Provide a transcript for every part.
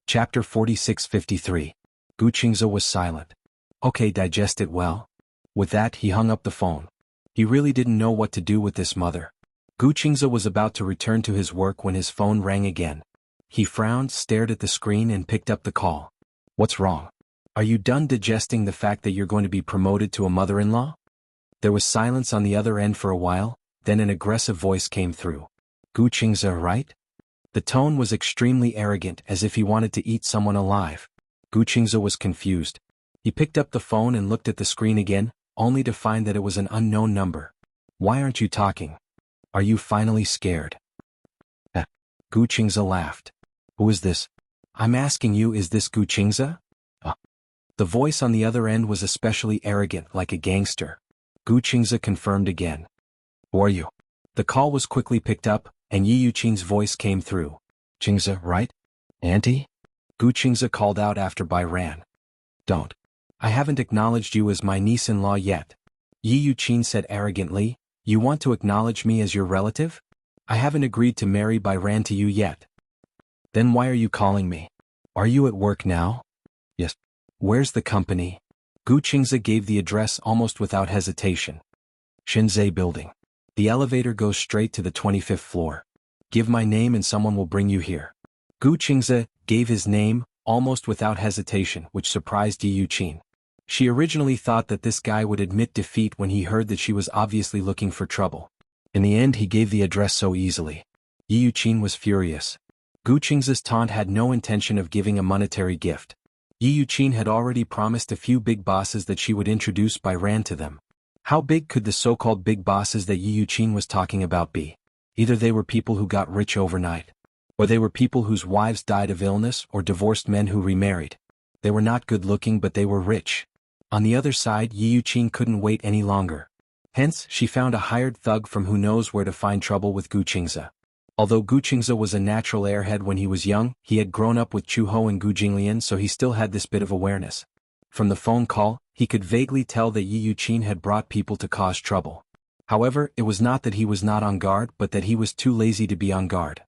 Chapter 4653. Gu Qingze was silent. Okay, digest it well. With that, he hung up the phone. He really didn't know what to do with this mother. Gu Qingze was about to return to his work when his phone rang again. He frowned, stared at the screen and picked up the call. What's wrong? Are you done digesting the fact that you're going to be promoted to a mother-in-law? There was silence on the other end for a while, then an aggressive voice came through. Gu Qingze, right? The tone was extremely arrogant, as if he wanted to eat someone alive. Gu Qingze was confused. He picked up the phone and looked at the screen again, only to find that it was an unknown number. Why aren't you talking? Are you finally scared? Gu Qingze laughed. Who is this? I'm asking you, is this Gu Qingze? The voice on the other end was especially arrogant, like a gangster. Gu Qingze confirmed again. Who are you? The call was quickly picked up, and Yi Yuqing's voice came through. Qingze, right? Auntie? Gu Qingze called out after Bai ran. Don't. I haven't acknowledged you as my niece-in-law yet. Yi Yuqing said arrogantly. You want to acknowledge me as your relative? I haven't agreed to marry Bai Ran to you yet. Then why are you calling me? Are you at work now? Yes. Where's the company? Gu Qingze gave the address almost without hesitation. Shinzai Building. The elevator goes straight to the 25th floor. Give my name and someone will bring you here. Gu Qingze gave his name, almost without hesitation, which surprised Yi Yuqing. She originally thought that this guy would admit defeat when he heard that she was obviously looking for trouble. In the end, he gave the address so easily. Yi Yuqing was furious. Gu Qingze's taunt had no intention of giving a monetary gift. Yi Yuqing had already promised a few big bosses that she would introduce Bai Ran to them. How big could the so-called big bosses that Yi Yuqing was talking about be? Either they were people who got rich overnight, or they were people whose wives died of illness, or divorced men who remarried. They were not good-looking, but they were rich. On the other side, Yi Yuqing couldn't wait any longer. Hence, she found a hired thug from who knows where to find trouble with Gu Qingze. Although Gu Qingze was a natural airhead when he was young, he had grown up with Chu Ho and Gu Jinglian, so he still had this bit of awareness. From the phone call, he could vaguely tell that Yi Yuqing had brought people to cause trouble. However, it was not that he was not on guard, but that he was too lazy to be on guard.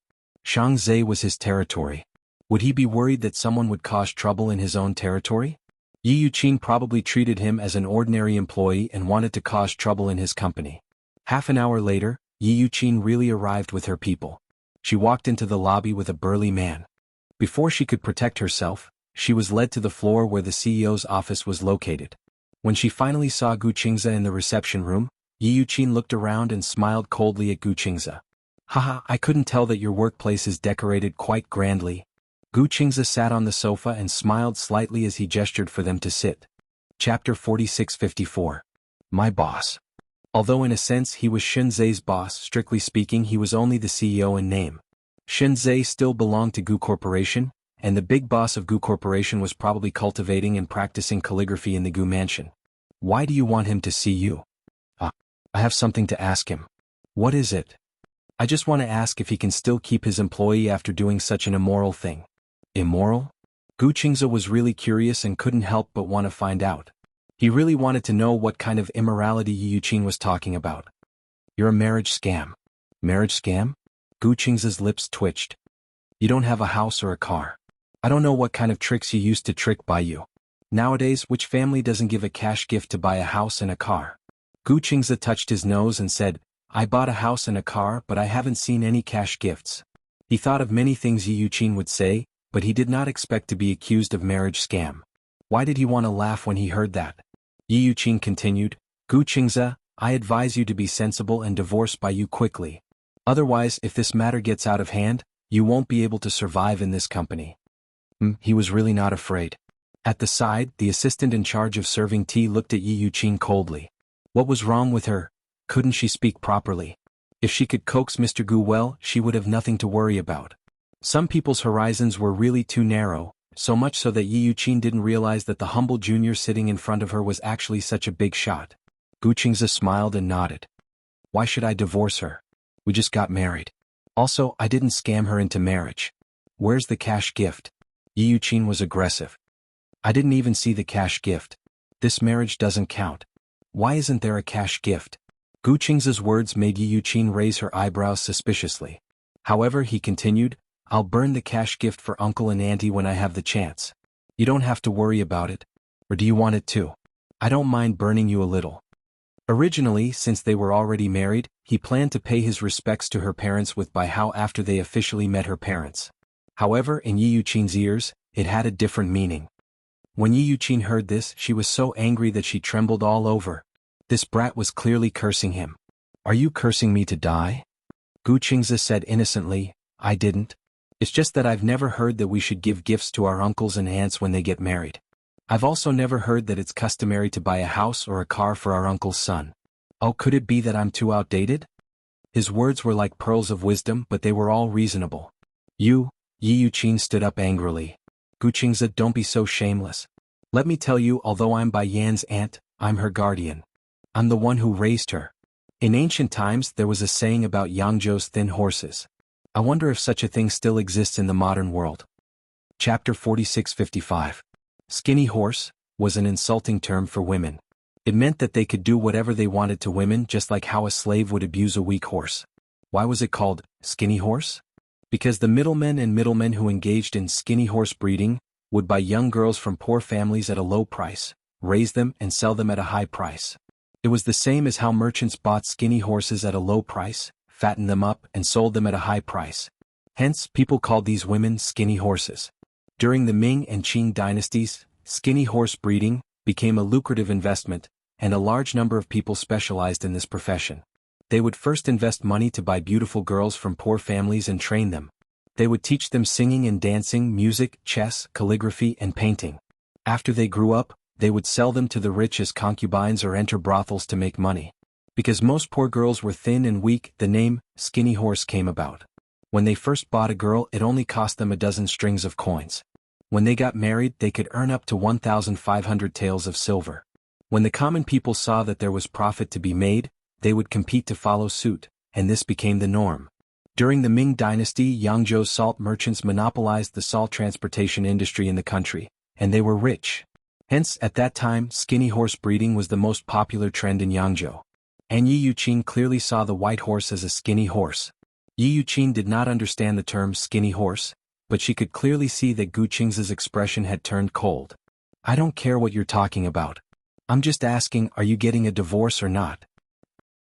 Shanzai was his territory. Would he be worried that someone would cause trouble in his own territory? Yi Yuqing probably treated him as an ordinary employee and wanted to cause trouble in his company. Half an hour later, Yi Yuqing really arrived with her people. She walked into the lobby with a burly man. Before she could protect herself, she was led to the floor where the CEO's office was located. When she finally saw Gu Qingze in the reception room, Yi Yuqing looked around and smiled coldly at Gu Qingze. Haha, I couldn't tell that your workplace is decorated quite grandly. Gu Qingze sat on the sofa and smiled slightly as he gestured for them to sit. Chapter 4654. My boss. Although in a sense he was Shinzai's boss, strictly speaking he was only the CEO in name. Shinzai still belonged to Gu Corporation, and the big boss of Gu Corporation was probably cultivating and practicing calligraphy in the Gu Mansion. Why do you want him to see you? I have something to ask him. What is it? I just want to ask if he can still keep his employee after doing such an immoral thing. Immoral? Gu Qingze was really curious and couldn't help but want to find out. He really wanted to know what kind of immorality Yi Yuqing was talking about. You're a marriage scam. Marriage scam? Gu Qingze's lips twitched. You don't have a house or a car. I don't know what kind of tricks you used to trick by you. Nowadays, which family doesn't give a cash gift to buy a house and a car? Gu Qingze touched his nose and said, I bought a house and a car, but I haven't seen any cash gifts. He thought of many things Yi Yuqing would say, but he did not expect to be accused of marriage scam. Why did he want to laugh when he heard that? Yi Yuqing continued, Gu Qingze, I advise you to be sensible and divorce Bai Yu quickly. Otherwise, if this matter gets out of hand, you won't be able to survive in this company. He was really not afraid. At the side, the assistant in charge of serving tea looked at Yi Yuqing coldly. What was wrong with her? Couldn't she speak properly? If she could coax Mr. Gu well, she would have nothing to worry about. Some people's horizons were really too narrow, so much so that Yi Yuqing didn't realize that the humble junior sitting in front of her was actually such a big shot. Gu Qingze smiled and nodded. Why should I divorce her? We just got married. Also, I didn't scam her into marriage. Where's the cash gift? Yi Yuqing was aggressive. I didn't even see the cash gift. This marriage doesn't count. Why isn't there a cash gift? Gu Qingze's words made Yi Yuqing raise her eyebrows suspiciously. However, he continued, I'll burn the cash gift for uncle and auntie when I have the chance. You don't have to worry about it. Or do you want it too? I don't mind burning you a little. Originally, since they were already married, he planned to pay his respects to her parents with Bai Hao after they officially met her parents. However, in Yi Yuqin's ears, it had a different meaning. When Yi Yuqin heard this, she was so angry that she trembled all over. This brat was clearly cursing him. Are you cursing me to die? Gu Qingzi said innocently, I didn't. It's just that I've never heard that we should give gifts to our uncles and aunts when they get married. I've also never heard that it's customary to buy a house or a car for our uncle's son. Oh, could it be that I'm too outdated? His words were like pearls of wisdom, but they were all reasonable. Yi Yuqin stood up angrily. Gu Qingzi, don't be so shameless. Let me tell you, although I'm Bai Yan's aunt, I'm her guardian. I'm the one who raised her. In ancient times, there was a saying about Yangzhou's thin horses. I wonder if such a thing still exists in the modern world. Chapter 4655. Skinny horse was an insulting term for women. It meant that they could do whatever they wanted to women, just like how a slave would abuse a weak horse. Why was it called skinny horse? Because the middlemen who engaged in skinny horse breeding would buy young girls from poor families at a low price, raise them and sell them at a high price. It was the same as how merchants bought skinny horses at a low price, fattened them up and sold them at a high price. Hence, people called these women skinny horses. During the Ming and Qing dynasties, skinny horse breeding became a lucrative investment, and a large number of people specialized in this profession. They would first invest money to buy beautiful girls from poor families and train them. They would teach them singing and dancing, music, chess, calligraphy, and painting. After they grew up, they would sell them to the rich as concubines or enter brothels to make money. Because most poor girls were thin and weak, the name skinny horse came about. When they first bought a girl, it only cost them a dozen strings of coins. When they got married, they could earn up to 1,500 taels of silver. When the common people saw that there was profit to be made, they would compete to follow suit, and this became the norm. During the Ming dynasty, Yangzhou's salt merchants monopolized the salt transportation industry in the country, and they were rich. Hence, at that time, skinny horse breeding was the most popular trend in Yangzhou. And Yi Yuqin clearly saw the white horse as a skinny horse. Yi Yuqin did not understand the term skinny horse, but she could clearly see that Gu Qingzi's expression had turned cold. I don't care what you're talking about. I'm just asking, are you getting a divorce or not?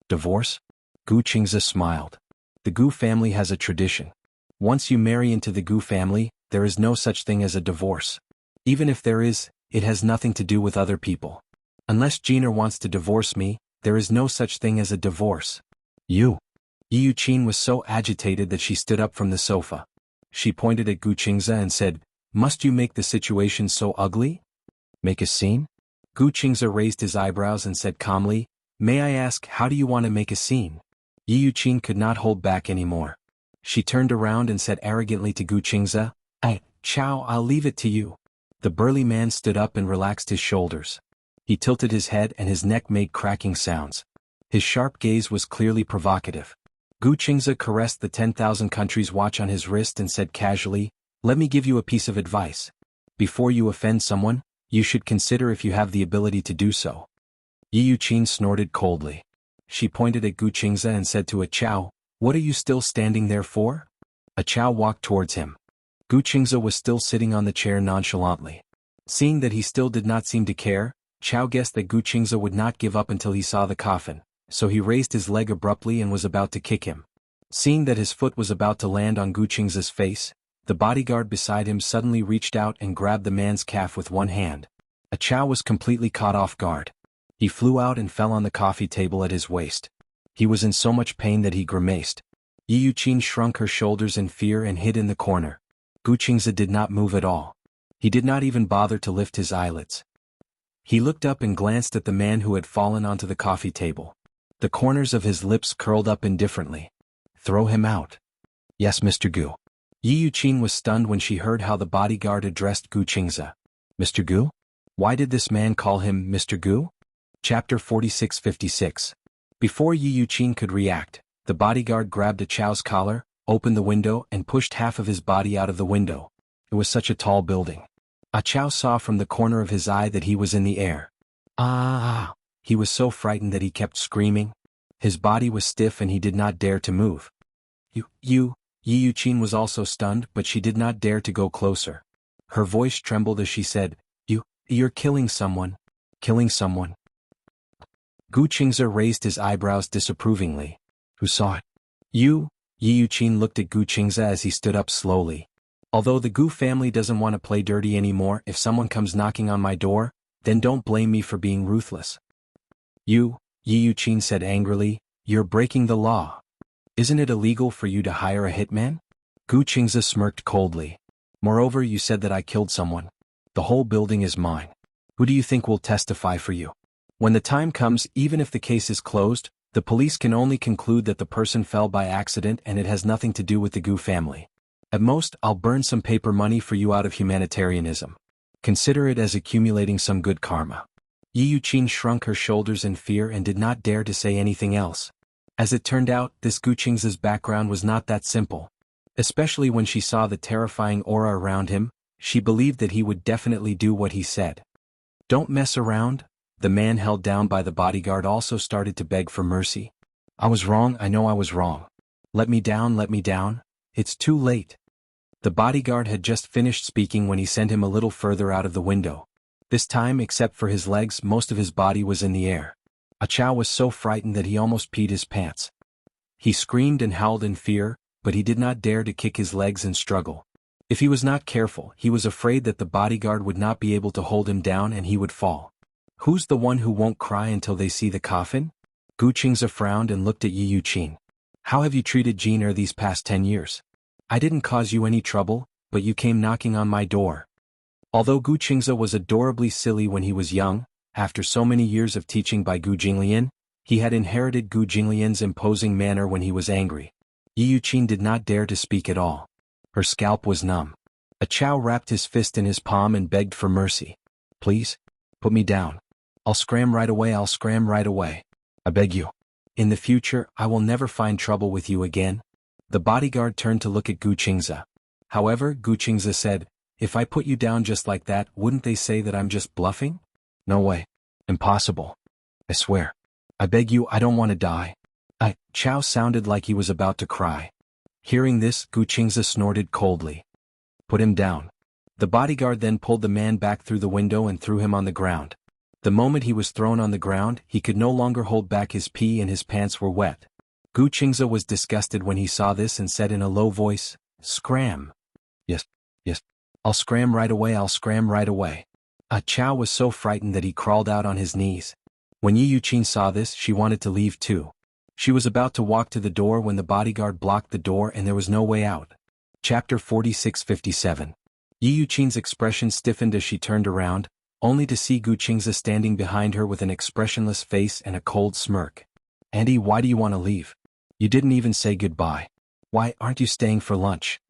Divorce? Gu Qingzi smiled. The Gu family has a tradition. Once you marry into the Gu family, there is no such thing as a divorce. Even if there is, it has nothing to do with other people. Unless Jiner wants to divorce me, there is no such thing as a divorce. You. Yi Yuqin was so agitated that she stood up from the sofa. She pointed at Gu Qingzi and said, Must you make the situation so ugly? Make a scene? Gu Qingzi raised his eyebrows and said calmly, May I ask, how do you want to make a scene? Yi Yuqin could not hold back anymore. She turned around and said arrogantly to Gu Qingzi, Chow, I'll leave it to you. The burly man stood up and relaxed his shoulders. He tilted his head and his neck made cracking sounds. His sharp gaze was clearly provocative. Gu Qingzi caressed the 10,000 countries watch on his wrist and said casually, Let me give you a piece of advice. Before you offend someone, you should consider if you have the ability to do so. Yi Yuqin snorted coldly. She pointed at Gu Qingzi and said to a Chow, What are you still standing there for? A Chow walked towards him. Gu Qingzi was still sitting on the chair nonchalantly. Seeing that he still did not seem to care, Chow guessed that Gu Qingzi would not give up until he saw the coffin, so he raised his leg abruptly and was about to kick him. Seeing that his foot was about to land on Gu Qingzi's face, the bodyguard beside him suddenly reached out and grabbed the man's calf with one hand. A Chow was completely caught off guard. He flew out and fell on the coffee table at his waist. He was in so much pain that he grimaced. Yi Yuqin shrunk her shoulders in fear and hid in the corner. Gu Qingzi did not move at all. He did not even bother to lift his eyelids. He looked up and glanced at the man who had fallen onto the coffee table. The corners of his lips curled up indifferently. Throw him out. Yes, Mr. Gu. Yi Yuqin was stunned when she heard how the bodyguard addressed Gu Qingzi. Mr. Gu? Why did this man call him Mr. Gu? Chapter 4656. Before Yi Yuqin could react, the bodyguard grabbed a Chow's collar, opened the window and pushed half of his body out of the window. It was such a tall building. A Chow saw from the corner of his eye that he was in the air. Ah! He was so frightened that he kept screaming. His body was stiff and he did not dare to move. You Yi Yuqin was also stunned, but she did not dare to go closer. Her voice trembled as she said, You're killing someone. Killing someone. Gu Qingze raised his eyebrows disapprovingly. Who saw it? You? Yi Yuqin looked at Gu Qingze as he stood up slowly. Although the Gu family doesn't want to play dirty anymore, if someone comes knocking on my door, then don't blame me for being ruthless. You, Yi Yuqin said angrily, you're breaking the law. Isn't it illegal for you to hire a hitman? Gu Qingze smirked coldly. Moreover, you said that I killed someone. The whole building is mine. Who do you think will testify for you? When the time comes, even if the case is closed, the police can only conclude that the person fell by accident and it has nothing to do with the Gu family. At most, I'll burn some paper money for you out of humanitarianism. Consider it as accumulating some good karma. Yi Yuqin shrunk her shoulders in fear and did not dare to say anything else. As it turned out, this Gu Qingze's background was not that simple. Especially when she saw the terrifying aura around him, she believed that he would definitely do what he said. Don't mess around. The man held down by the bodyguard also started to beg for mercy. I was wrong, I know I was wrong. Let me down. It's too late. The bodyguard had just finished speaking when he sent him a little further out of the window. This time, except for his legs, most of his body was in the air. Chao was so frightened that he almost peed his pants. He screamed and howled in fear, but he did not dare to kick his legs and struggle. If he was not careful, he was afraid that the bodyguard would not be able to hold him down and he would fall. Who's the one who won't cry until they see the coffin? Gu Qingze frowned and looked at Yi Yuqin. How have you treated Jin these past 10 years? I didn't cause you any trouble, but you came knocking on my door. Although Gu Qingze was adorably silly when he was young, after so many years of teaching by Gu Jinglian, he had inherited Gu Jinglian's imposing manner when he was angry. Yi Yuqin did not dare to speak at all. Her scalp was numb. Chao wrapped his fist in his palm and begged for mercy. Please? Put me down. I'll scram right away. I beg you. In the future, I will never find trouble with you again. The bodyguard turned to look at Gu Qingze. However, Gu Qingze said, if I put you down just like that, wouldn't they say that I'm just bluffing? No way. Impossible. I swear. I beg you, I don't want to die. Chao sounded like he was about to cry. Hearing this, Gu Qingze snorted coldly. Put him down. The bodyguard then pulled the man back through the window and threw him on the ground. The moment he was thrown on the ground, he could no longer hold back his pee and his pants were wet. Gu Qingze was disgusted when he saw this and said in a low voice, Scram. Yes. I'll scram right away. Chao was so frightened that he crawled out on his knees. When Yi Yuqin saw this, she wanted to leave too. She was about to walk to the door when the bodyguard blocked the door and there was no way out. Chapter 46-57. Yi Yuqin's expression stiffened as she turned around, only to see Gu Qingze standing behind her with an expressionless face and a cold smirk. Auntie, why do you want to leave? You didn't even say goodbye. Why aren't you staying for lunch?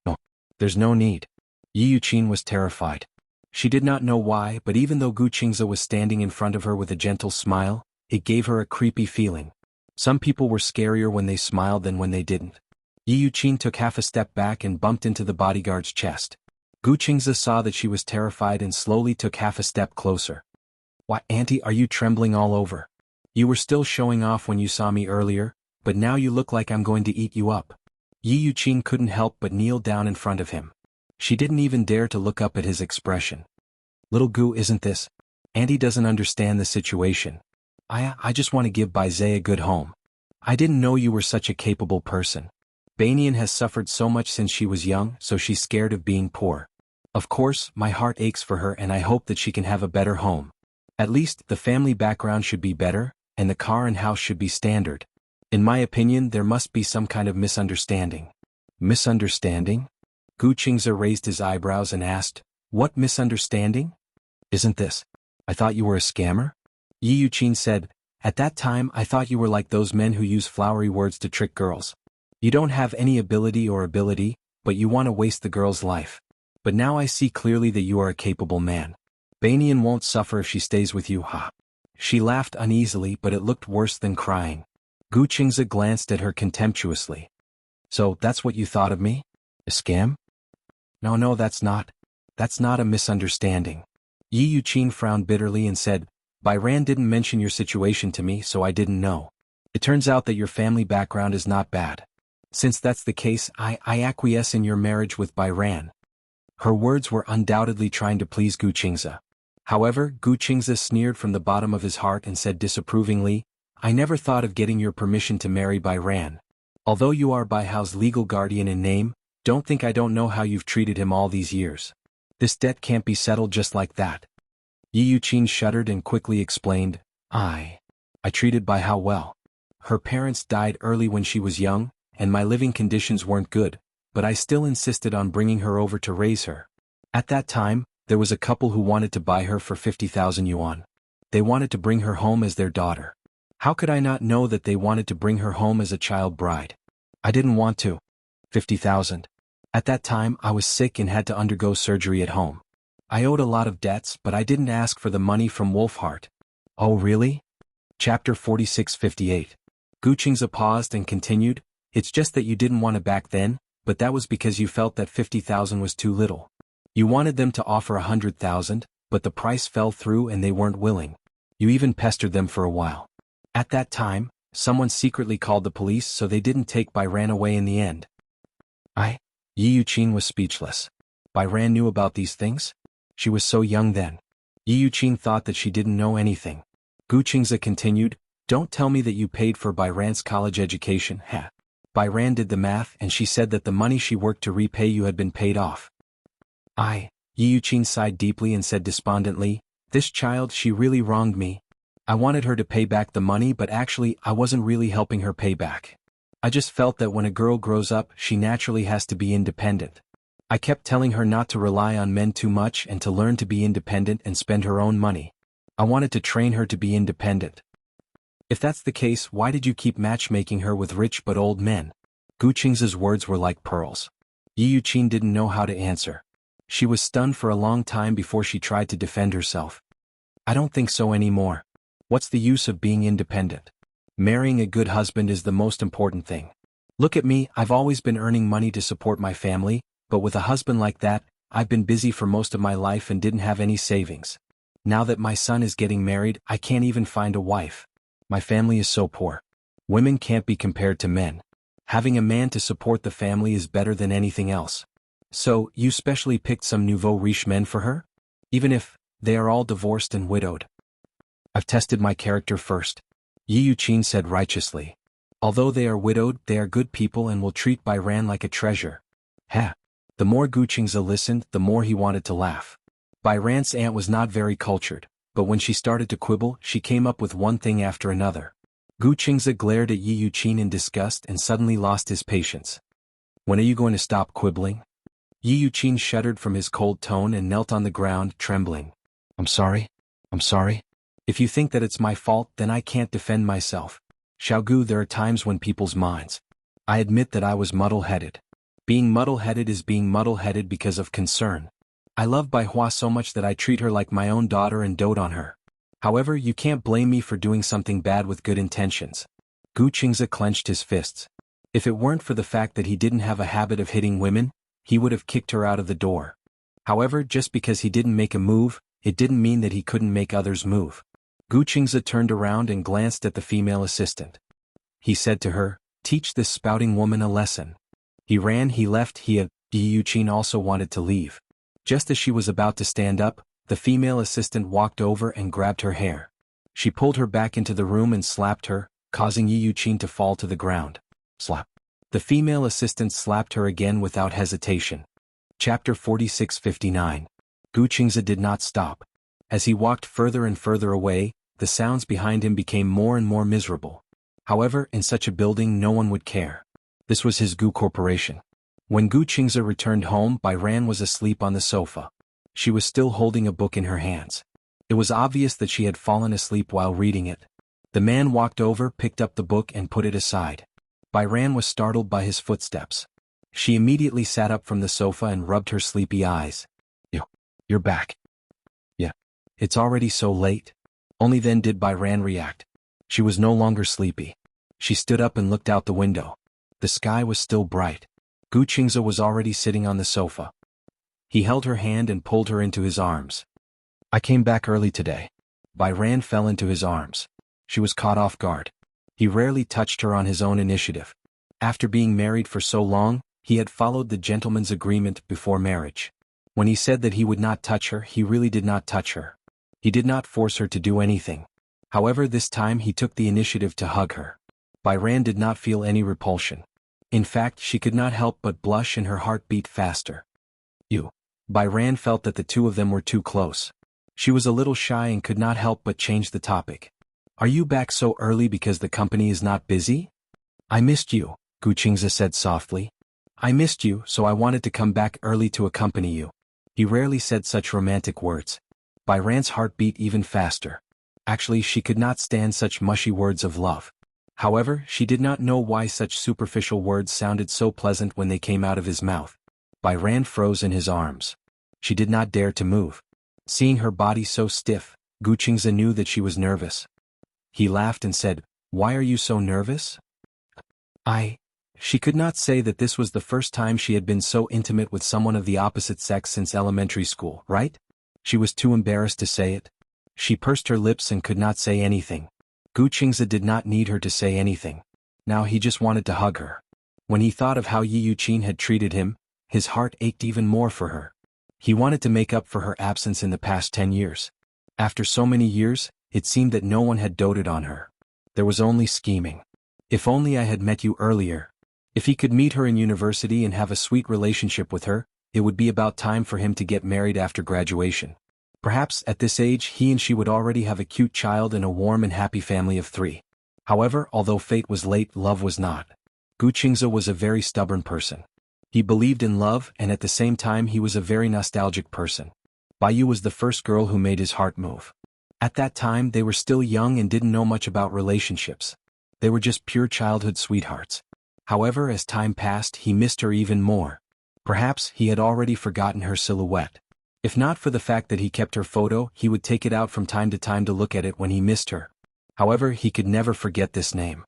No, there's no need. Yi Yuqin was terrified. She did not know why, but even though Gu Qingze was standing in front of her with a gentle smile, it gave her a creepy feeling. Some people were scarier when they smiled than when they didn't. Yi Yuqin took half a step back and bumped into the bodyguard's chest. Gu Qingze saw that she was terrified and slowly took half a step closer. Why, Auntie, are you trembling all over? You were still showing off when you saw me earlier, but now you look like I'm going to eat you up. Yi Yuqin couldn't help but kneel down in front of him. She didn't even dare to look up at his expression. Little Gu, isn't this? Auntie doesn't understand the situation. I just want to give Baizé a good home. I didn't know you were such a capable person. Banyan has suffered so much since she was young, so she's scared of being poor. Of course, my heart aches for her and I hope that she can have a better home. At least, the family background should be better, and the car and house should be standard. In my opinion, there must be some kind of misunderstanding. Misunderstanding? Gu Qingze raised his eyebrows and asked, What misunderstanding? Isn't this? I thought you were a scammer? Yi Yuqin said, At that time I thought you were like those men who use flowery words to trick girls. You don't have any ability, but you want to waste the girl's life. But now I see clearly that you are a capable man. Banyan won't suffer if she stays with you, ha. She laughed uneasily, but it looked worse than crying. Gu Qingze glanced at her contemptuously. So, that's what you thought of me? A scam? No, that's not a misunderstanding. Yi Yuqin frowned bitterly and said, Byran didn't mention your situation to me, so I didn't know. It turns out that your family background is not bad. Since that's the case, I acquiesce in your marriage with Bairan. Her words were undoubtedly trying to please Gu Qingze. However, Gu Qingze sneered from the bottom of his heart and said disapprovingly, I never thought of getting your permission to marry Bairan. Although you are Baihao's legal guardian in name, don't think I don't know how you've treated him all these years. This debt can't be settled just like that. Yi Yuqin shuddered and quickly explained, I treated Baihao well. Her parents died early when she was young, and my living conditions weren't good, but I still insisted on bringing her over to raise her. At that time, there was a couple who wanted to buy her for 50,000 yuan. They wanted to bring her home as their daughter. How could I not know that they wanted to bring her home as a child bride? I didn't want to. 50,000. At that time I was sick and had to undergo surgery at home. I owed a lot of debts, but I didn't ask for the money from Wolfheart. Oh really? Chapter 46-58. Gu Qingze paused and continued, it's just that you didn't want it back then, but that was because you felt that 50,000 was too little. You wanted them to offer 100,000, but the price fell through and they weren't willing. You even pestered them for a while. At that time, someone secretly called the police so they didn't take Bairan away in the end. Yi Yuqin was speechless. Bairan knew about these things? She was so young then. Yi Yuqin thought that she didn't know anything. Gu Qingze continued, don't tell me that you paid for Bairan's college education, ha. Bairan did the math and she said that the money she worked to repay you had been paid off. Yi Yuqin sighed deeply and said despondently, this child, she really wronged me. I wanted her to pay back the money, but actually I wasn't really helping her pay back. I just felt that when a girl grows up, she naturally has to be independent. I kept telling her not to rely on men too much and to learn to be independent and spend her own money. I wanted to train her to be independent. If that's the case, why did you keep matchmaking her with rich but old men? Gu Qingze's words were like pearls. Yi Yuqin didn't know how to answer. She was stunned for a long time before she tried to defend herself. I don't think so anymore. What's the use of being independent? Marrying a good husband is the most important thing. Look at me, I've always been earning money to support my family, but with a husband like that, I've been busy for most of my life and didn't have any savings. Now that my son is getting married, I can't even find a wife. My family is so poor. Women can't be compared to men. Having a man to support the family is better than anything else. So, you specially picked some nouveau riche men for her? Even if they are all divorced and widowed. I've tested my character first. Yi Yuqin said righteously. Although they are widowed, they are good people and will treat Bairan like a treasure. Ha! The more Gu Qingze listened, the more he wanted to laugh. Bairan's aunt was not very cultured, but when she started to quibble, she came up with one thing after another. Gu Qingze glared at Yi Yuqin in disgust and suddenly lost his patience. When are you going to stop quibbling? Yi Yuqin shuddered from his cold tone and knelt on the ground, trembling. I'm sorry. If you think that it's my fault, then I can't defend myself. Xiaogu, there are times when people's minds. I admit that I was muddle-headed. Being muddle-headed is being muddle-headed because of concern. I love Baihua so much that I treat her like my own daughter and dote on her. However, you can't blame me for doing something bad with good intentions. Gu Qingze clenched his fists. If it weren't for the fact that he didn't have a habit of hitting women, he would have kicked her out of the door. However, just because he didn't make a move, it didn't mean that he couldn't make others move. Gu Qingze turned around and glanced at the female assistant. He said to her, teach this spouting woman a lesson. He ran, he left, Yi Yuqin also wanted to leave. Just as she was about to stand up, the female assistant walked over and grabbed her hair. She pulled her back into the room and slapped her, causing Yi Yuqin to fall to the ground. Slap. The female assistant slapped her again without hesitation. Chapter 46-59. Gu Qingze did not stop. As he walked further and further away, the sounds behind him became more and more miserable. However, in such a building no one would care. This was his Gu Corporation. When Gu Qingze returned home, Bairan was asleep on the sofa. She was still holding a book in her hands. It was obvious that she had fallen asleep while reading it. The man walked over, picked up the book and put it aside. Bairan was startled by his footsteps. She immediately sat up from the sofa and rubbed her sleepy eyes. You're back. Yeah. It's already so late. Only then did Bairan react. She was no longer sleepy. She stood up and looked out the window. The sky was still bright. Gu Qingze was already sitting on the sofa. He held her hand and pulled her into his arms. I came back early today. Bairan fell into his arms. She was caught off guard. He rarely touched her on his own initiative. After being married for so long, he had followed the gentleman's agreement before marriage. When he said that he would not touch her, he really did not touch her. He did not force her to do anything. However, this time he took the initiative to hug her. Byran did not feel any repulsion. In fact, she could not help but blush and her heart beat faster. Byran felt that the two of them were too close. She was a little shy and could not help but change the topic. Are you back so early because the company is not busy? I missed you, Gu Qingze said softly. I missed you, so I wanted to come back early to accompany you. He rarely said such romantic words. Byran's heart beat even faster. Actually, she could not stand such mushy words of love. However, she did not know why such superficial words sounded so pleasant when they came out of his mouth. Byran froze in his arms. She did not dare to move. Seeing her body so stiff, Gu Qingze knew that she was nervous. He laughed and said, "Why are you so nervous?" She could not say that this was the first time she had been so intimate with someone of the opposite sex since elementary school, right? She was too embarrassed to say it. She pursed her lips and could not say anything. Gu Qingze did not need her to say anything. Now he just wanted to hug her. When he thought of how Yi Yuqin had treated him, his heart ached even more for her. He wanted to make up for her absence in the past 10 years. After so many years, it seemed that no one had doted on her. There was only scheming. If only I had met you earlier. If he could meet her in university and have a sweet relationship with her, it would be about time for him to get married after graduation. Perhaps at this age he and she would already have a cute child and a warm and happy family of 3. However, although fate was late, love was not. Gu Qingze was a very stubborn person. He believed in love and at the same time he was a very nostalgic person. Baiyu was the first girl who made his heart move. At that time they were still young and didn't know much about relationships. They were just pure childhood sweethearts. However, as time passed he missed her even more. Perhaps he had already forgotten her silhouette. If not for the fact that he kept her photo, he would take it out from time to time to look at it when he missed her. However, he could never forget this name.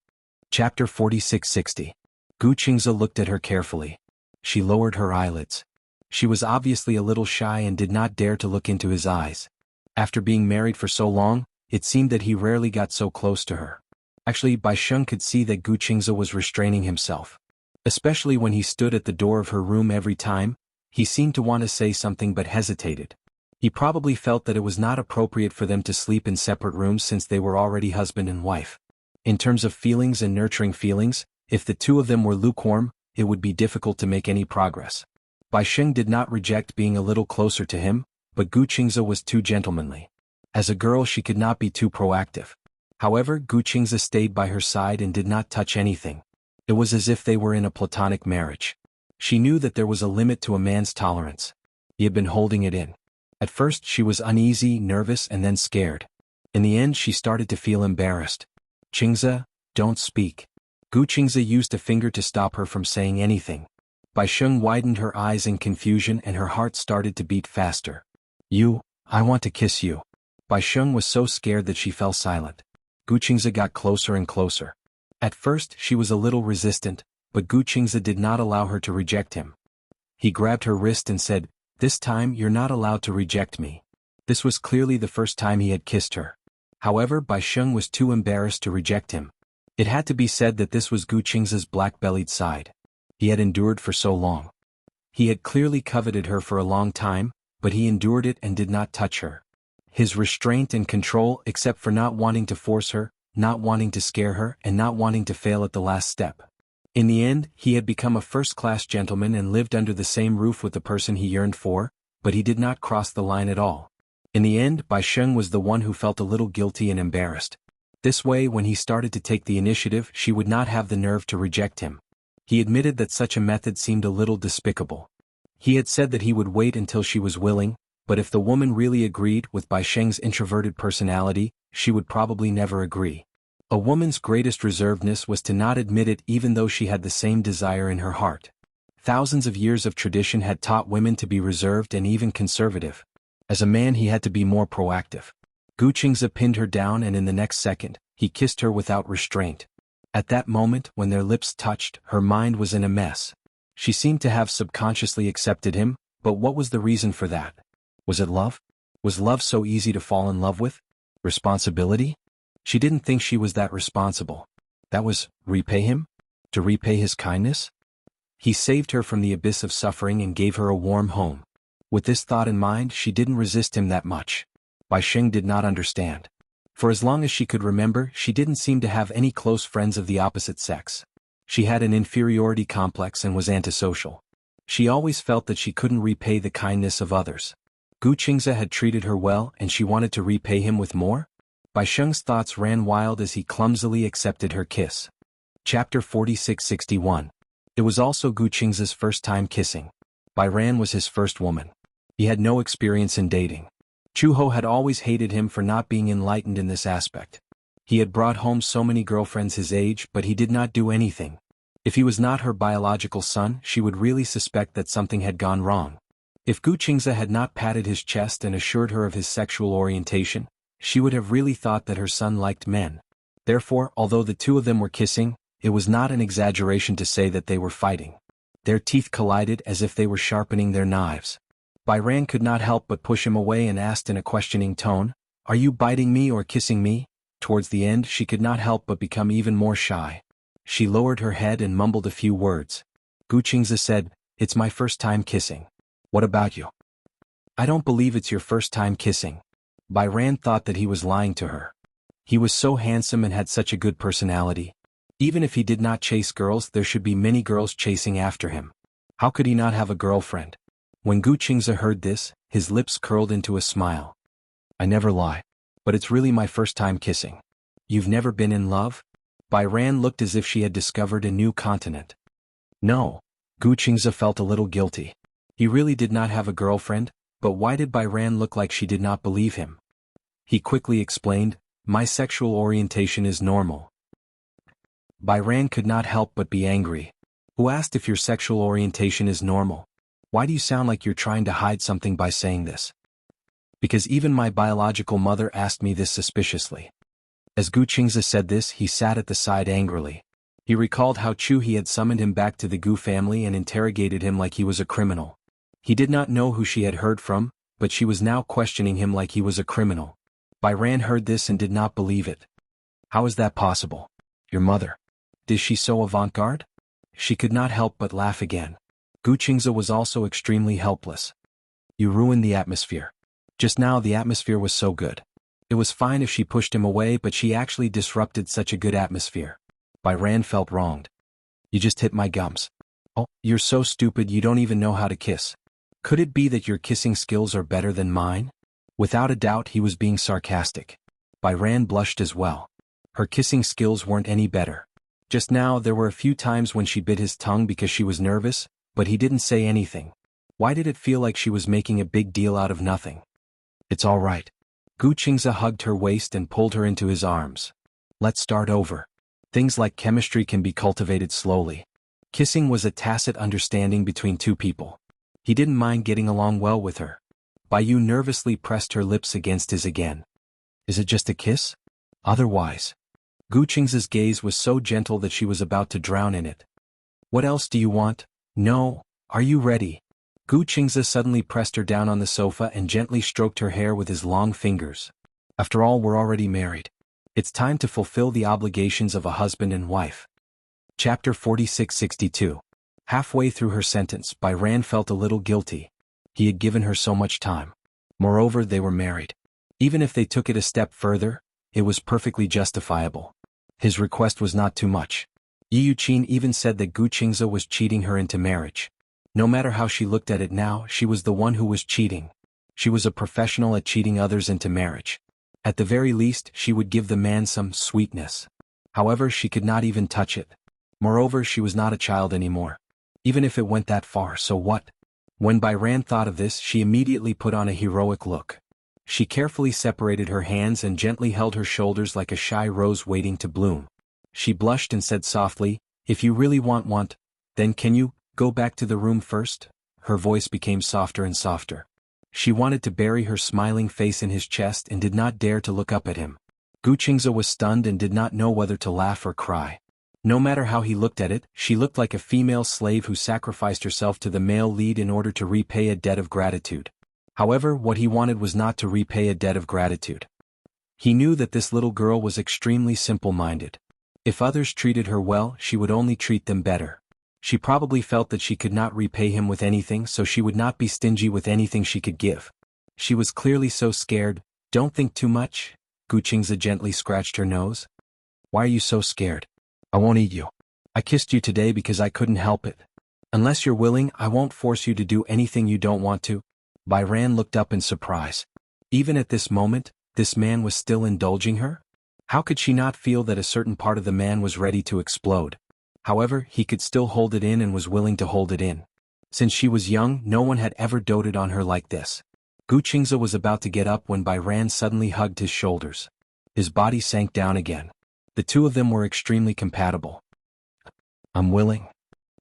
Chapter 4660. Gu Qingze looked at her carefully. She lowered her eyelids. She was obviously a little shy and did not dare to look into his eyes. After being married for so long, it seemed that he rarely got so close to her. Actually, Bai Sheng could see that Gu Qingze was restraining himself. Especially when he stood at the door of her room every time, he seemed to want to say something but hesitated. He probably felt that it was not appropriate for them to sleep in separate rooms since they were already husband and wife. In terms of feelings and nurturing feelings, if the two of them were lukewarm, it would be difficult to make any progress. Bai Sheng did not reject being a little closer to him, but Gu Qingze was too gentlemanly. As a girl she could not be too proactive. However, Gu Qingze stayed by her side and did not touch anything. It was as if they were in a platonic marriage. She knew that there was a limit to a man's tolerance. He had been holding it in. At first she was uneasy, nervous and then scared. In the end she started to feel embarrassed. "Qingze, don't speak." Gu Qingze used a finger to stop her from saying anything. Bai Sheng widened her eyes in confusion and her heart started to beat faster. I want to kiss you." Bai Sheng was so scared that she fell silent. Gu Qingze got closer and closer. At first she was a little resistant, but Gu Qingze did not allow her to reject him. He grabbed her wrist and said, "This time you're not allowed to reject me." This was clearly the first time he had kissed her. However, Bai Sheng was too embarrassed to reject him. It had to be said that this was Gu Qingze's black-bellied side. He had endured for so long. He had clearly coveted her for a long time, but he endured it and did not touch her. His restraint and control, except for not wanting to force her, not wanting to scare her, and not wanting to fail at the last step. In the end, he had become a first-class gentleman and lived under the same roof with the person he yearned for, but he did not cross the line at all. In the end, Bai Sheng was the one who felt a little guilty and embarrassed. This way, when he started to take the initiative, she would not have the nerve to reject him. He admitted that such a method seemed a little despicable. He had said that he would wait until she was willing, but if the woman really agreed with Bai Sheng's introverted personality, she would probably never agree. A woman's greatest reservedness was to not admit it even though she had the same desire in her heart. Thousands of years of tradition had taught women to be reserved and even conservative. As a man he had to be more proactive. Gu Qingze pinned her down and in the next second, he kissed her without restraint. At that moment, when their lips touched, her mind was in a mess. She seemed to have subconsciously accepted him, but what was the reason for that? Was it love? Was love so easy to fall in love with? Responsibility? She didn't think she was that responsible. That was, repay him? To repay his kindness? He saved her from the abyss of suffering and gave her a warm home. With this thought in mind, she didn't resist him that much. Bai Sheng did not understand. For as long as she could remember, she didn't seem to have any close friends of the opposite sex. She had an inferiority complex and was antisocial. She always felt that she couldn't repay the kindness of others. Gu Qingze had treated her well and she wanted to repay him with more? Bai Sheng's thoughts ran wild as he clumsily accepted her kiss. Chapter 4661. It was also Gu Qingze's first time kissing. Bai Ran was his first woman. He had no experience in dating. Chu Ho had always hated him for not being enlightened in this aspect. He had brought home so many girlfriends his age, but he did not do anything. If he was not her biological son, she would really suspect that something had gone wrong. If Gu Qingze had not patted his chest and assured her of his sexual orientation, she would have really thought that her son liked men. Therefore, although the two of them were kissing, it was not an exaggeration to say that they were fighting. Their teeth collided as if they were sharpening their knives. Bai Ran could not help but push him away and asked in a questioning tone, "Are you biting me or kissing me?" Towards the end, she could not help but become even more shy. She lowered her head and mumbled a few words. Gu Qingze said, "It's my first time kissing. What about you?" "I don't believe it's your first time kissing." Bai Ran thought that he was lying to her. He was so handsome and had such a good personality. Even if he did not chase girls, there should be many girls chasing after him. How could he not have a girlfriend? When Gu Qingze heard this, his lips curled into a smile. "I never lie. But it's really my first time kissing." "You've never been in love?" Bai Ran looked as if she had discovered a new continent. No. Gu Qingze felt a little guilty. He really did not have a girlfriend, but why did Bai Ran look like she did not believe him? He quickly explained, "My sexual orientation is normal." Bai Ran could not help but be angry. "Who asked if your sexual orientation is normal? Why do you sound like you're trying to hide something by saying this?" "Because even my biological mother asked me this suspiciously." As Gu Qingze said this, he sat at the side angrily. He recalled how Chu He had summoned him back to the Gu family and interrogated him like he was a criminal. He did not know who she had heard from, but she was now questioning him like he was a criminal. Bai Ran heard this and did not believe it. "How is that possible? Your mother. Is she so avant-garde?" She could not help but laugh again. Gu Qingze was also extremely helpless. "You ruined the atmosphere. Just now the atmosphere was so good. It was fine if she pushed him away, but she actually disrupted such a good atmosphere." Bai Ran felt wronged. "You just hit my gums. Oh, you're so stupid you don't even know how to kiss. Could it be that your kissing skills are better than mine?" Without a doubt he was being sarcastic. Bai Ran blushed as well. Her kissing skills weren't any better. Just now there were a few times when she bit his tongue because she was nervous, but he didn't say anything. Why did it feel like she was making a big deal out of nothing? "It's all right." Gu Qingze hugged her waist and pulled her into his arms. "Let's start over. Things like chemistry can be cultivated slowly." Kissing was a tacit understanding between two people. He didn't mind getting along well with her. Bai Yu nervously pressed her lips against his again. "Is it just a kiss? Otherwise?" Gu Qingze's gaze was so gentle that she was about to drown in it. "What else do you want? No, are you ready?" Gu Qingze suddenly pressed her down on the sofa and gently stroked her hair with his long fingers. "After all, we're already married. It's time to fulfill the obligations of a husband and wife." Chapter 4662. Halfway through her sentence, Bai Ran felt a little guilty. He had given her so much time. Moreover, they were married. Even if they took it a step further, it was perfectly justifiable. His request was not too much. Yi Yuqin even said that Gu Qingze was cheating her into marriage. No matter how she looked at it now, she was the one who was cheating. She was a professional at cheating others into marriage. At the very least, she would give the man some sweetness. However, she could not even touch it. Moreover, she was not a child anymore. Even if it went that far, so what? When Bai Ran thought of this, she immediately put on a heroic look. She carefully separated her hands and gently held her shoulders like a shy rose waiting to bloom. She blushed and said softly, "If you really want, then can you go back to the room first?" Her voice became softer and softer. She wanted to bury her smiling face in his chest and did not dare to look up at him. Gu Qingze was stunned and did not know whether to laugh or cry. No matter how he looked at it, she looked like a female slave who sacrificed herself to the male lead in order to repay a debt of gratitude. However, what he wanted was not to repay a debt of gratitude. He knew that this little girl was extremely simple-minded. If others treated her well, she would only treat them better. She probably felt that she could not repay him with anything, so she would not be stingy with anything she could give. She was clearly so scared. Don't think too much. Guqingzi gently scratched her nose. Why are you so scared? I won't eat you. I kissed you today because I couldn't help it. Unless you're willing, I won't force you to do anything you don't want to. Bai Ran looked up in surprise. Even at this moment, this man was still indulging her? How could she not feel that a certain part of the man was ready to explode? However, he could still hold it in and was willing to hold it in. Since she was young, no one had ever doted on her like this. Guqingzi was about to get up when Bai Ran suddenly hugged his shoulders. His body sank down again. The two of them were extremely compatible. I'm willing.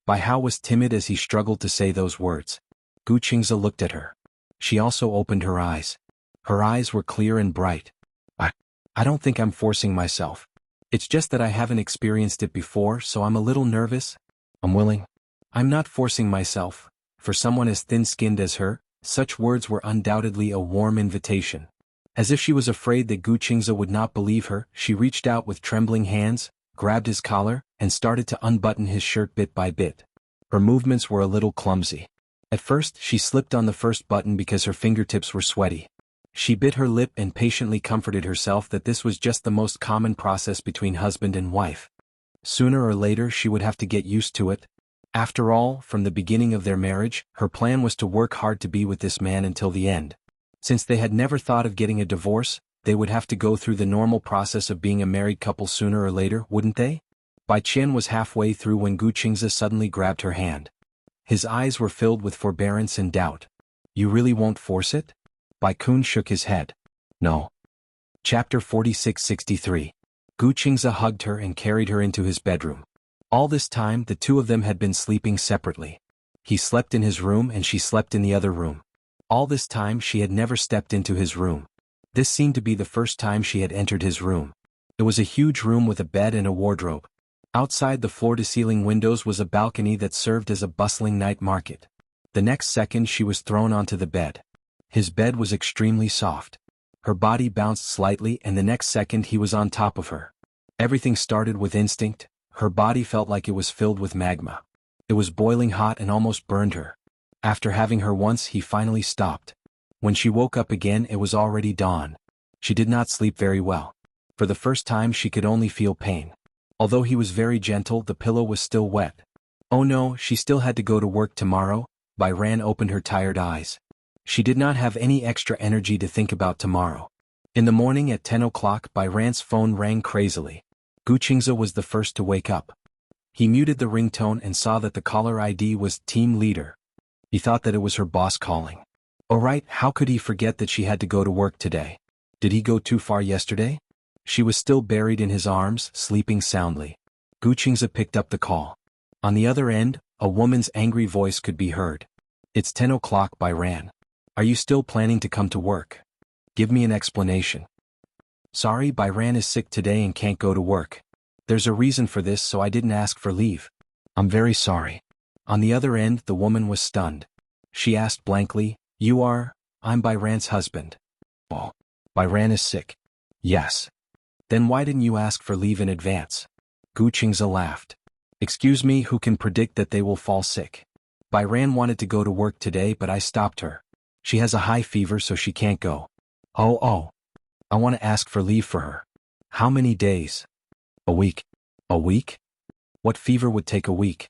Bai Hao was timid as he struggled to say those words. Guqingzi looked at her. She also opened her eyes. Her eyes were clear and bright. I don't think I'm forcing myself. It's just that I haven't experienced it before, so I'm a little nervous. I'm willing. I'm not forcing myself. For someone as thin-skinned as her, such words were undoubtedly a warm invitation. As if she was afraid that Guqingzi would not believe her, she reached out with trembling hands, grabbed his collar, and started to unbutton his shirt bit by bit. Her movements were a little clumsy. At first, she slipped on the first button because her fingertips were sweaty. She bit her lip and patiently comforted herself that this was just the most common process between husband and wife. Sooner or later she would have to get used to it. After all, from the beginning of their marriage, her plan was to work hard to be with this man until the end. Since they had never thought of getting a divorce, they would have to go through the normal process of being a married couple sooner or later, wouldn't they? Bai Qian was halfway through when Guqingzi suddenly grabbed her hand. His eyes were filled with forbearance and doubt. You really won't force it? Bai Kun shook his head. No. Chapter 46-63. Guqingzi hugged her and carried her into his bedroom. All this time, the two of them had been sleeping separately. He slept in his room and she slept in the other room. All this time she had never stepped into his room. This seemed to be the first time she had entered his room. It was a huge room with a bed and a wardrobe. Outside the floor-to-ceiling windows was a balcony that served as a bustling night market. The next second she was thrown onto the bed. His bed was extremely soft. Her body bounced slightly and the next second he was on top of her. Everything started with instinct. Her body felt like it was filled with magma. It was boiling hot and almost burned her. After having her once, he finally stopped. When she woke up again, it was already dawn. She did not sleep very well. For the first time she could only feel pain. Although he was very gentle, the pillow was still wet. Oh no, she still had to go to work tomorrow. Bai Ran opened her tired eyes. She did not have any extra energy to think about tomorrow. In the morning at 10 o'clock, Bai Ran's phone rang crazily. Guqingzi was the first to wake up. He muted the ringtone and saw that the caller ID was Team Leader. He thought that it was her boss calling. Alright, how could he forget that she had to go to work today? Did he go too far yesterday? She was still buried in his arms, sleeping soundly. Guqingzi picked up the call. On the other end, a woman's angry voice could be heard. It's 10 o'clock, Bai Ran. Are you still planning to come to work? Give me an explanation. Sorry, Bai Ran is sick today and can't go to work. There's a reason for this, so I didn't ask for leave. I'm very sorry. On the other end, the woman was stunned. She asked blankly, You are? I'm Bai Ran's husband. Oh, Bai Ran is sick. Yes. Then why didn't you ask for leave in advance? Guqingzi laughed. Excuse me, who can predict that they will fall sick? Bai Ran wanted to go to work today, but I stopped her. She has a high fever, so she can't go. Oh. I want to ask for leave for her. How many days? A week. A week? What fever would take a week?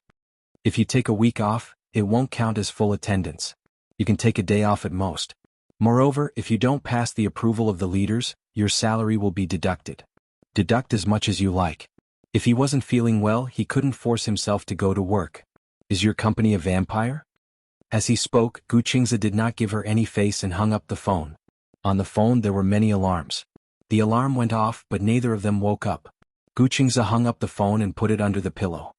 If you take a week off, it won't count as full attendance. You can take a day off at most. Moreover, if you don't pass the approval of the leaders, your salary will be deducted. Deduct as much as you like. If he wasn't feeling well, he couldn't force himself to go to work. Is your company a vampire? As he spoke, Guqingzi did not give her any face and hung up the phone. On the phone there were many alarms. The alarm went off, but neither of them woke up. Guqingzi hung up the phone and put it under the pillow.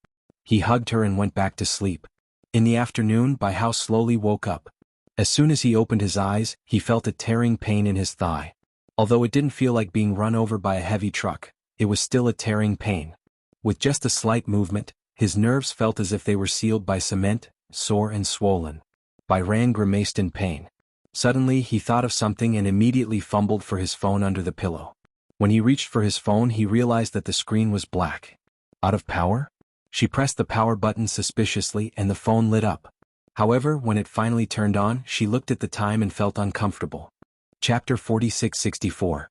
He hugged her and went back to sleep. In the afternoon, Bai Hao slowly woke up. As soon as he opened his eyes, he felt a tearing pain in his thigh. Although it didn't feel like being run over by a heavy truck, it was still a tearing pain. With just a slight movement, his nerves felt as if they were sealed by cement, sore and swollen. Bai Ran grimaced in pain. Suddenly he thought of something and immediately fumbled for his phone under the pillow. When he reached for his phone, he realized that the screen was black. Out of power? She pressed the power button suspiciously and the phone lit up. However, when it finally turned on, she looked at the time and felt uncomfortable. Chapter 46-64.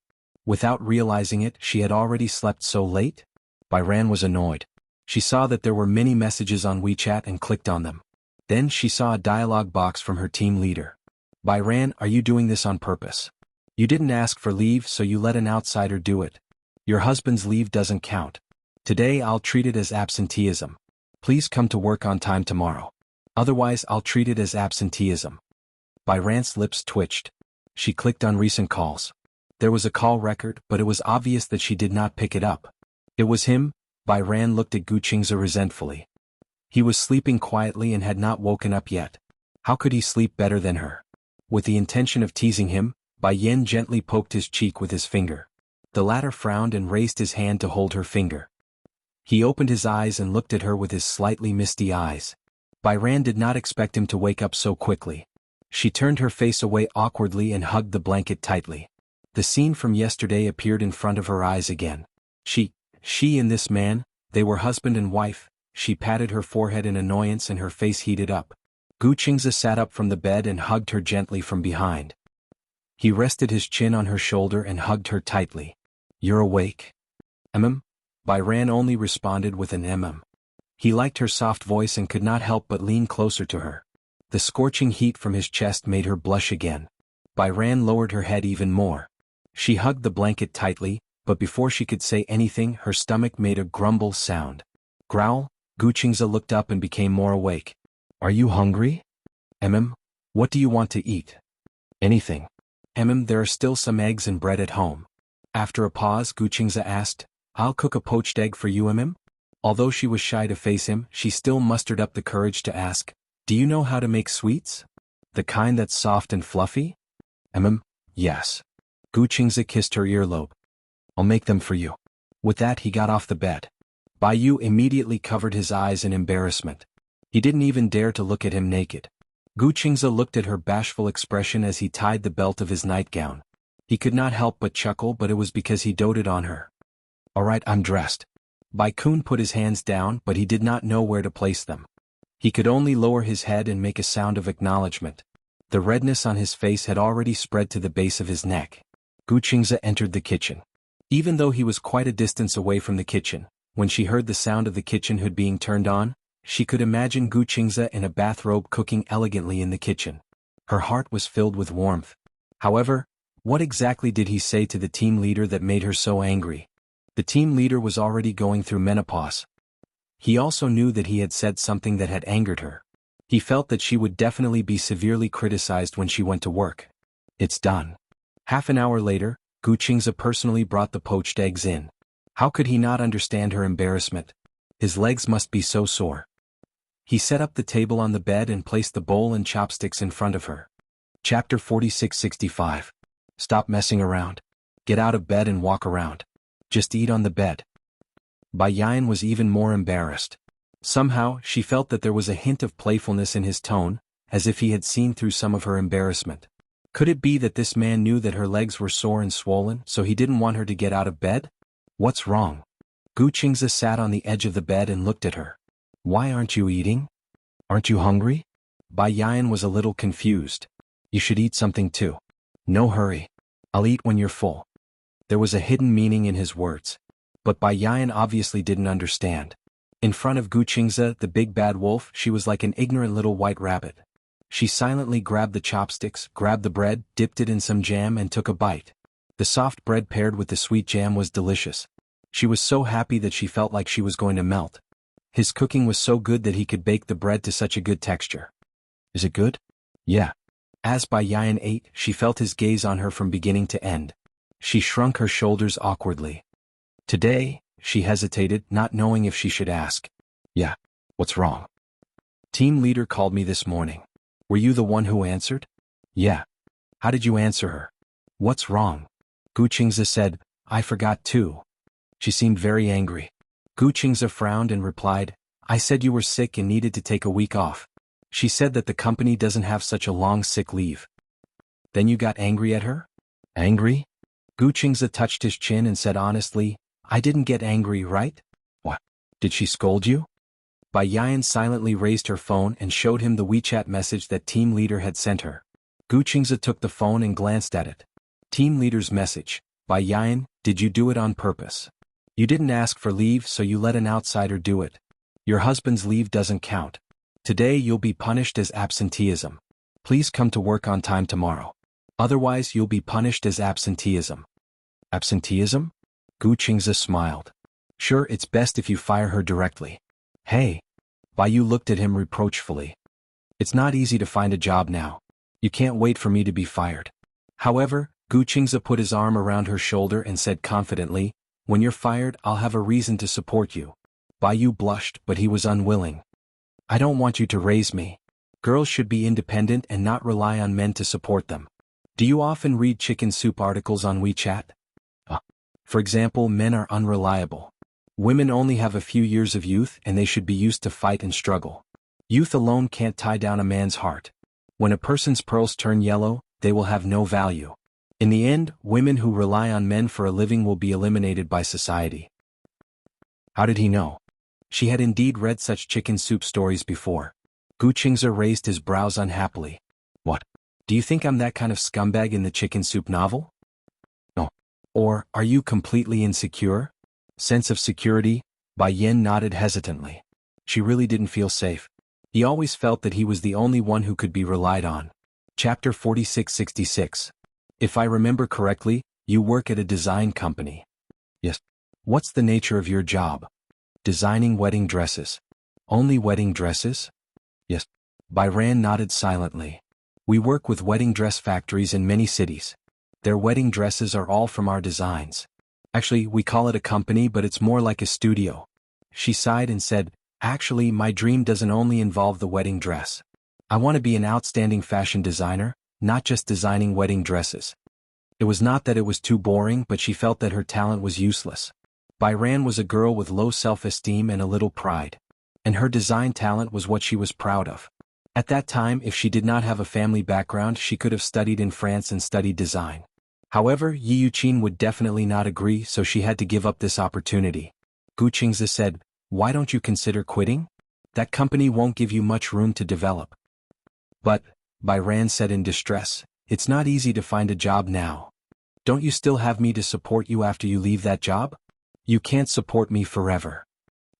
Without realizing it, she had already slept so late? Byran was annoyed. She saw that there were many messages on WeChat and clicked on them. Then she saw a dialogue box from her team leader. Byran, are you doing this on purpose? You didn't ask for leave, so you let an outsider do it. Your husband's leave doesn't count. Today I'll treat it as absenteeism. Please come to work on time tomorrow. Otherwise I'll treat it as absenteeism. Byran's lips twitched. She clicked on recent calls. There was a call record, but it was obvious that she did not pick it up. It was him. Byran looked at Guqingze resentfully. He was sleeping quietly and had not woken up yet. How could he sleep better than her? With the intention of teasing him, Bai Yan gently poked his cheek with his finger. The latter frowned and raised his hand to hold her finger. He opened his eyes and looked at her with his slightly misty eyes. Byran did not expect him to wake up so quickly. She turned her face away awkwardly and hugged the blanket tightly. The scene from yesterday appeared in front of her eyes again. She and this man, they were husband and wife. She patted her forehead in annoyance and her face heated up. Guqingze sat up from the bed and hugged her gently from behind. He rested his chin on her shoulder and hugged her tightly. You're awake? Byran only responded with an He liked her soft voice and could not help but lean closer to her. The scorching heat from his chest made her blush again. Byran lowered her head even more. She hugged the blanket tightly, but before she could say anything, her stomach made a grumble sound. Growl. Guqingze looked up and became more awake. Are you hungry? What do you want to eat? Anything. There are still some eggs and bread at home. After a pause, Guqingze asked, I'll cook a poached egg for you, Although she was shy to face him, she still mustered up the courage to ask, do you know how to make sweets? The kind that's soft and fluffy? Yes. Guqingze kissed her earlobe. I'll make them for you. With that he got off the bed. Bai Yu immediately covered his eyes in embarrassment. He didn't even dare to look at him naked. Guqingze looked at her bashful expression as he tied the belt of his nightgown. He could not help but chuckle, but it was because he doted on her. All right, I'm dressed. Bai Kun put his hands down, but he did not know where to place them. He could only lower his head and make a sound of acknowledgement. The redness on his face had already spread to the base of his neck. Guqingze entered the kitchen. Even though he was quite a distance away from the kitchen, when she heard the sound of the kitchen hood being turned on, she could imagine Guqingze in a bathrobe cooking elegantly in the kitchen. Her heart was filled with warmth. However, what exactly did he say to the team leader that made her so angry? The team leader was already going through menopause. He also knew that he had said something that had angered her. He felt that she would definitely be severely criticized when she went to work. It's done. Half an hour later, Guqingze personally brought the poached eggs in. How could he not understand her embarrassment? His legs must be so sore. He set up the table on the bed and placed the bowl and chopsticks in front of her. Chapter 46-65. Stop messing around. Get out of bed and walk around. Just eat on the bed. Bai Yan was even more embarrassed. Somehow, she felt that there was a hint of playfulness in his tone, as if he had seen through some of her embarrassment. Could it be that this man knew that her legs were sore and swollen, so he didn't want her to get out of bed? What's wrong? Guqingze sat on the edge of the bed and looked at her. Why aren't you eating? Aren't you hungry? Bai Yan was a little confused. You should eat something too. No hurry. I'll eat when you're full. There was a hidden meaning in his words. But Bai Yan obviously didn't understand. In front of Guqingze, the big bad wolf, she was like an ignorant little white rabbit. She silently grabbed the chopsticks, grabbed the bread, dipped it in some jam and took a bite. The soft bread paired with the sweet jam was delicious. She was so happy that she felt like she was going to melt. His cooking was so good that he could bake the bread to such a good texture. Is it good? Yeah. As Bai Yan ate, she felt his gaze on her from beginning to end. She shrunk her shoulders awkwardly. Today, she hesitated, not knowing if she should ask. Yeah. What's wrong? Team leader called me this morning. Were you the one who answered? Yeah. How did you answer her? What's wrong? Guqingze said, I forgot too. She seemed very angry. Guqingze frowned and replied, I said you were sick and needed to take a week off. She said that the company doesn't have such a long sick leave. Then you got angry at her? Angry? Guqingze touched his chin and said honestly, I didn't get angry, right? What? Did she scold you? Bai Yan silently raised her phone and showed him the WeChat message that team leader had sent her. Gu Qingze took the phone and glanced at it. Team leader's message: Bai Yan, did you do it on purpose? You didn't ask for leave, so you let an outsider do it. Your husband's leave doesn't count. Today you'll be punished as absenteeism. Please come to work on time tomorrow. Otherwise you'll be punished as absenteeism. Absenteeism? Gu Qingze smiled. Sure, it's best if you fire her directly. Hey. Bai Yu looked at him reproachfully. It's not easy to find a job now. You can't wait for me to be fired. However, Gu Qingze put his arm around her shoulder and said confidently, when you're fired, I'll have a reason to support you. Bai Yu blushed, but he was unwilling. I don't want you to raise me. Girls should be independent and not rely on men to support them. Do you often read chicken soup articles on WeChat? For example, men are unreliable. Women only have a few years of youth and they should be used to fight and struggle. Youth alone can't tie down a man's heart. When a person's pearls turn yellow, they will have no value. In the end, women who rely on men for a living will be eliminated by society. How did he know? She had indeed read such chicken soup stories before. Gu Qingze raised his brows unhappily. What? Do you think I'm that kind of scumbag in the chicken soup novel? No. Or, are you completely insecure? Sense of security? Bai Yan nodded hesitantly. She really didn't feel safe. He always felt that he was the only one who could be relied on. Chapter 4666. If I remember correctly, you work at a design company. Yes. What's the nature of your job? Designing wedding dresses. Only wedding dresses? Yes. Bai Ran nodded silently. We work with wedding dress factories in many cities. Their wedding dresses are all from our designs. Actually, we call it a company, but it's more like a studio. She sighed and said, actually, my dream doesn't only involve the wedding dress. I want to be an outstanding fashion designer, not just designing wedding dresses. It was not that it was too boring, but she felt that her talent was useless. Bai Ran was a girl with low self-esteem and a little pride. And her design talent was what she was proud of. At that time, if she did not have a family background, she could have studied in France and studied design. However, Yi Yuqin would definitely not agree, so she had to give up this opportunity. Gu Qingze said, why don't you consider quitting? That company won't give you much room to develop. But, Bai Ran said in distress, it's not easy to find a job now. Don't you still have me to support you after you leave that job? You can't support me forever.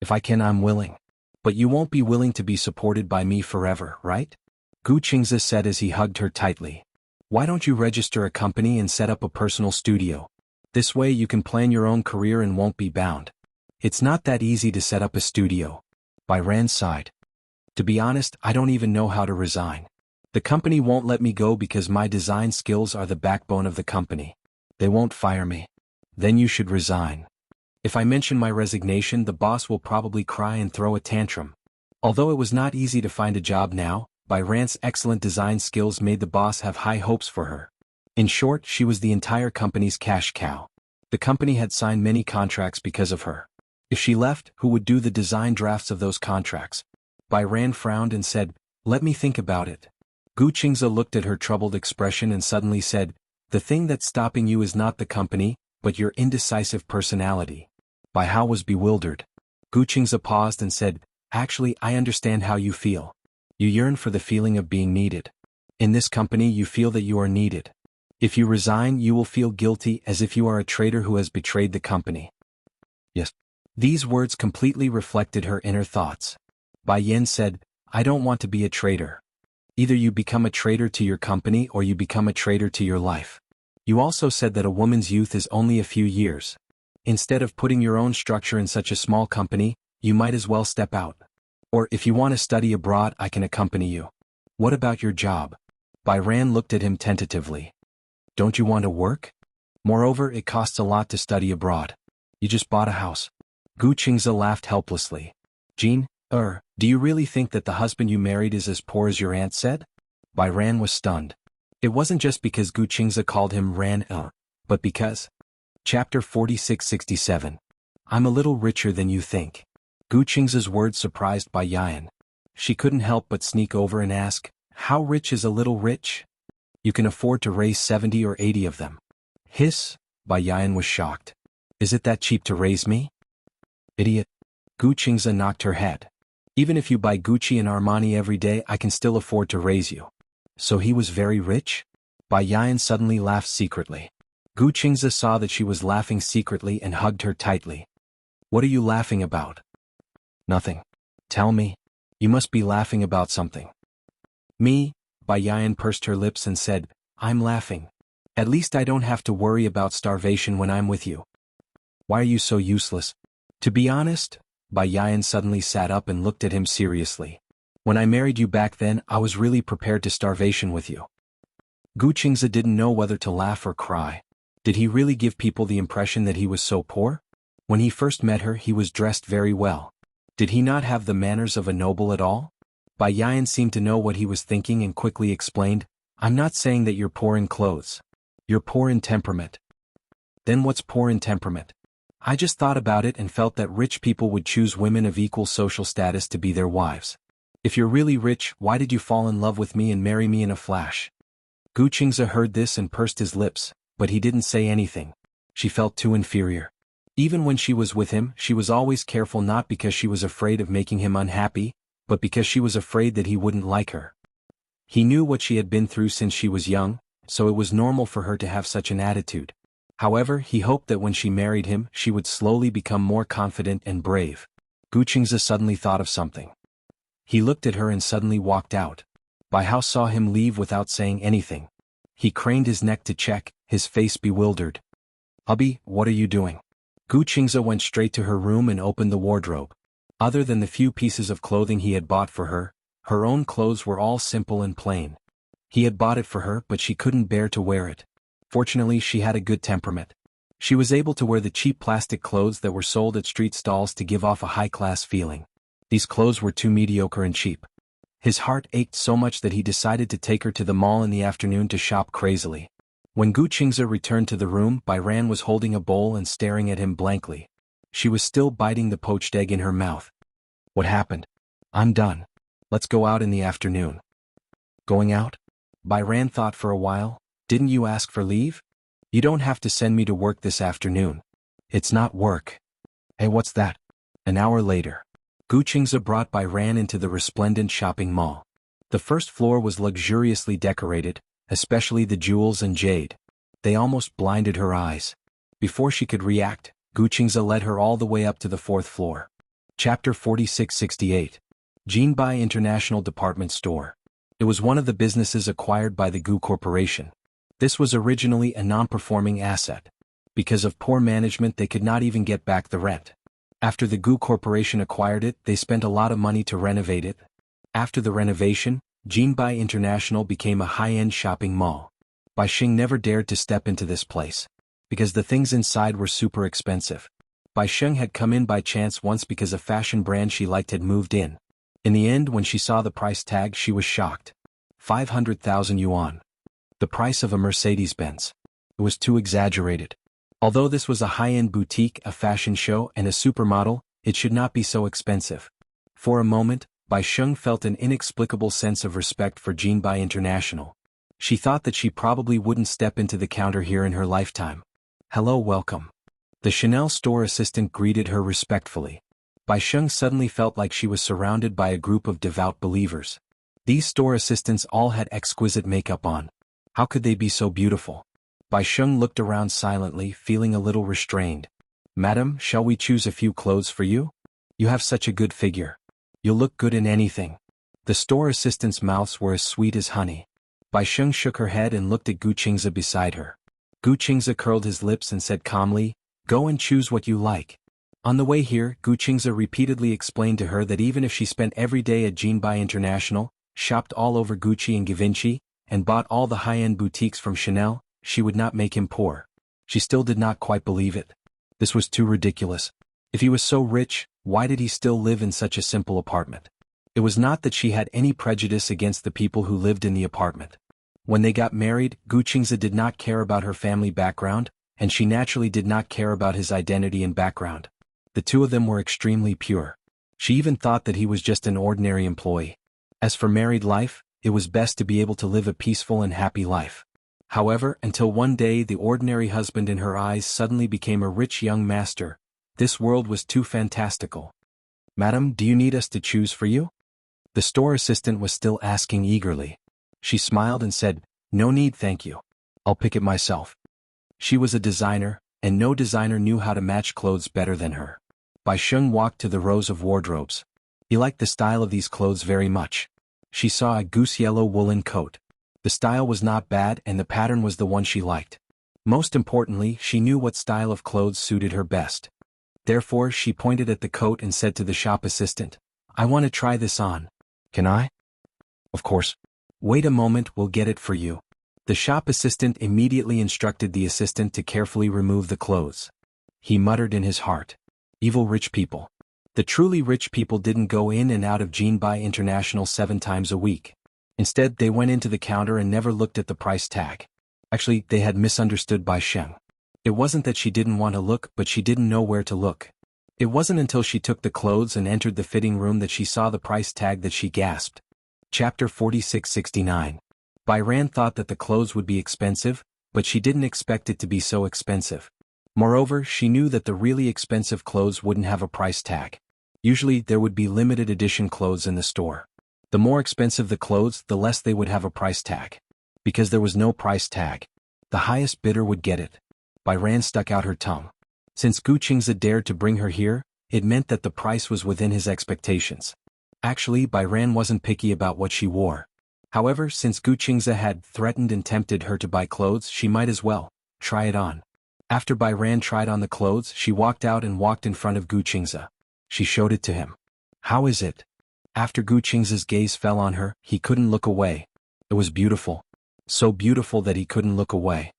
If I can, I'm willing. But you won't be willing to be supported by me forever, right? Gu Qingze said as he hugged her tightly. Why don't you register a company and set up a personal studio? This way you can plan your own career and won't be bound. It's not that easy to set up a studio. Bai Ran sighed. To be honest, I don't even know how to resign. The company won't let me go because my design skills are the backbone of the company. They won't fire me. Then you should resign. If I mention my resignation, the boss will probably cry and throw a tantrum. Although it was not easy to find a job now, Bai Ran's excellent design skills made the boss have high hopes for her. In short, she was the entire company's cash cow. The company had signed many contracts because of her. If she left, who would do the design drafts of those contracts? Bai Ran frowned and said, let me think about it. Gu Qingze looked at her troubled expression and suddenly said, the thing that's stopping you is not the company, but your indecisive personality. Bai Hao was bewildered. Gu Qingze paused and said, actually, I understand how you feel. You yearn for the feeling of being needed. In this company you feel that you are needed. If you resign, you will feel guilty as if you are a traitor who has betrayed the company. Yes. These words completely reflected her inner thoughts. Bai Yan said, I don't want to be a traitor. Either you become a traitor to your company or you become a traitor to your life. You also said that a woman's youth is only a few years. Instead of putting your own structure in such a small company, you might as well step out. Or if you want to study abroad, I can accompany you. What about your job? Bai Ran looked at him tentatively. Don't you want to work? Moreover, it costs a lot to study abroad. You just bought a house. Gu Qingze laughed helplessly. Jean, do you really think that the husband you married is as poor as your aunt said? Bai Ran was stunned. It wasn't just because Gu Qingze called him Ran, but because. Chapter 4667. I'm a little richer than you think. Gu Qingze's words surprised Bai Yan. She couldn't help but sneak over and ask, how rich is a little rich? You can afford to raise 70 or 80 of them. Hiss, Bai Yan was shocked. Is it that cheap to raise me? Idiot. Gu Qingze knocked her head. Even if you buy Gucci and Armani every day, I can still afford to raise you. So he was very rich? Bai Yan suddenly laughed secretly. Gu Qingze saw that she was laughing secretly and hugged her tightly. What are you laughing about? Nothing. Tell me. You must be laughing about something. Me? Bai Yan pursed her lips and said, I'm laughing. At least I don't have to worry about starvation when I'm with you. Why are you so useless? To be honest, Bai Yan suddenly sat up and looked at him seriously. When I married you back then, I was really prepared to starvation with you. Gu Qingze didn't know whether to laugh or cry. Did he really give people the impression that he was so poor? When he first met her, he was dressed very well. Did he not have the manners of a noble at all? Bai Yan seemed to know what he was thinking and quickly explained, I'm not saying that you're poor in clothes. You're poor in temperament. Then what's poor in temperament? I just thought about it and felt that rich people would choose women of equal social status to be their wives. If you're really rich, why did you fall in love with me and marry me in a flash? Gu Qingze heard this and pursed his lips, but he didn't say anything. She felt too inferior. Even when she was with him, she was always careful, not because she was afraid of making him unhappy, but because she was afraid that he wouldn't like her. He knew what she had been through since she was young, so it was normal for her to have such an attitude. However, he hoped that when she married him, she would slowly become more confident and brave. Gu Qingze suddenly thought of something. He looked at her and suddenly walked out. Bai Hao saw him leave without saying anything. He craned his neck to check, his face bewildered. Hubby, what are you doing? Gu Qingze went straight to her room and opened the wardrobe. Other than the few pieces of clothing he had bought for her, her own clothes were all simple and plain. He had bought it for her, but she couldn't bear to wear it. Fortunately, she had a good temperament. She was able to wear the cheap plastic clothes that were sold at street stalls to give off a high-class feeling. These clothes were too mediocre and cheap. His heart ached so much that he decided to take her to the mall in the afternoon to shop crazily. When Gu Qingze returned to the room, Bai Ran was holding a bowl and staring at him blankly. She was still biting the poached egg in her mouth. What happened? I'm done. Let's go out in the afternoon. Going out? Bai Ran thought for a while. Didn't you ask for leave? You don't have to send me to work this afternoon. It's not work. Hey, what's that? An hour later, Gu Qingze brought Bai Ran into the resplendent shopping mall. The first floor was luxuriously decorated, especially the jewels and jade. They almost blinded her eyes. Before she could react, Gu Qingze led her all the way up to the fourth floor. Chapter 4668. Jinbai International Department Store. It was one of the businesses acquired by the Gu Corporation. This was originally a non-performing asset. Because of poor management, they could not even get back the rent. After the Gu Corporation acquired it, they spent a lot of money to renovate it. After the renovation, Jinbai International became a high-end shopping mall. Bai Xing never dared to step into this place, because the things inside were super expensive. Bai Sheng had come in by chance once because a fashion brand she liked had moved in. In the end, when she saw the price tag, she was shocked. 500,000 yuan. The price of a Mercedes-Benz. It was too exaggerated. Although this was a high-end boutique, a fashion show, and a supermodel, it should not be so expensive. For a moment, Bai Sheng felt an inexplicable sense of respect for Jinbai International. She thought that she probably wouldn't step into the counter here in her lifetime. Hello, welcome. The Chanel store assistant greeted her respectfully. Bai Sheng suddenly felt like she was surrounded by a group of devout believers. These store assistants all had exquisite makeup on. How could they be so beautiful? Bai Sheng looked around silently, feeling a little restrained. Madam, shall we choose a few clothes for you? You have such a good figure. You'll look good in anything. The store assistants' mouths were as sweet as honey. Bai Sheng shook her head and looked at Gu Qingze beside her. Gu Qingze curled his lips and said calmly, Go and choose what you like. On the way here, Gu Qingze repeatedly explained to her that even if she spent every day at Jinbai International, shopped all over Gucci and Givenchy, and bought all the high-end boutiques from Chanel, she would not make him poor. She still did not quite believe it. This was too ridiculous. If he was so rich, why did he still live in such a simple apartment? It was not that she had any prejudice against the people who lived in the apartment. When they got married, Gu Qingze did not care about her family background, and she naturally did not care about his identity and background. The two of them were extremely pure. She even thought that he was just an ordinary employee. As for married life, it was best to be able to live a peaceful and happy life. However, until one day the ordinary husband in her eyes suddenly became a rich young master, this world was too fantastical. Madam, do you need us to choose for you? The store assistant was still asking eagerly. She smiled and said, no need thank you. I'll pick it myself. She was a designer, and no designer knew how to match clothes better than her. Bai Sheng walked to the rows of wardrobes. He liked the style of these clothes very much. She saw a goose yellow woolen coat. The style was not bad and the pattern was the one she liked. Most importantly, she knew what style of clothes suited her best. Therefore, she pointed at the coat and said to the shop assistant, I want to try this on. Can I? Of course. Wait a moment, we'll get it for you. The shop assistant immediately instructed the assistant to carefully remove the clothes. He muttered in his heart, evil rich people. The truly rich people didn't go in and out of Jinbai International 7 times a week. Instead, they went into the counter and never looked at the price tag. Actually, they had misunderstood Bai Sheng. It wasn't that she didn't want to look, but she didn't know where to look. It wasn't until she took the clothes and entered the fitting room that she saw the price tag that she gasped. Chapter 4669. Bai Ran thought that the clothes would be expensive, but she didn't expect it to be so expensive. Moreover, she knew that the really expensive clothes wouldn't have a price tag. Usually, there would be limited edition clothes in the store. The more expensive the clothes, the less they would have a price tag. Because there was no price tag, the highest bidder would get it. Bai Ran stuck out her tongue. Since Gu Qingze dared to bring her here, it meant that the price was within his expectations. Actually, Bai Ran wasn't picky about what she wore. However, since Gu Qingze had threatened and tempted her to buy clothes, she might as well try it on. After Bai Ran tried on the clothes, she walked out and walked in front of Gu Qingze. She showed it to him. How is it? After Gu Qingze's gaze fell on her, he couldn't look away. It was beautiful. So beautiful that he couldn't look away.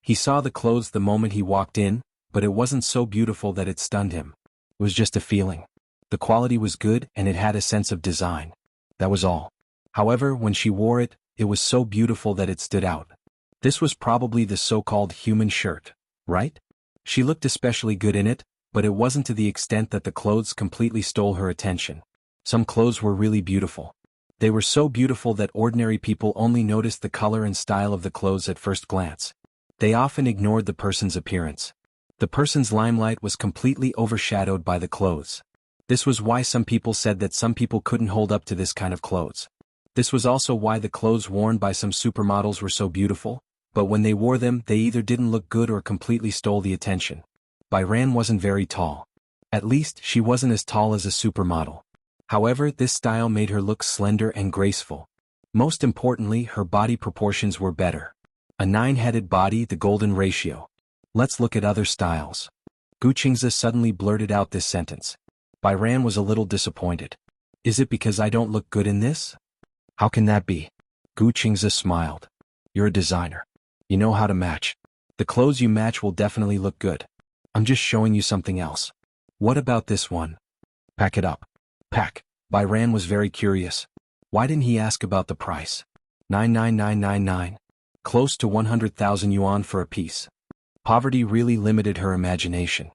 He saw the clothes the moment he walked in, but it wasn't so beautiful that it stunned him. It was just a feeling. The quality was good and it had a sense of design. That was all. However, when she wore it, it was so beautiful that it stood out. This was probably the so-called human shirt, right? She looked especially good in it, but it wasn't to the extent that the clothes completely stole her attention. Some clothes were really beautiful. They were so beautiful that ordinary people only noticed the color and style of the clothes at first glance. They often ignored the person's appearance. The person's limelight was completely overshadowed by the clothes. This was why some people said that some people couldn't hold up to this kind of clothes. This was also why the clothes worn by some supermodels were so beautiful, but when they wore them, they either didn't look good or completely stole the attention. Bai Ran wasn't very tall. At least, she wasn't as tall as a supermodel. However, this style made her look slender and graceful. Most importantly, her body proportions were better. A 9-headed body, the golden ratio. Let's look at other styles. Gu Qingze suddenly blurted out this sentence. Bai Ran was a little disappointed. Is it because I don't look good in this? How can that be? Gu Qingze smiled. You're a designer. You know how to match. The clothes you match will definitely look good. I'm just showing you something else. What about this one? Pack it up. Pack. Bai Ran was very curious. Why didn't he ask about the price? 99999. Close to 100,000 yuan for a piece. Poverty really limited her imagination.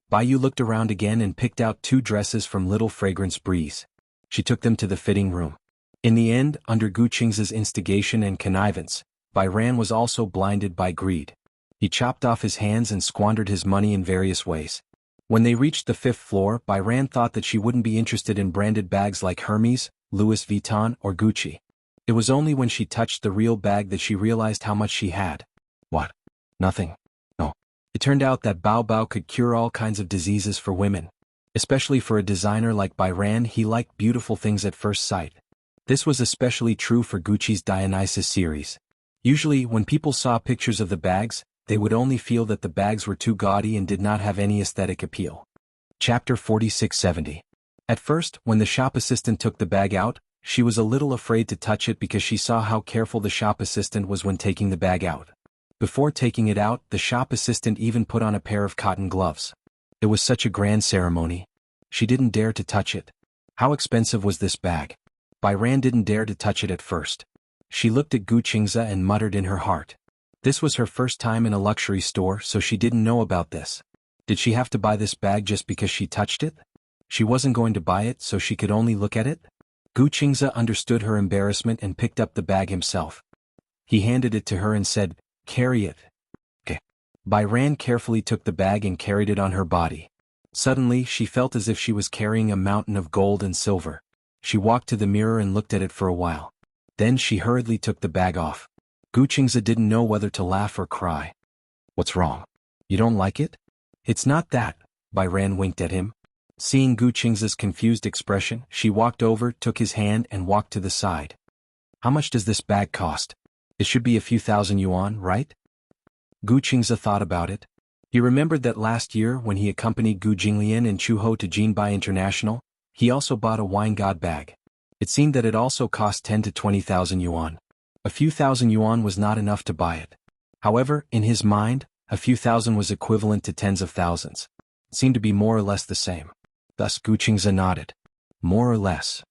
Bai Yu looked around again and picked out 2 dresses from Little Fragrance Breeze. She took them to the fitting room. In the end, under Gu Qingze's instigation and connivance, Bai Ran was also blinded by greed. He chopped off his hands and squandered his money in various ways. When they reached the 5th floor, Bai Ran thought that she wouldn't be interested in branded bags like Hermes, Louis Vuitton, or Gucci. It was only when she touched the real bag that she realized how much she had. What? Nothing. No. It turned out that Bao Bao could cure all kinds of diseases for women. Especially for a designer like Bai Ran, he liked beautiful things at first sight. This was especially true for Gucci's Dionysus series. Usually, when people saw pictures of the bags, they would only feel that the bags were too gaudy and did not have any aesthetic appeal. Chapter 4670. At first, when the shop assistant took the bag out, she was a little afraid to touch it because she saw how careful the shop assistant was when taking the bag out. Before taking it out, the shop assistant even put on a pair of cotton gloves. It was such a grand ceremony. She didn't dare to touch it. How expensive was this bag? Bai Ran didn't dare to touch it at first. She looked at Gu Qingze and muttered in her heart. This was her first time in a luxury store, so she didn't know about this. Did she have to buy this bag just because she touched it? She wasn't going to buy it, so she could only look at it? Gu Qingze understood her embarrassment and picked up the bag himself. He handed it to her and said, "Carry it." Okay. Bai Ran carefully took the bag and carried it on her body. Suddenly, she felt as if she was carrying a mountain of gold and silver. She walked to the mirror and looked at it for a while. Then she hurriedly took the bag off. Gu Qingze didn't know whether to laugh or cry. What's wrong? You don't like it? It's not that, Bai Ran winked at him. Seeing Gu Qingze's confused expression, she walked over, took his hand and walked to the side. How much does this bag cost? It should be a few thousand yuan, right? Gu Qingze thought about it. He remembered that last year when he accompanied Gu Jinglian and Chu Ho to Jinbai International, he also bought a wine god bag. It seemed that it also cost 10 to 20,000 yuan. A few thousand yuan was not enough to buy it. However, in his mind, a few thousand was equivalent to tens of thousands. It seemed to be more or less the same. Thus Gu Qingze nodded. More or less.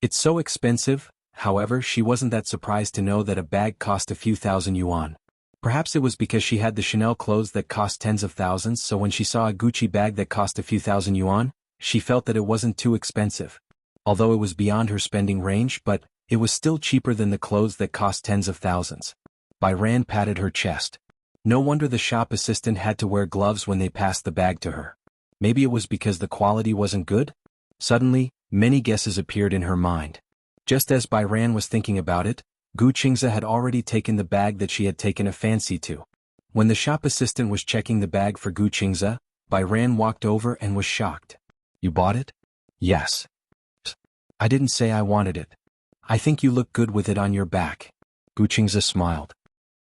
It's so expensive. However, she wasn't that surprised to know that a bag cost a few thousand yuan. Perhaps it was because she had the Chanel clothes that cost tens of thousands, so when she saw a Gucci bag that cost a few thousand yuan, she felt that it wasn't too expensive. Although it was beyond her spending range, but it was still cheaper than the clothes that cost tens of thousands. Bai Ran patted her chest. No wonder the shop assistant had to wear gloves when they passed the bag to her. Maybe it was because the quality wasn't good? Suddenly, many guesses appeared in her mind. Just as Bai Ran was thinking about it, Gu Qingze had already taken the bag that she had taken a fancy to. When the shop assistant was checking the bag for Gu Qingze, Bai Ran walked over and was shocked. You bought it? Yes. I didn't say I wanted it. I think you look good with it on your back. Gu Qingze smiled.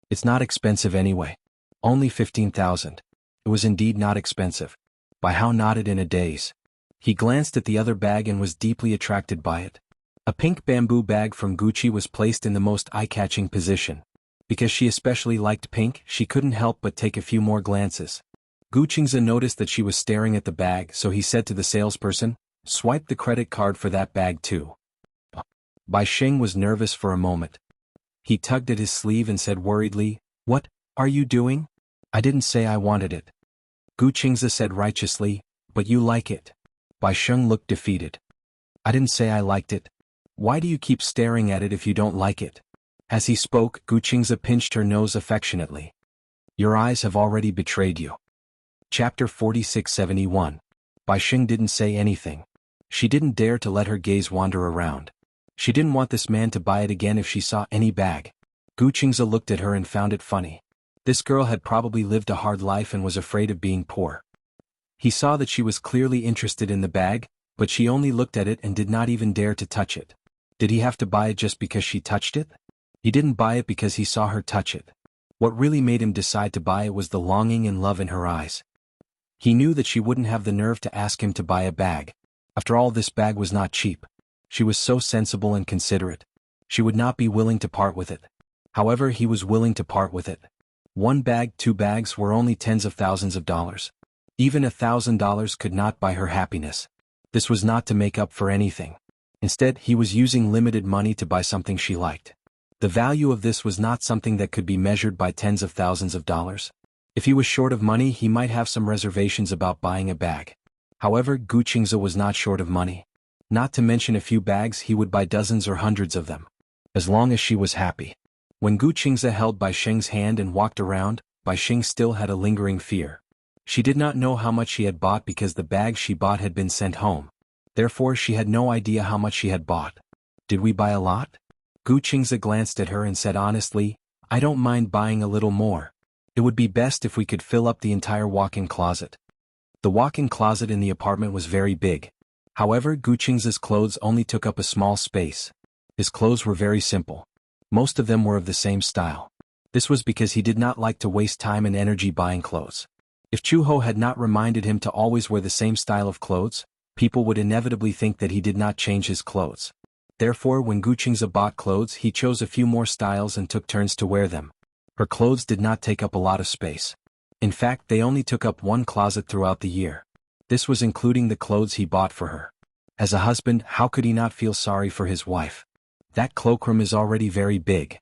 It's not expensive anyway. Only 15,000. It was indeed not expensive. Bai Hao nodded in a daze. He glanced at the other bag and was deeply attracted by it. A pink bamboo bag from Gucci was placed in the most eye-catching position. Because she especially liked pink, she couldn't help but take a few more glances. Gu Qingze noticed that she was staring at the bag, so he said to the salesperson, "Swipe the credit card for that bag too." Bai Sheng was nervous for a moment. He tugged at his sleeve and said worriedly, "What are you doing? I didn't say I wanted it." Gu Qingze said righteously, "But you like it." Bai Sheng looked defeated. "I didn't say I liked it. Why do you keep staring at it if you don't like it?" As he spoke, Gu Qingze pinched her nose affectionately. "Your eyes have already betrayed you." Chapter 4671. Bai Sheng didn't say anything. She didn't dare to let her gaze wander around. She didn't want this man to buy it again if she saw any bag. Gu Qingze looked at her and found it funny. This girl had probably lived a hard life and was afraid of being poor. He saw that she was clearly interested in the bag, but she only looked at it and did not even dare to touch it. Did he have to buy it just because she touched it? He didn't buy it because he saw her touch it. What really made him decide to buy it was the longing and love in her eyes. He knew that she wouldn't have the nerve to ask him to buy a bag. After all, this bag was not cheap. She was so sensible and considerate. She would not be willing to part with it. However, he was willing to part with it. One bag, two bags were only tens of thousands of dollars. Even $1,000 could not buy her happiness. This was not to make up for anything. Instead, he was using limited money to buy something she liked. The value of this was not something that could be measured by tens of thousands of dollars. If he was short of money, he might have some reservations about buying a bag. However, Gu Qingze was not short of money. Not to mention a few bags, he would buy dozens or hundreds of them. As long as she was happy. When Gu Qingze held Bai Sheng's hand and walked around, Bai Sheng still had a lingering fear. She did not know how much she had bought because the bag she bought had been sent home. Therefore, she had no idea how much she had bought. Did we buy a lot? Gu Qingze glanced at her and said honestly, "I don't mind buying a little more. It would be best if we could fill up the entire walk-in closet." The walk-in closet in the apartment was very big. However, Gu Qingze's clothes only took up a small space. His clothes were very simple. Most of them were of the same style. This was because he did not like to waste time and energy buying clothes. If Chu Ho had not reminded him to always wear the same style of clothes, people would inevitably think that he did not change his clothes. Therefore, when Gu Qingze bought clothes, he chose a few more styles and took turns to wear them. Her clothes did not take up a lot of space. In fact, they only took up one closet throughout the year. This was including the clothes he bought for her. As a husband, how could he not feel sorry for his wife? That cloakroom is already very big.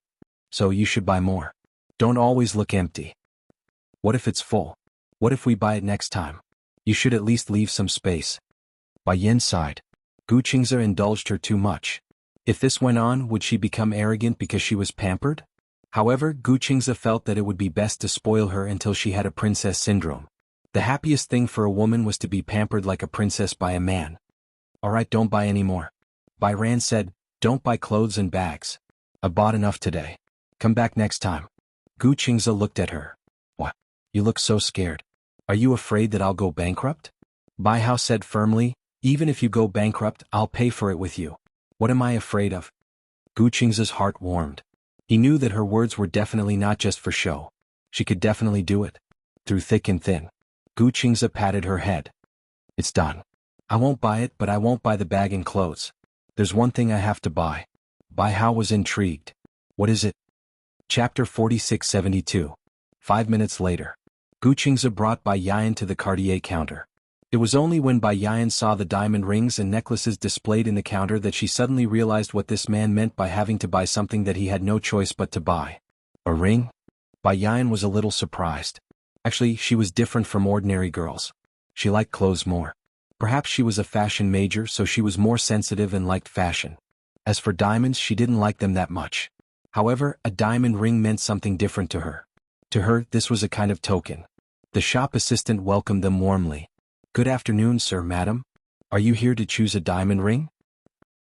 So you should buy more. Don't always look empty. What if it's full? What if we buy it next time? You should at least leave some space. Bai Yin sighed. Gu Qingze indulged her too much. If this went on, would she become arrogant because she was pampered? However, Gu Qingze felt that it would be best to spoil her until she had a princess syndrome. The happiest thing for a woman was to be pampered like a princess by a man. Alright, don't buy any more. Bai Ran said, don't buy clothes and bags. I bought enough today. Come back next time. Gu Qingze looked at her. What? You look so scared. Are you afraid that I'll go bankrupt? Bai Hao said firmly, even if you go bankrupt, I'll pay for it with you. What am I afraid of? Gu Qingze's heart warmed. He knew that her words were definitely not just for show. She could definitely do it. Through thick and thin. Gu Qingze patted her head. It's done. I won't buy it, but I won't buy the bag and clothes. There's one thing I have to buy. Bai Hao was intrigued. What is it? Chapter 4672. 5 minutes later. Gu Qingze brought Bai Yan to the Cartier counter. It was only when Bai Yan saw the diamond rings and necklaces displayed in the counter that she suddenly realized what this man meant by having to buy something that he had no choice but to buy. A ring? Bai Yan was a little surprised. Actually, she was different from ordinary girls. She liked clothes more. Perhaps she was a fashion major, so she was more sensitive and liked fashion. As for diamonds, she didn't like them that much. However, a diamond ring meant something different to her. To her, this was a kind of token. The shop assistant welcomed them warmly. Good afternoon, sir, madam. Are you here to choose a diamond ring?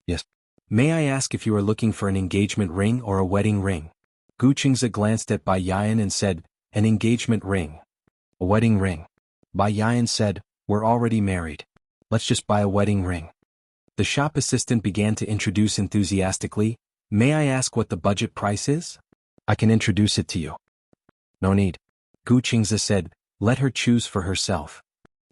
Yes. May I ask if you are looking for an engagement ring or a wedding ring? Gu Qingze glanced at Bai Yan and said, an engagement ring. A wedding ring. Bai Yan said, we're already married. Let's just buy a wedding ring. The shop assistant began to introduce enthusiastically, may I ask what the budget price is? I can introduce it to you. No need. Gu Qingze said, let her choose for herself.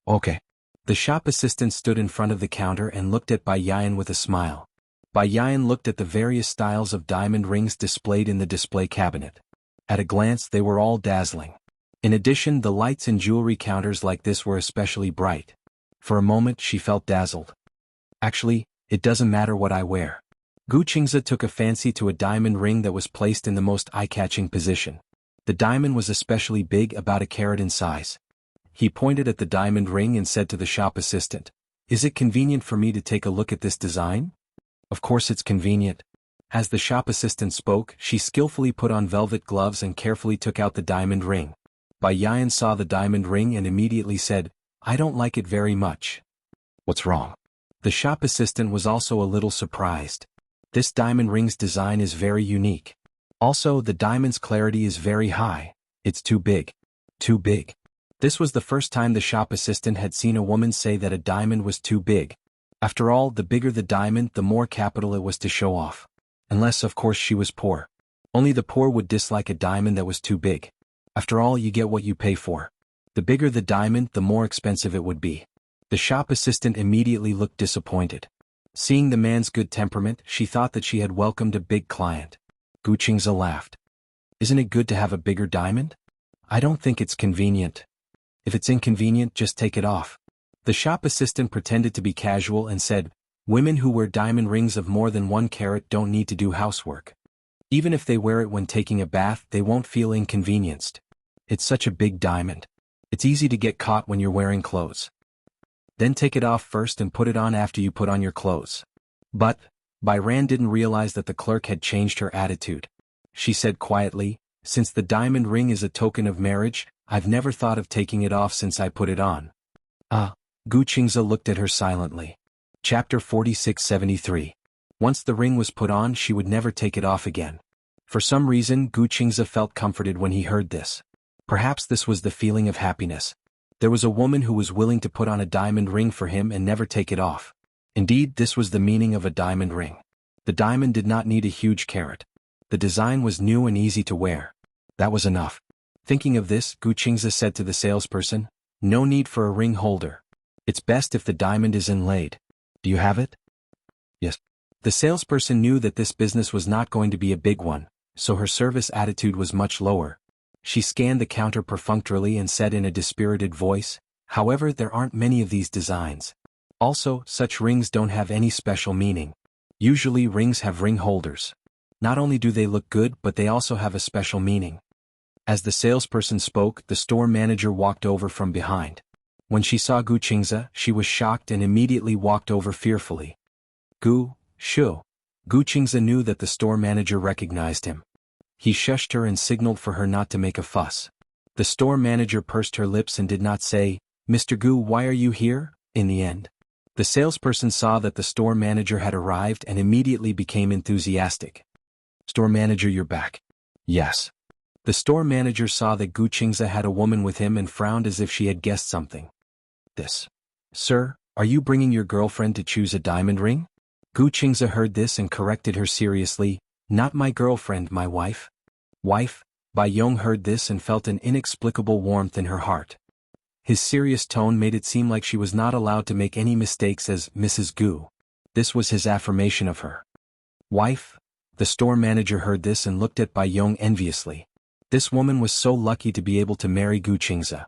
Okay. The shop assistant stood in front of the counter and looked at Bai Yan with a smile. Bai Yan looked at the various styles of diamond rings displayed in the display cabinet. At a glance, they were all dazzling. In addition, the lights in jewelry counters like this were especially bright. For a moment, she felt dazzled. Actually, it doesn't matter what I wear. Gu Qingze took a fancy to a diamond ring that was placed in the most eye-catching position. The diamond was especially big, about a carat in size. He pointed at the diamond ring and said to the shop assistant, is it convenient for me to take a look at this design? Of course it's convenient. As the shop assistant spoke, she skillfully put on velvet gloves and carefully took out the diamond ring. Bai Yan saw the diamond ring and immediately said, I don't like it very much. What's wrong? The shop assistant was also a little surprised. This diamond ring's design is very unique. Also, the diamond's clarity is very high. It's too big. Too big. This was the first time the shop assistant had seen a woman say that a diamond was too big. After all, the bigger the diamond, the more capital it was to show off. Unless, of course, she was poor. Only the poor would dislike a diamond that was too big. After all, you get what you pay for. The bigger the diamond, the more expensive it would be. The shop assistant immediately looked disappointed. Seeing the man's good temperament, she thought that she had welcomed a big client. Gu Qingze laughed. Isn't it good to have a bigger diamond? I don't think it's convenient. If it's inconvenient, just take it off. The shop assistant pretended to be casual and said, women who wear diamond rings of more than 1 carat don't need to do housework. Even if they wear it when taking a bath, they won't feel inconvenienced. It's such a big diamond. It's easy to get caught when you're wearing clothes. Then take it off first and put it on after you put on your clothes. But, Bai Ran didn't realize that the clerk had changed her attitude. She said quietly, since the diamond ring is a token of marriage, I've never thought of taking it off since I put it on. Gu Qingze looked at her silently. Chapter 4673. Once the ring was put on, she would never take it off again. For some reason, Gu Qingze felt comforted when he heard this. Perhaps this was the feeling of happiness. There was a woman who was willing to put on a diamond ring for him and never take it off. Indeed, this was the meaning of a diamond ring. The diamond did not need a huge carat. The design was new and easy to wear. That was enough. Thinking of this, Gu Qingze said to the salesperson, no need for a ring holder. It's best if the diamond is inlaid. Do you have it? Yes. The salesperson knew that this business was not going to be a big one, so her service attitude was much lower. She scanned the counter perfunctorily and said in a dispirited voice, however, there aren't many of these designs. Also, such rings don't have any special meaning. Usually rings have ring holders. Not only do they look good, but they also have a special meaning. As the salesperson spoke, the store manager walked over from behind. When she saw Gu Qingze, she was shocked and immediately walked over fearfully. Gu Qingze knew that the store manager recognized him. He shushed her and signaled for her not to make a fuss. The store manager pursed her lips and did not say, Mr. Gu, why are you here? In the end, the salesperson saw that the store manager had arrived and immediately became enthusiastic. Store manager, you're back. Yes. The store manager saw that Gu Qingze had a woman with him and frowned as if she had guessed something. This. Sir, are you bringing your girlfriend to choose a diamond ring? Gu Qingze heard this and corrected her seriously. Not my girlfriend, my wife. Wife? Bai Yong heard this and felt an inexplicable warmth in her heart. His serious tone made it seem like she was not allowed to make any mistakes as Mrs. Gu. This was his affirmation of her. Wife? The store manager heard this and looked at Bai Yong enviously. This woman was so lucky to be able to marry Gu Qingze.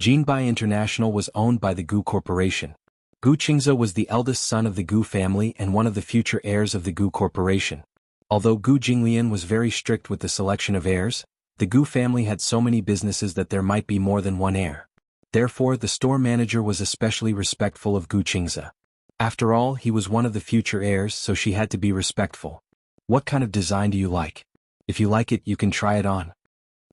Jinbai International was owned by the Gu Corporation. Gu Qingze was the eldest son of the Gu family and one of the future heirs of the Gu Corporation. Although Gu Jinglian was very strict with the selection of heirs, the Gu family had so many businesses that there might be more than one heir. Therefore, the store manager was especially respectful of Gu Qingze. After all, he was one of the future heirs, so she had to be respectful. What kind of design do you like? If you like it, you can try it on.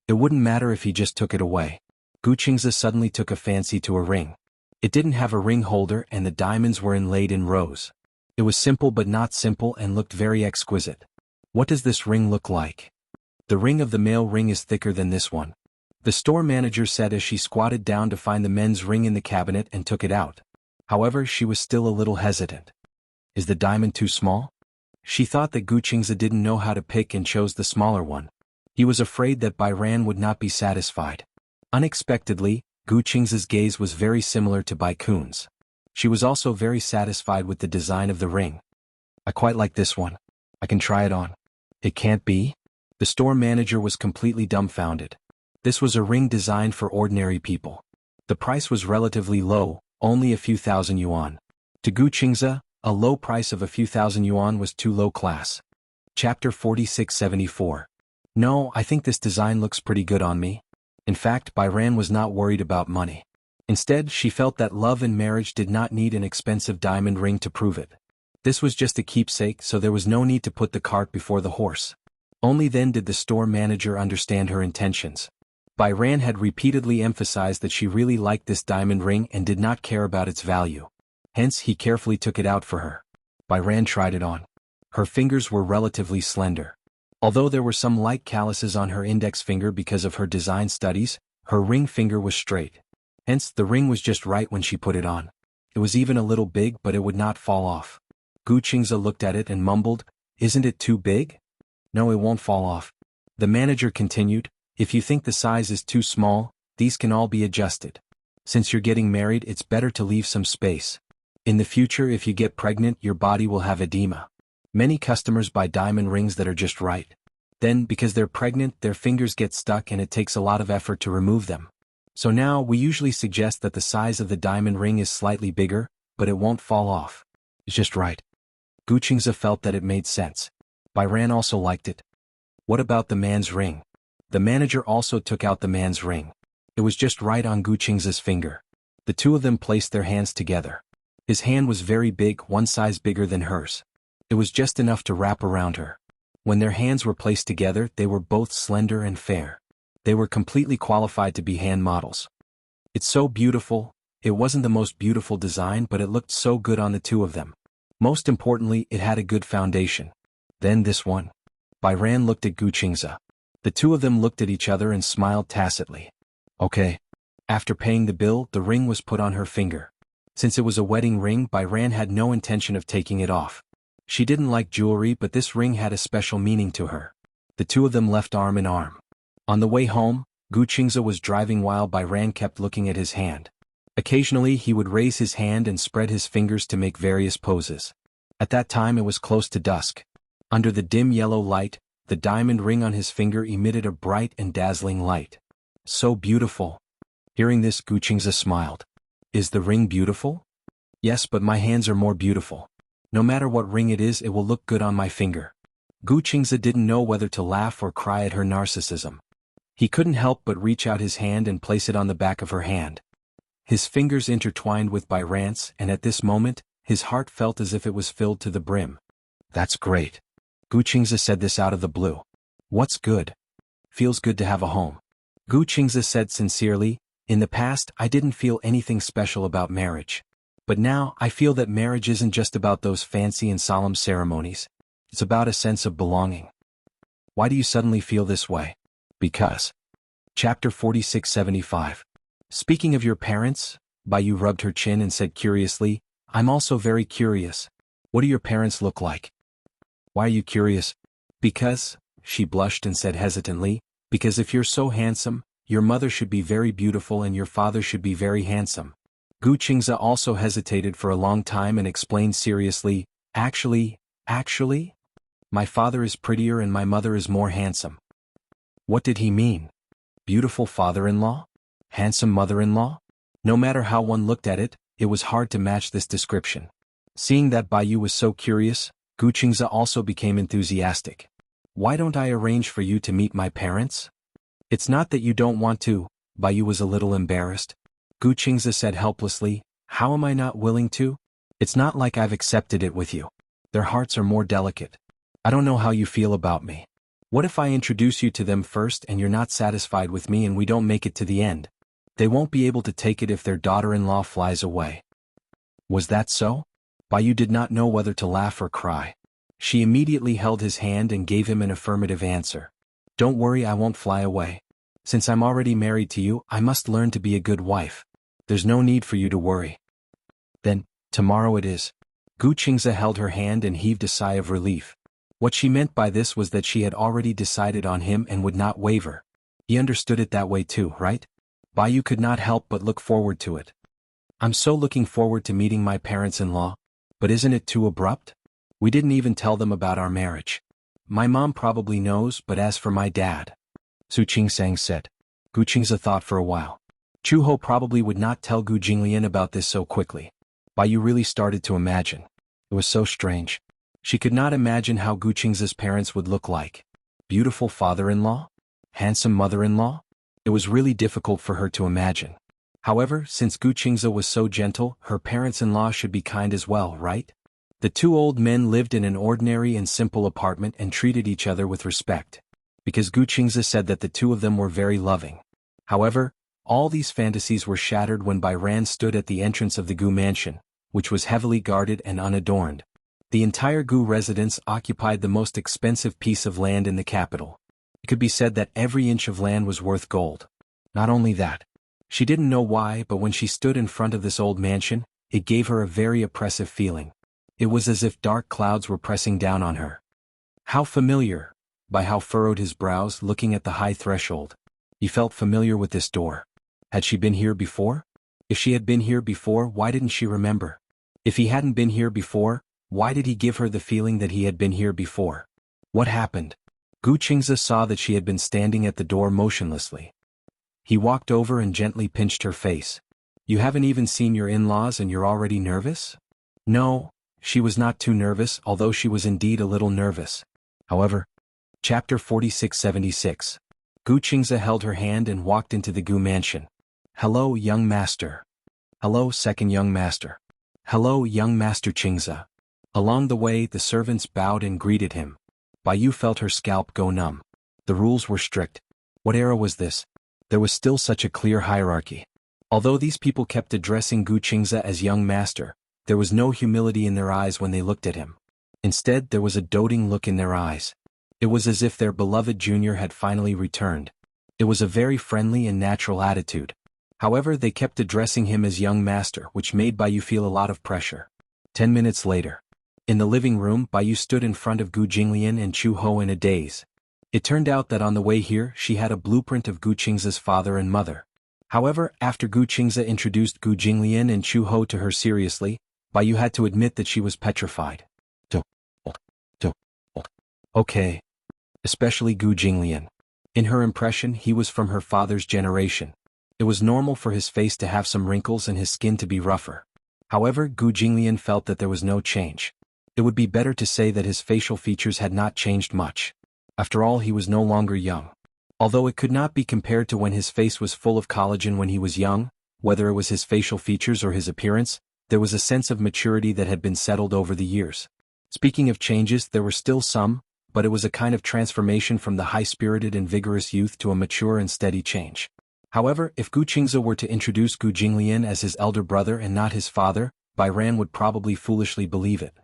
It wouldn't matter if he just took it away. Gu Qingze suddenly took a fancy to a ring. It didn't have a ring holder and the diamonds were inlaid in rows. It was simple but not simple and looked very exquisite. What does this ring look like? The ring of the male ring is thicker than this one. The store manager said as she squatted down to find the men's ring in the cabinet and took it out. However, she was still a little hesitant. Is the diamond too small? She thought that Gu Qingze didn't know how to pick and chose the smaller one. He was afraid that Bai Ran would not be satisfied. Unexpectedly, Gu Qingze's gaze was very similar to Bai Kun's. She was also very satisfied with the design of the ring. I quite like this one. I can try it on. It can't be? The store manager was completely dumbfounded. This was a ring designed for ordinary people. The price was relatively low, only a few thousand yuan. To Gu Qingze, a low price of a few thousand yuan was too low class. Chapter 4674. No, I think this design looks pretty good on me. In fact, Bai Ran was not worried about money. Instead, she felt that love and marriage did not need an expensive diamond ring to prove it. This was just a keepsake, so there was no need to put the cart before the horse. Only then did the store manager understand her intentions. Bai Ran had repeatedly emphasized that she really liked this diamond ring and did not care about its value. Hence, he carefully took it out for her. Bai Ran tried it on. Her fingers were relatively slender. Although there were some light calluses on her index finger because of her design studies, her ring finger was straight. Hence, the ring was just right when she put it on. It was even a little big, but it would not fall off. Gu Qingze looked at it and mumbled, "Isn't it too big?" "No, it won't fall off." The manager continued, "If you think the size is too small, these can all be adjusted. Since you're getting married, it's better to leave some space. In the future, if you get pregnant, your body will have edema. Many customers buy diamond rings that are just right. Then, because they're pregnant, their fingers get stuck and it takes a lot of effort to remove them. So now, we usually suggest that the size of the diamond ring is slightly bigger, but it won't fall off. It's just right." Gu Qingze felt that it made sense. Bai Ran also liked it. What about the man's ring? The manager also took out the man's ring. It was just right on Gu Qingze's finger. The two of them placed their hands together. His hand was very big, one size bigger than hers. It was just enough to wrap around her. When their hands were placed together, they were both slender and fair. They were completely qualified to be hand models. It's so beautiful. It wasn't the most beautiful design, but it looked so good on the two of them. Most importantly, it had a good foundation. Then this one. Bai Ran looked at Gu Qingze. The two of them looked at each other and smiled tacitly. Okay. After paying the bill, the ring was put on her finger. Since it was a wedding ring, Bai Ran had no intention of taking it off. She didn't like jewelry, but this ring had a special meaning to her. The two of them left arm in arm. On the way home, Gu Qingze was driving while Bai Ran kept looking at his hand. Occasionally he would raise his hand and spread his fingers to make various poses. At that time it was close to dusk. Under the dim yellow light, the diamond ring on his finger emitted a bright and dazzling light. So beautiful. Hearing this, Gu Qingze smiled. Is the ring beautiful? Yes, but my hands are more beautiful. No matter what ring it is, it will look good on my finger. Gu Qingze didn't know whether to laugh or cry at her narcissism. He couldn't help but reach out his hand and place it on the back of her hand. His fingers intertwined with Bai Ran's, and at this moment, his heart felt as if it was filled to the brim. That's great. Gu Qingze said this out of the blue. What's good? Feels good to have a home. Gu Qingze said sincerely, In the past, I didn't feel anything special about marriage. But now, I feel that marriage isn't just about those fancy and solemn ceremonies. It's about a sense of belonging. Why do you suddenly feel this way? Because. Chapter 4675. Speaking of your parents, Bayu rubbed her chin and said curiously, I'm also very curious. What do your parents look like? Why are you curious? Because, she blushed and said hesitantly, because if you're so handsome, your mother should be very beautiful and your father should be very handsome. Gu Qingze also hesitated for a long time and explained seriously, Actually, my father is prettier and my mother is more handsome. What did he mean? Beautiful father-in-law? Handsome mother-in-law? No matter how one looked at it, it was hard to match this description. Seeing that Bayu was so curious, Gu Qingze also became enthusiastic. Why don't I arrange for you to meet my parents? It's not that you don't want to, Bayu was a little embarrassed. Gu Qingze said helplessly, how am I not willing to? It's not like I've accepted it with you. Their hearts are more delicate. I don't know how you feel about me. What if I introduce you to them first and you're not satisfied with me and we don't make it to the end? They won't be able to take it if their daughter-in-law flies away. Was that so? Bayu did not know whether to laugh or cry. She immediately held his hand and gave him an affirmative answer. Don't worry, I won't fly away. Since I'm already married to you, I must learn to be a good wife. There's no need for you to worry. Then, tomorrow it is. Gu Qingze held her hand and heaved a sigh of relief. What she meant by this was that she had already decided on him and would not waver. He understood it that way too, right? Bayu could not help but look forward to it. I'm so looking forward to meeting my parents-in-law, but isn't it too abrupt? We didn't even tell them about our marriage. My mom probably knows, but as for my dad, Su Qingsang said. Gu Qingze thought for a while. Chu Ho probably would not tell Gu Jinglian about this so quickly. Bayu really started to imagine. It was so strange. She could not imagine how Gu Qingze's parents would look like. Beautiful father-in-law? Handsome mother-in-law? It was really difficult for her to imagine. However, since Gu Qingze was so gentle, her parents-in-law should be kind as well, right? The two old men lived in an ordinary and simple apartment and treated each other with respect. Because Gu Qingze said that the two of them were very loving. However, all these fantasies were shattered when Bai Ran stood at the entrance of the Gu mansion, which was heavily guarded and unadorned. The entire Gu residence occupied the most expensive piece of land in the capital. It could be said that every inch of land was worth gold. Not only that. She didn't know why, but when she stood in front of this old mansion, it gave her a very oppressive feeling. It was as if dark clouds were pressing down on her. How familiar, Bai Hao furrowed his brows looking at the high threshold. He felt familiar with this door. Had she been here before? If she had been here before, why didn't she remember? If he hadn't been here before, why did he give her the feeling that he had been here before? What happened? Gu Qingze saw that she had been standing at the door motionlessly. He walked over and gently pinched her face. You haven't even seen your in-laws and you're already nervous? No, she was not too nervous, although she was indeed a little nervous. However, Chapter 4676. Gu Qingze held her hand and walked into the Gu mansion. Hello, young master. Hello, second young master. Hello, young master Qingze. Along the way, the servants bowed and greeted him. Bayu felt her scalp go numb. The rules were strict. What era was this? There was still such a clear hierarchy. Although these people kept addressing Gu Qingze as young master, there was no humility in their eyes when they looked at him. Instead, there was a doting look in their eyes. It was as if their beloved junior had finally returned. It was a very friendly and natural attitude. However, they kept addressing him as young master, which made Bayu feel a lot of pressure. 10 minutes later. In the living room, Bayu stood in front of Gu Jinglian and Chu Ho in a daze. It turned out that on the way here, she had a blueprint of Gu Qingze's father and mother. However, after Gu Qingze introduced Gu Jinglian and Chu Ho to her seriously, Bayu had to admit that she was petrified. Okay. Especially Gu Jinglian. In her impression, he was from her father's generation. It was normal for his face to have some wrinkles and his skin to be rougher. However, Gu Jinglian felt that there was no change. It would be better to say that his facial features had not changed much. After all, he was no longer young. Although it could not be compared to when his face was full of collagen when he was young, whether it was his facial features or his appearance, there was a sense of maturity that had been settled over the years. Speaking of changes, there were still some, but it was a kind of transformation from the high-spirited and vigorous youth to a mature and steady change. However, if Gu Qingze were to introduce Gu Jinglian as his elder brother and not his father, Bai Ran would probably foolishly believe it.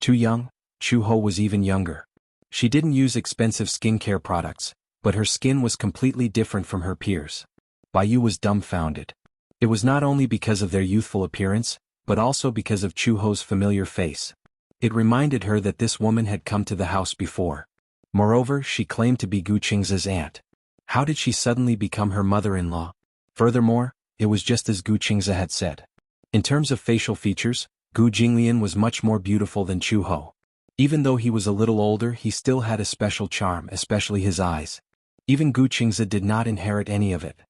Too young, Chu Ho was even younger. She didn't use expensive skincare products, but her skin was completely different from her peers. Bai Yu was dumbfounded. It was not only because of their youthful appearance, but also because of Chu Ho's familiar face. It reminded her that this woman had come to the house before. Moreover, she claimed to be Gu Qingze's aunt. How did she suddenly become her mother-in-law? Furthermore, it was just as Gu Qingze had said. In terms of facial features, Gu Jinglian was much more beautiful than Chu Ho. Even though he was a little older, he still had a special charm, especially his eyes. Even Gu Qingze did not inherit any of it.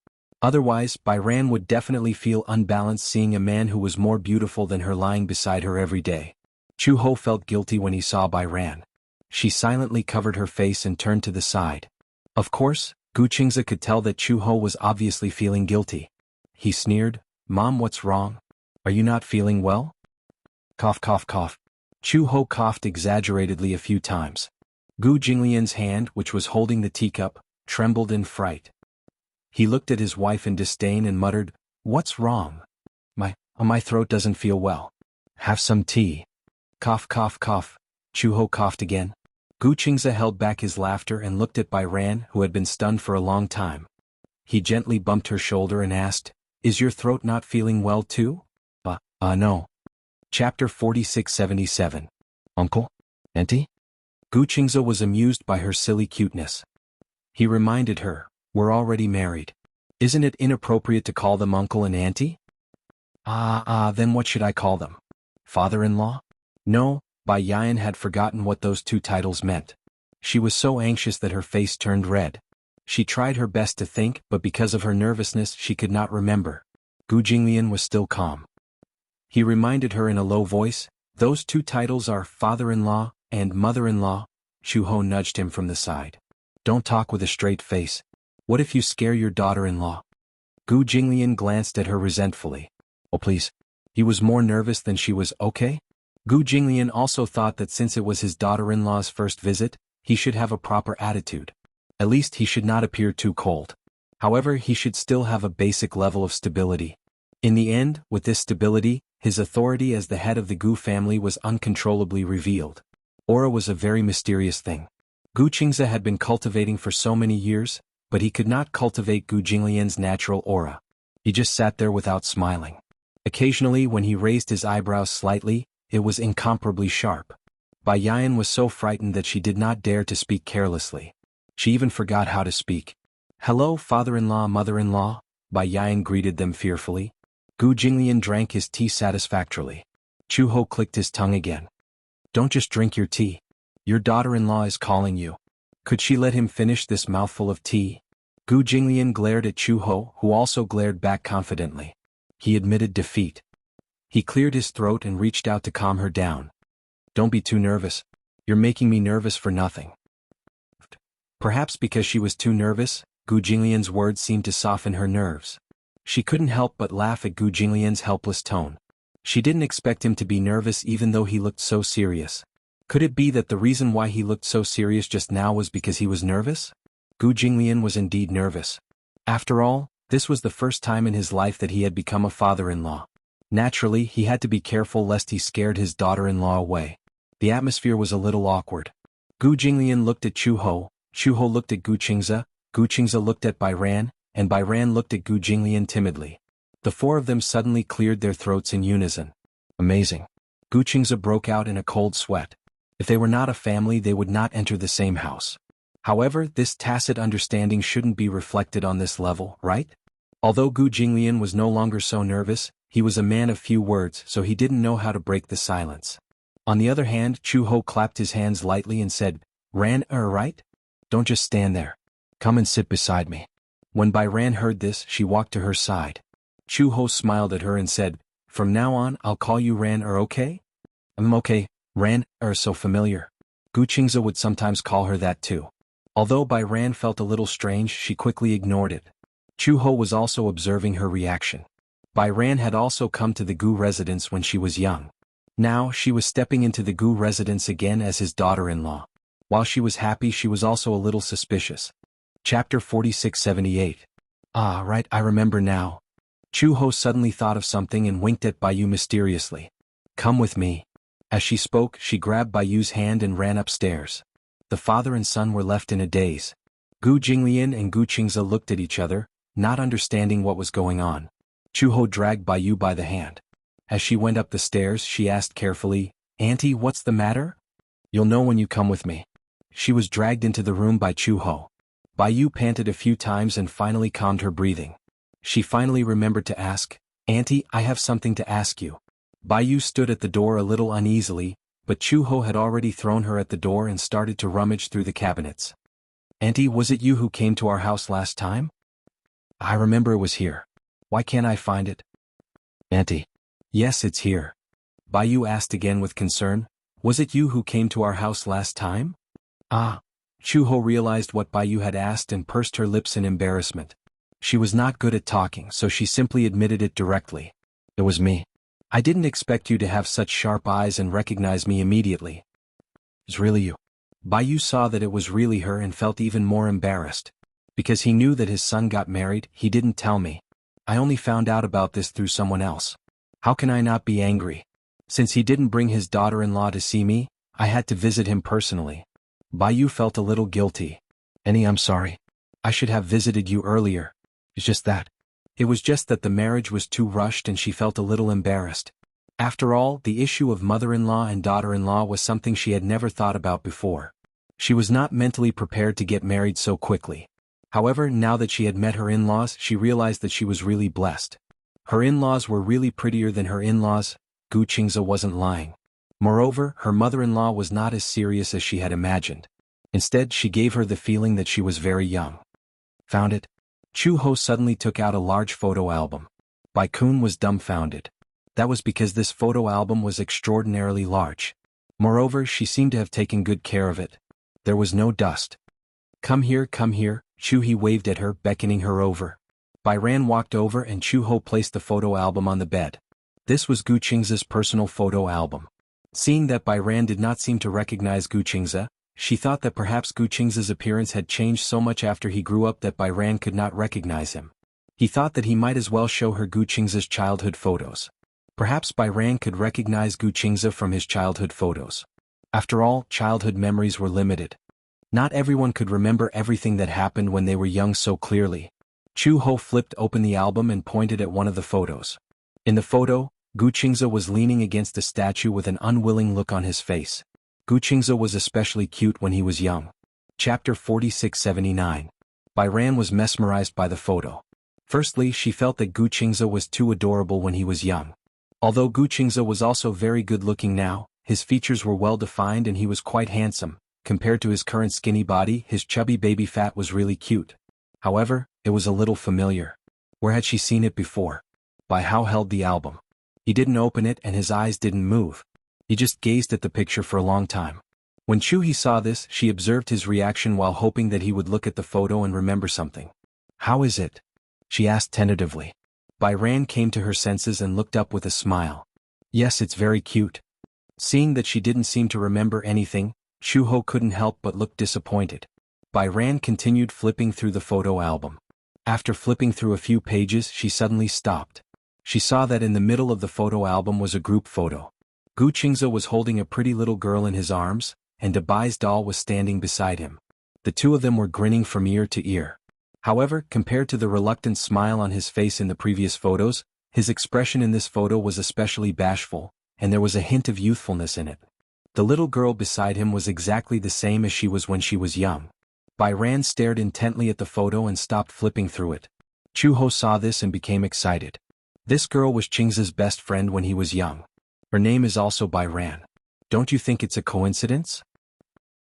Otherwise, Bai Ran would definitely feel unbalanced seeing a man who was more beautiful than her lying beside her every day. Chu Ho felt guilty when he saw Bai Ran. She silently covered her face and turned to the side. Of course, Gu Qingze could tell that Chu Ho was obviously feeling guilty. He sneered, "Mom, what's wrong? Are you not feeling well?" Cough cough cough. Chu Ho coughed exaggeratedly a few times. Gu Jinglian's hand, which was holding the teacup, trembled in fright. He looked at his wife in disdain and muttered, "What's wrong? My throat doesn't feel well. Have some tea." Cough cough cough. Chu Ho coughed again. Gu Qingze held back his laughter and looked at Bai Ran, who had been stunned for a long time. He gently bumped her shoulder and asked, "Is your throat not feeling well too?" No. Chapter 4677. Uncle? Auntie? Gu Qingze was amused by her silly cuteness. He reminded her, "We're already married. Isn't it inappropriate to call them uncle and auntie?" Then what should I call them? Father-in-law? No, Bai Yan had forgotten what those two titles meant. She was so anxious that her face turned red. She tried her best to think, but because of her nervousness she could not remember. Gu Jinglian was still calm. He reminded her in a low voice, "Those two titles are father-in-law and mother-in-law." Chu Ho nudged him from the side. "Don't talk with a straight face. What if you scare your daughter-in-law?" Gu Jinglian glanced at her resentfully. "Oh please." He was more nervous than she was. "Okay?" Gu Jinglian also thought that since it was his daughter-in-law's first visit, he should have a proper attitude. At least he should not appear too cold. However, he should still have a basic level of stability. In the end, with this stability, his authority as the head of the Gu family was uncontrollably revealed. Aura was a very mysterious thing. Gu Qingze had been cultivating for so many years, but he could not cultivate Gu Jinglian's natural aura. He just sat there without smiling. Occasionally, when he raised his eyebrows slightly, it was incomparably sharp. Bai Yan was so frightened that she did not dare to speak carelessly. She even forgot how to speak. "Hello, father-in-law, mother-in-law," Bai Yan greeted them fearfully. Gu Jinglian drank his tea satisfactorily. Chu Ho clicked his tongue again. "Don't just drink your tea. Your daughter-in-law is calling you." Could she let him finish this mouthful of tea? Gu Jinglian glared at Chu Ho, who also glared back confidently. He admitted defeat. He cleared his throat and reached out to calm her down. "Don't be too nervous. You're making me nervous for nothing." Perhaps because she was too nervous, Gu Jinglian's words seemed to soften her nerves. She couldn't help but laugh at Gu Jinglian's helpless tone. She didn't expect him to be nervous even though he looked so serious. Could it be that the reason why he looked so serious just now was because he was nervous? Gu Jinglian was indeed nervous. After all, this was the first time in his life that he had become a father-in-law. Naturally, he had to be careful lest he scared his daughter-in-law away. The atmosphere was a little awkward. Gu Jinglian looked at Chu Ho looked at Gu Qingze looked at Bai Ran, and Bai Ran looked at Gu Jinglian timidly. The four of them suddenly cleared their throats in unison. Amazing. Gu Qingze broke out in a cold sweat. If they were not a family, they would not enter the same house. However, this tacit understanding shouldn't be reflected on this level, right? Although Gu Jinglian was no longer so nervous, he was a man of few words, so he didn't know how to break the silence. On the other hand, Chu Ho clapped his hands lightly and said, "Ran, right? Don't just stand there. Come and sit beside me." When Bai Ran heard this, she walked to her side. Chu Ho smiled at her and said, "From now on, I'll call you Ran, okay?" Okay, Ran, so familiar. Gu Qingze would sometimes call her that too. Although Bai Ran felt a little strange, she quickly ignored it. Chu Ho was also observing her reaction. Bai Ran had also come to the Gu residence when she was young. Now, she was stepping into the Gu residence again as his daughter-in-law. While she was happy, she was also a little suspicious. Chapter 4678. Ah, right, I remember now. Chu-ho suddenly thought of something and winked at Bai Yu mysteriously. Come with me. As she spoke, she grabbed Bai Yu's hand and ran upstairs. The father and son were left in a daze. Gu Jinglian and Gu Qingze looked at each other, not understanding what was going on. Chu-ho dragged Bai Yu by the hand. As she went up the stairs, she asked carefully, Auntie, what's the matter? You'll know when you come with me. She was dragged into the room by Chu-ho. Bai Yu panted a few times and finally calmed her breathing. She finally remembered to ask, Auntie, I have something to ask you. Bai Yu stood at the door a little uneasily, but Chu-ho had already thrown her at the door and started to rummage through the cabinets. Auntie, was it you who came to our house last time? I remember it was here. Why can't I find it? Auntie. Yes, it's here. Bai Yu asked again with concern, was it you who came to our house last time? Ah. Chu-ho realized what Bai Yu had asked and pursed her lips in embarrassment. She was not good at talking, so she simply admitted it directly. It was me. I didn't expect you to have such sharp eyes and recognize me immediately. It's really you. Bai Yu saw that it was really her and felt even more embarrassed. Because he knew that his son got married, he didn't tell me. I only found out about this through someone else. How can I not be angry? Since he didn't bring his daughter-in-law to see me, I had to visit him personally. Bai Yu felt a little guilty. Annie, I'm sorry. I should have visited you earlier. It's just that. It was just that the marriage was too rushed and she felt a little embarrassed. After all, the issue of mother-in-law and daughter-in-law was something she had never thought about before. She was not mentally prepared to get married so quickly. However, now that she had met her in-laws, she realized that she was really blessed. Her in-laws were really prettier than her in-laws. Gu Qingze wasn't lying. Moreover, her mother-in-law was not as serious as she had imagined. Instead, she gave her the feeling that she was very young. Found it? Chu-ho suddenly took out a large photo album. Bai Kun was dumbfounded. That was because this photo album was extraordinarily large. Moreover, she seemed to have taken good care of it. There was no dust. Come here, Chu-he waved at her, beckoning her over. Bai Ran walked over and Chu-ho placed the photo album on the bed. This was Gu Qingze's personal photo album. Seeing that Bai Ran did not seem to recognize Gu Qingze, she thought that perhaps Gu Qingze's appearance had changed so much after he grew up that Bai Ran could not recognize him. He thought that he might as well show her Gu Qingze's childhood photos. Perhaps Bai Ran could recognize Gu Qingze from his childhood photos. After all, childhood memories were limited. Not everyone could remember everything that happened when they were young so clearly. Chu-ho flipped open the album and pointed at one of the photos. In the photo, Gu Qingze was leaning against a statue with an unwilling look on his face. Gu Qingze was especially cute when he was young. Chapter 4679. Bai Ran was mesmerized by the photo. Firstly, she felt that Gu Qingze was too adorable when he was young. Although Gu Qingze was also very good-looking now, his features were well-defined and he was quite handsome. Compared to his current skinny body, his chubby baby fat was really cute. However, it was a little familiar. Where had she seen it before? Bai Hao held the album. He didn't open it and his eyes didn't move. He just gazed at the picture for a long time. When Chu-he saw this, she observed his reaction while hoping that he would look at the photo and remember something. How is it? She asked tentatively. Bai Ran came to her senses and looked up with a smile. Yes, it's very cute. Seeing that she didn't seem to remember anything, Chu-ho couldn't help but look disappointed. Bai Ran continued flipping through the photo album. After flipping through a few pages, she suddenly stopped. She saw that in the middle of the photo album was a group photo. Gu Qingze was holding a pretty little girl in his arms, and Bai's doll was standing beside him. The two of them were grinning from ear to ear. However, compared to the reluctant smile on his face in the previous photos, his expression in this photo was especially bashful, and there was a hint of youthfulness in it. The little girl beside him was exactly the same as she was when she was young. Bai Ran stared intently at the photo and stopped flipping through it. Chu-ho saw this and became excited. This girl was Qingze's best friend when he was young. Her name is also Bai Ran. Don't you think it's a coincidence?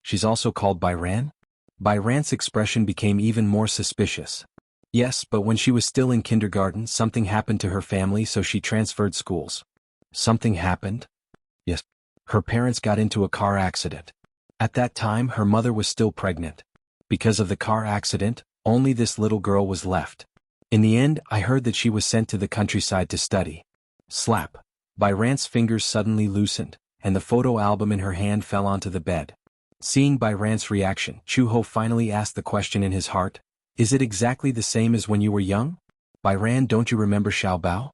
She's also called Bai Ran? Bai Ran's expression became even more suspicious. Yes, but when she was still in kindergarten, something happened to her family, so she transferred schools. Something happened? Yes. Her parents got into a car accident. At that time, her mother was still pregnant. Because of the car accident, only this little girl was left. In the end, I heard that she was sent to the countryside to study. Slap. Bai Ran's fingers suddenly loosened, and the photo album in her hand fell onto the bed. Seeing Bai Ran's reaction, Chu-ho finally asked the question in his heart, Is it exactly the same as when you were young? Byran, don't you remember Xiao Bao?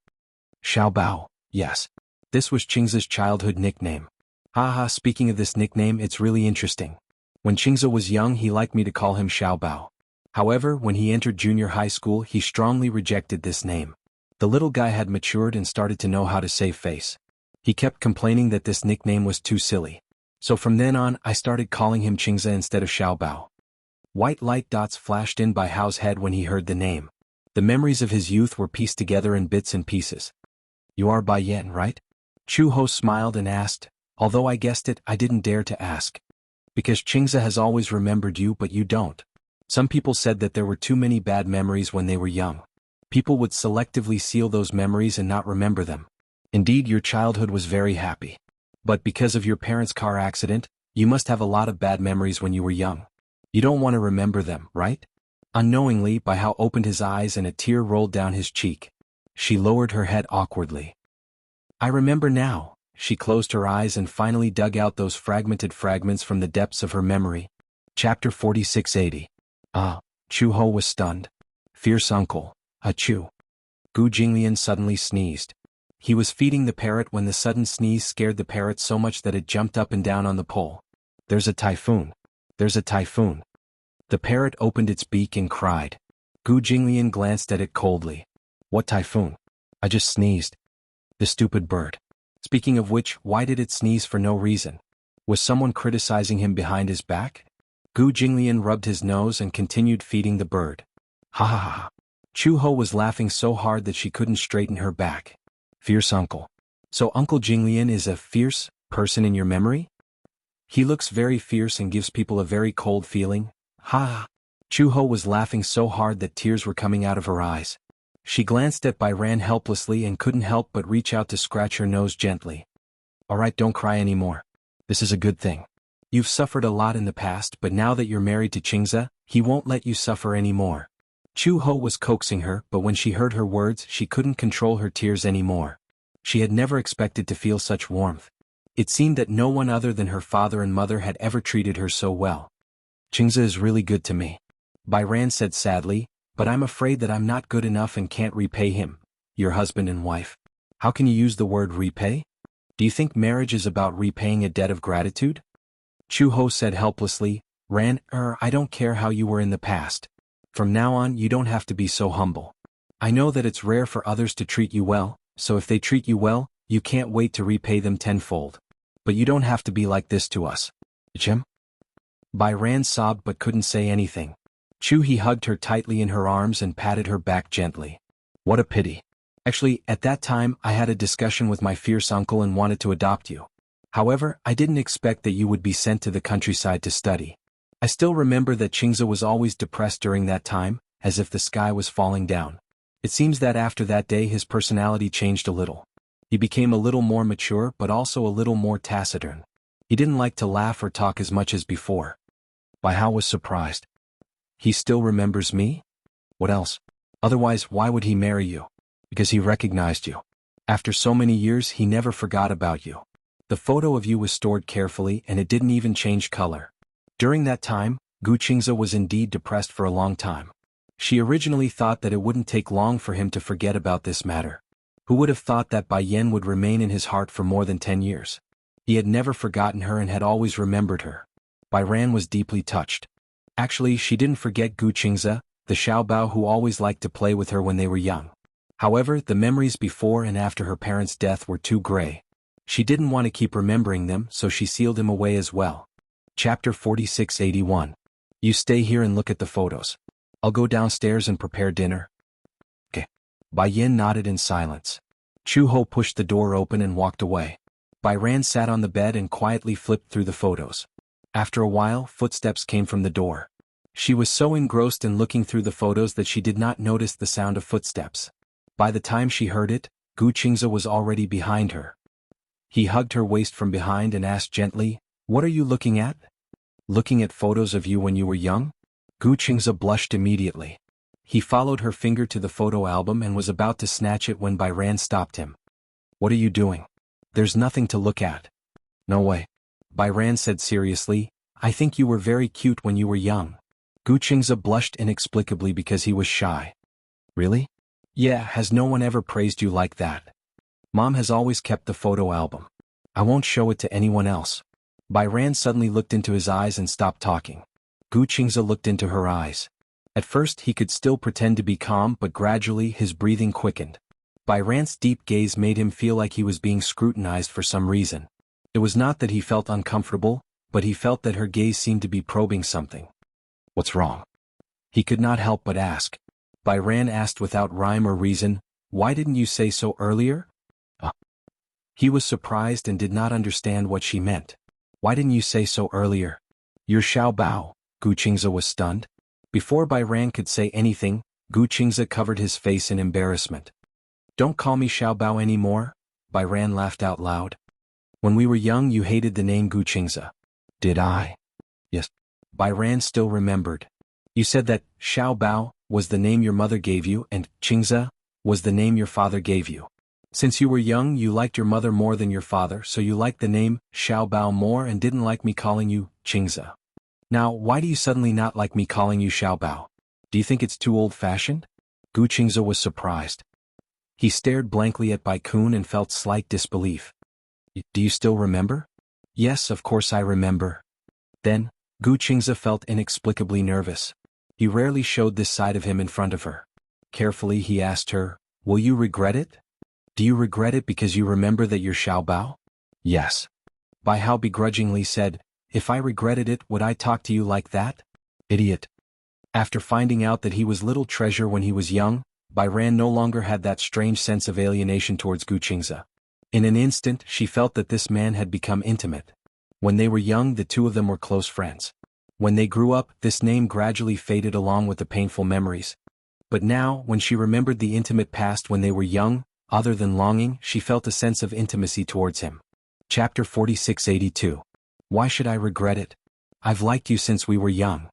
Xiao Bao, yes. This was Qingza's childhood nickname. Haha, speaking of this nickname, it's really interesting. When Qingza was young, he liked me to call him Xiao Bao. However, when he entered junior high school, he strongly rejected this name. The little guy had matured and started to know how to save face. He kept complaining that this nickname was too silly. So from then on, I started calling him Qingza instead of Xiao Bao. White light dots flashed in Bai Hao's head when he heard the name. The memories of his youth were pieced together in bits and pieces. You are Bai Yan, right? Chu Ho smiled and asked, although I guessed it, I didn't dare to ask. Because Qingza has always remembered you, but you don't. Some people said that there were too many bad memories when they were young. People would selectively seal those memories and not remember them. Indeed, your childhood was very happy. But because of your parents' car accident, you must have a lot of bad memories when you were young. You don't want to remember them, right? Unknowingly, Bai Hao opened his eyes and a tear rolled down his cheek. She lowered her head awkwardly. I remember now. She closed her eyes and finally dug out those fragmented fragments from the depths of her memory. Chapter 4680. Chu Ho was stunned. Fierce uncle. Achoo. Gu Jinglian suddenly sneezed. He was feeding the parrot when the sudden sneeze scared the parrot so much that it jumped up and down on the pole. There's a typhoon. There's a typhoon. The parrot opened its beak and cried. Gu Jinglian glanced at it coldly. What typhoon? I just sneezed. The stupid bird. Speaking of which, why did it sneeze for no reason? Was someone criticizing him behind his back? Gu Jinglian rubbed his nose and continued feeding the bird. Ha ha ha. Chu Ho was laughing so hard that she couldn't straighten her back. Fierce uncle. So Uncle Jinglian is a fierce person in your memory? He looks very fierce and gives people a very cold feeling. Ha ha. Chu Ho was laughing so hard that tears were coming out of her eyes. She glanced at Byran helplessly and couldn't help but reach out to scratch her nose gently. Alright, don't cry anymore. This is a good thing. You've suffered a lot in the past, but now that you're married to Qingza, he won't let you suffer anymore. Chu Ho was coaxing her, but when she heard her words, she couldn't control her tears anymore. She had never expected to feel such warmth. It seemed that no one other than her father and mother had ever treated her so well. Qingza is really good to me. Byran said sadly, but I'm afraid that I'm not good enough and can't repay him, your husband and wife. How can you use the word repay? Do you think marriage is about repaying a debt of gratitude? Chu Ho said helplessly, I don't care how you were in the past. From now on, you don't have to be so humble. I know that it's rare for others to treat you well, so if they treat you well, you can't wait to repay them tenfold. But you don't have to be like this to us. Jim? Byran sobbed but couldn't say anything. He hugged her tightly in her arms and patted her back gently. What a pity. Actually, at that time, I had a discussion with my fierce uncle and wanted to adopt you. However, I didn't expect that you would be sent to the countryside to study. I still remember that Qingza was always depressed during that time, as if the sky was falling down. It seems that after that day his personality changed a little. He became a little more mature but also a little more taciturn. He didn't like to laugh or talk as much as before. Bai Hao was surprised. He still remembers me? What else? Otherwise, why would he marry you? Because he recognized you. After so many years, he never forgot about you. The photo of you was stored carefully and it didn't even change color. During that time, Gu Qingza was indeed depressed for a long time. She originally thought that it wouldn't take long for him to forget about this matter. Who would have thought that Bai Yan would remain in his heart for more than 10 years? He had never forgotten her and had always remembered her. Byran was deeply touched. Actually, she didn't forget Gu Qingza, the Xiao Bao who always liked to play with her when they were young. However, the memories before and after her parents' death were too gray. She didn't want to keep remembering them, so she sealed him away as well. Chapter 4681. You stay here and look at the photos. I'll go downstairs and prepare dinner. Okay. Bai Yin nodded in silence. Chu Ho pushed the door open and walked away. Byran sat on the bed and quietly flipped through the photos. After a while, footsteps came from the door. She was so engrossed in looking through the photos that she did not notice the sound of footsteps. By the time she heard it, Gu Qingza was already behind her. He hugged her waist from behind and asked gently, "What are you looking at?" "Looking at photos of you when you were young?" Gu Qingza blushed immediately. He followed her finger to the photo album and was about to snatch it when Byran stopped him. "What are you doing? There's nothing to look at." "No way." Byran said seriously, "I think you were very cute when you were young." Gu Qingze blushed inexplicably because he was shy. Really? Yeah, has no one ever praised you like that? Mom has always kept the photo album. I won't show it to anyone else. Bai Ran suddenly looked into his eyes and stopped talking. Gu Qingze looked into her eyes. At first he could still pretend to be calm, but gradually his breathing quickened. Bai Ran's deep gaze made him feel like he was being scrutinized for some reason. It was not that he felt uncomfortable, but he felt that her gaze seemed to be probing something. What's wrong? He could not help but ask. Bai Ran asked without rhyme or reason, why didn't you say so earlier? He was surprised and did not understand what she meant. Why didn't you say so earlier? You're Xiao Bao. Gu Qingze was stunned. Before Bai Ran could say anything, Gu Qingze covered his face in embarrassment. Don't call me Xiao Bao anymore? Bai Ran laughed out loud. When we were young you hated the name Gu Qingze. Did I? Yes. Bai Ran still remembered. You said that Xiao Bao was the name your mother gave you and Qingze was the name your father gave you. Since you were young you liked your mother more than your father, so you liked the name Xiao Bao more and didn't like me calling you Qingze. Now why do you suddenly not like me calling you Xiao Bao? Do you think it's too old-fashioned? Gu Qingze was surprised. He stared blankly at Bai Kun and felt slight disbelief. Do you still remember? Yes, of course I remember. Then, Gu Qingze felt inexplicably nervous. He rarely showed this side of him in front of her. Carefully he asked her, will you regret it? Do you regret it because you remember that you're Xiao Bao? Yes. Bai Hao begrudgingly said, if I regretted it, would I talk to you like that? Idiot. After finding out that he was little treasure when he was young, Bai Ran no longer had that strange sense of alienation towards Gu Qingze. In an instant she felt that this man had become intimate. When they were young the two of them were close friends. When they grew up, this name gradually faded along with the painful memories. But now, when she remembered the intimate past when they were young, other than longing, she felt a sense of intimacy towards him. Chapter 4682. Why should I regret it? I've liked you since we were young.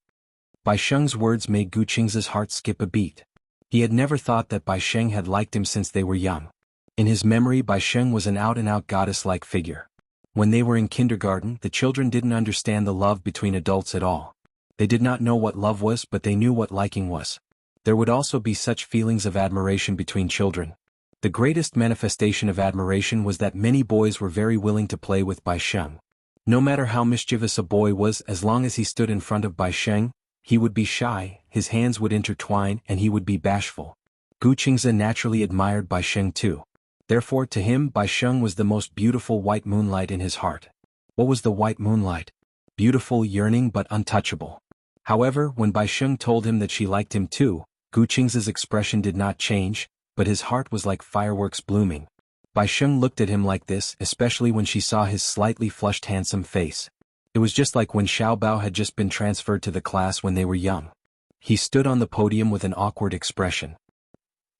Bai Sheng's words made Gu Qingze's heart skip a beat. He had never thought that Bai Sheng had liked him since they were young. In his memory Bai Sheng was an out-and-out goddess-like figure. When they were in kindergarten, the children didn't understand the love between adults at all. They did not know what love was, but they knew what liking was. There would also be such feelings of admiration between children. The greatest manifestation of admiration was that many boys were very willing to play with Bai Sheng. No matter how mischievous a boy was, as long as he stood in front of Bai Sheng, he would be shy, his hands would intertwine and he would be bashful. Gu Qingze naturally admired Bai Sheng too. Therefore to him Bai Sheng was the most beautiful white moonlight in his heart. What was the white moonlight? Beautiful, yearning but untouchable. However, when Bai Sheng told him that she liked him too, Gu Qingze's expression did not change, but his heart was like fireworks blooming. Bai Sheng looked at him like this, especially when she saw his slightly flushed handsome face. It was just like when Xiao Bao had just been transferred to the class when they were young. He stood on the podium with an awkward expression.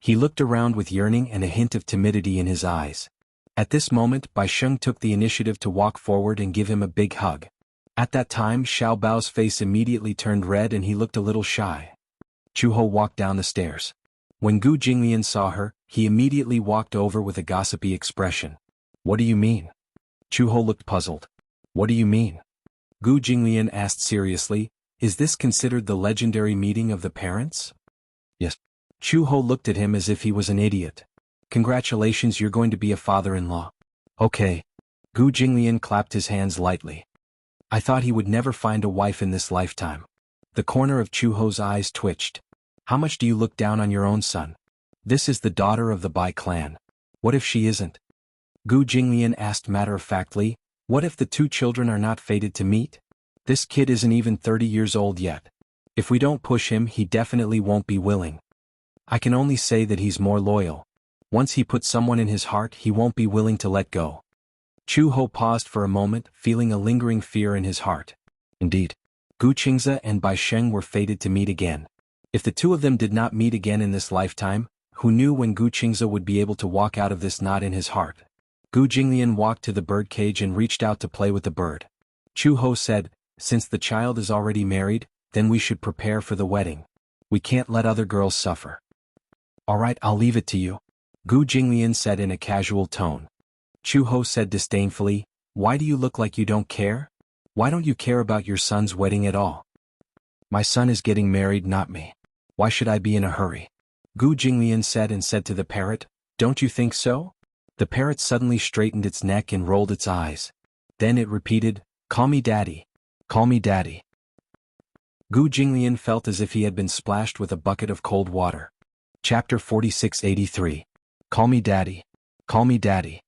He looked around with yearning and a hint of timidity in his eyes. At this moment Bai Sheng took the initiative to walk forward and give him a big hug. At that time Xiao Bao's face immediately turned red and he looked a little shy. Chu Ho walked down the stairs. When Gu Jinglian saw her, he immediately walked over with a gossipy expression. What do you mean? Chu Ho looked puzzled. What do you mean? Gu Jinglian asked seriously, is this considered the legendary meeting of the parents? Yes. Chu Ho looked at him as if he was an idiot. Congratulations, you're going to be a father-in-law. Okay. Gu Jinglian clapped his hands lightly. I thought he would never find a wife in this lifetime. The corner of Chu Ho's eyes twitched. How much do you look down on your own son? This is the daughter of the Bai clan. What if she isn't? Gu Jinglian asked matter-of-factly, what if the two children are not fated to meet? This kid isn't even 30 years old yet. If we don't push him, he definitely won't be willing. I can only say that he's more loyal. Once he puts someone in his heart, he won't be willing to let go. Chu Ho paused for a moment, feeling a lingering fear in his heart. Indeed, Gu Qingze and Bai Sheng were fated to meet again. If the two of them did not meet again in this lifetime, who knew when Gu Qingze would be able to walk out of this knot in his heart? Gu Jinglian walked to the bird cage and reached out to play with the bird. Chu Ho said, since the child is already married, then we should prepare for the wedding. We can't let other girls suffer. Alright, I'll leave it to you. Gu Jinglian said in a casual tone. Chu Ho said disdainfully, why do you look like you don't care? Why don't you care about your son's wedding at all? My son is getting married, not me. Why should I be in a hurry? Gu Jinglian said to the parrot, don't you think so? The parrot suddenly straightened its neck and rolled its eyes. Then it repeated, call me daddy. Call me daddy. Gu Jinglian felt as if he had been splashed with a bucket of cold water. Chapter 4683. Call me daddy. Call me daddy.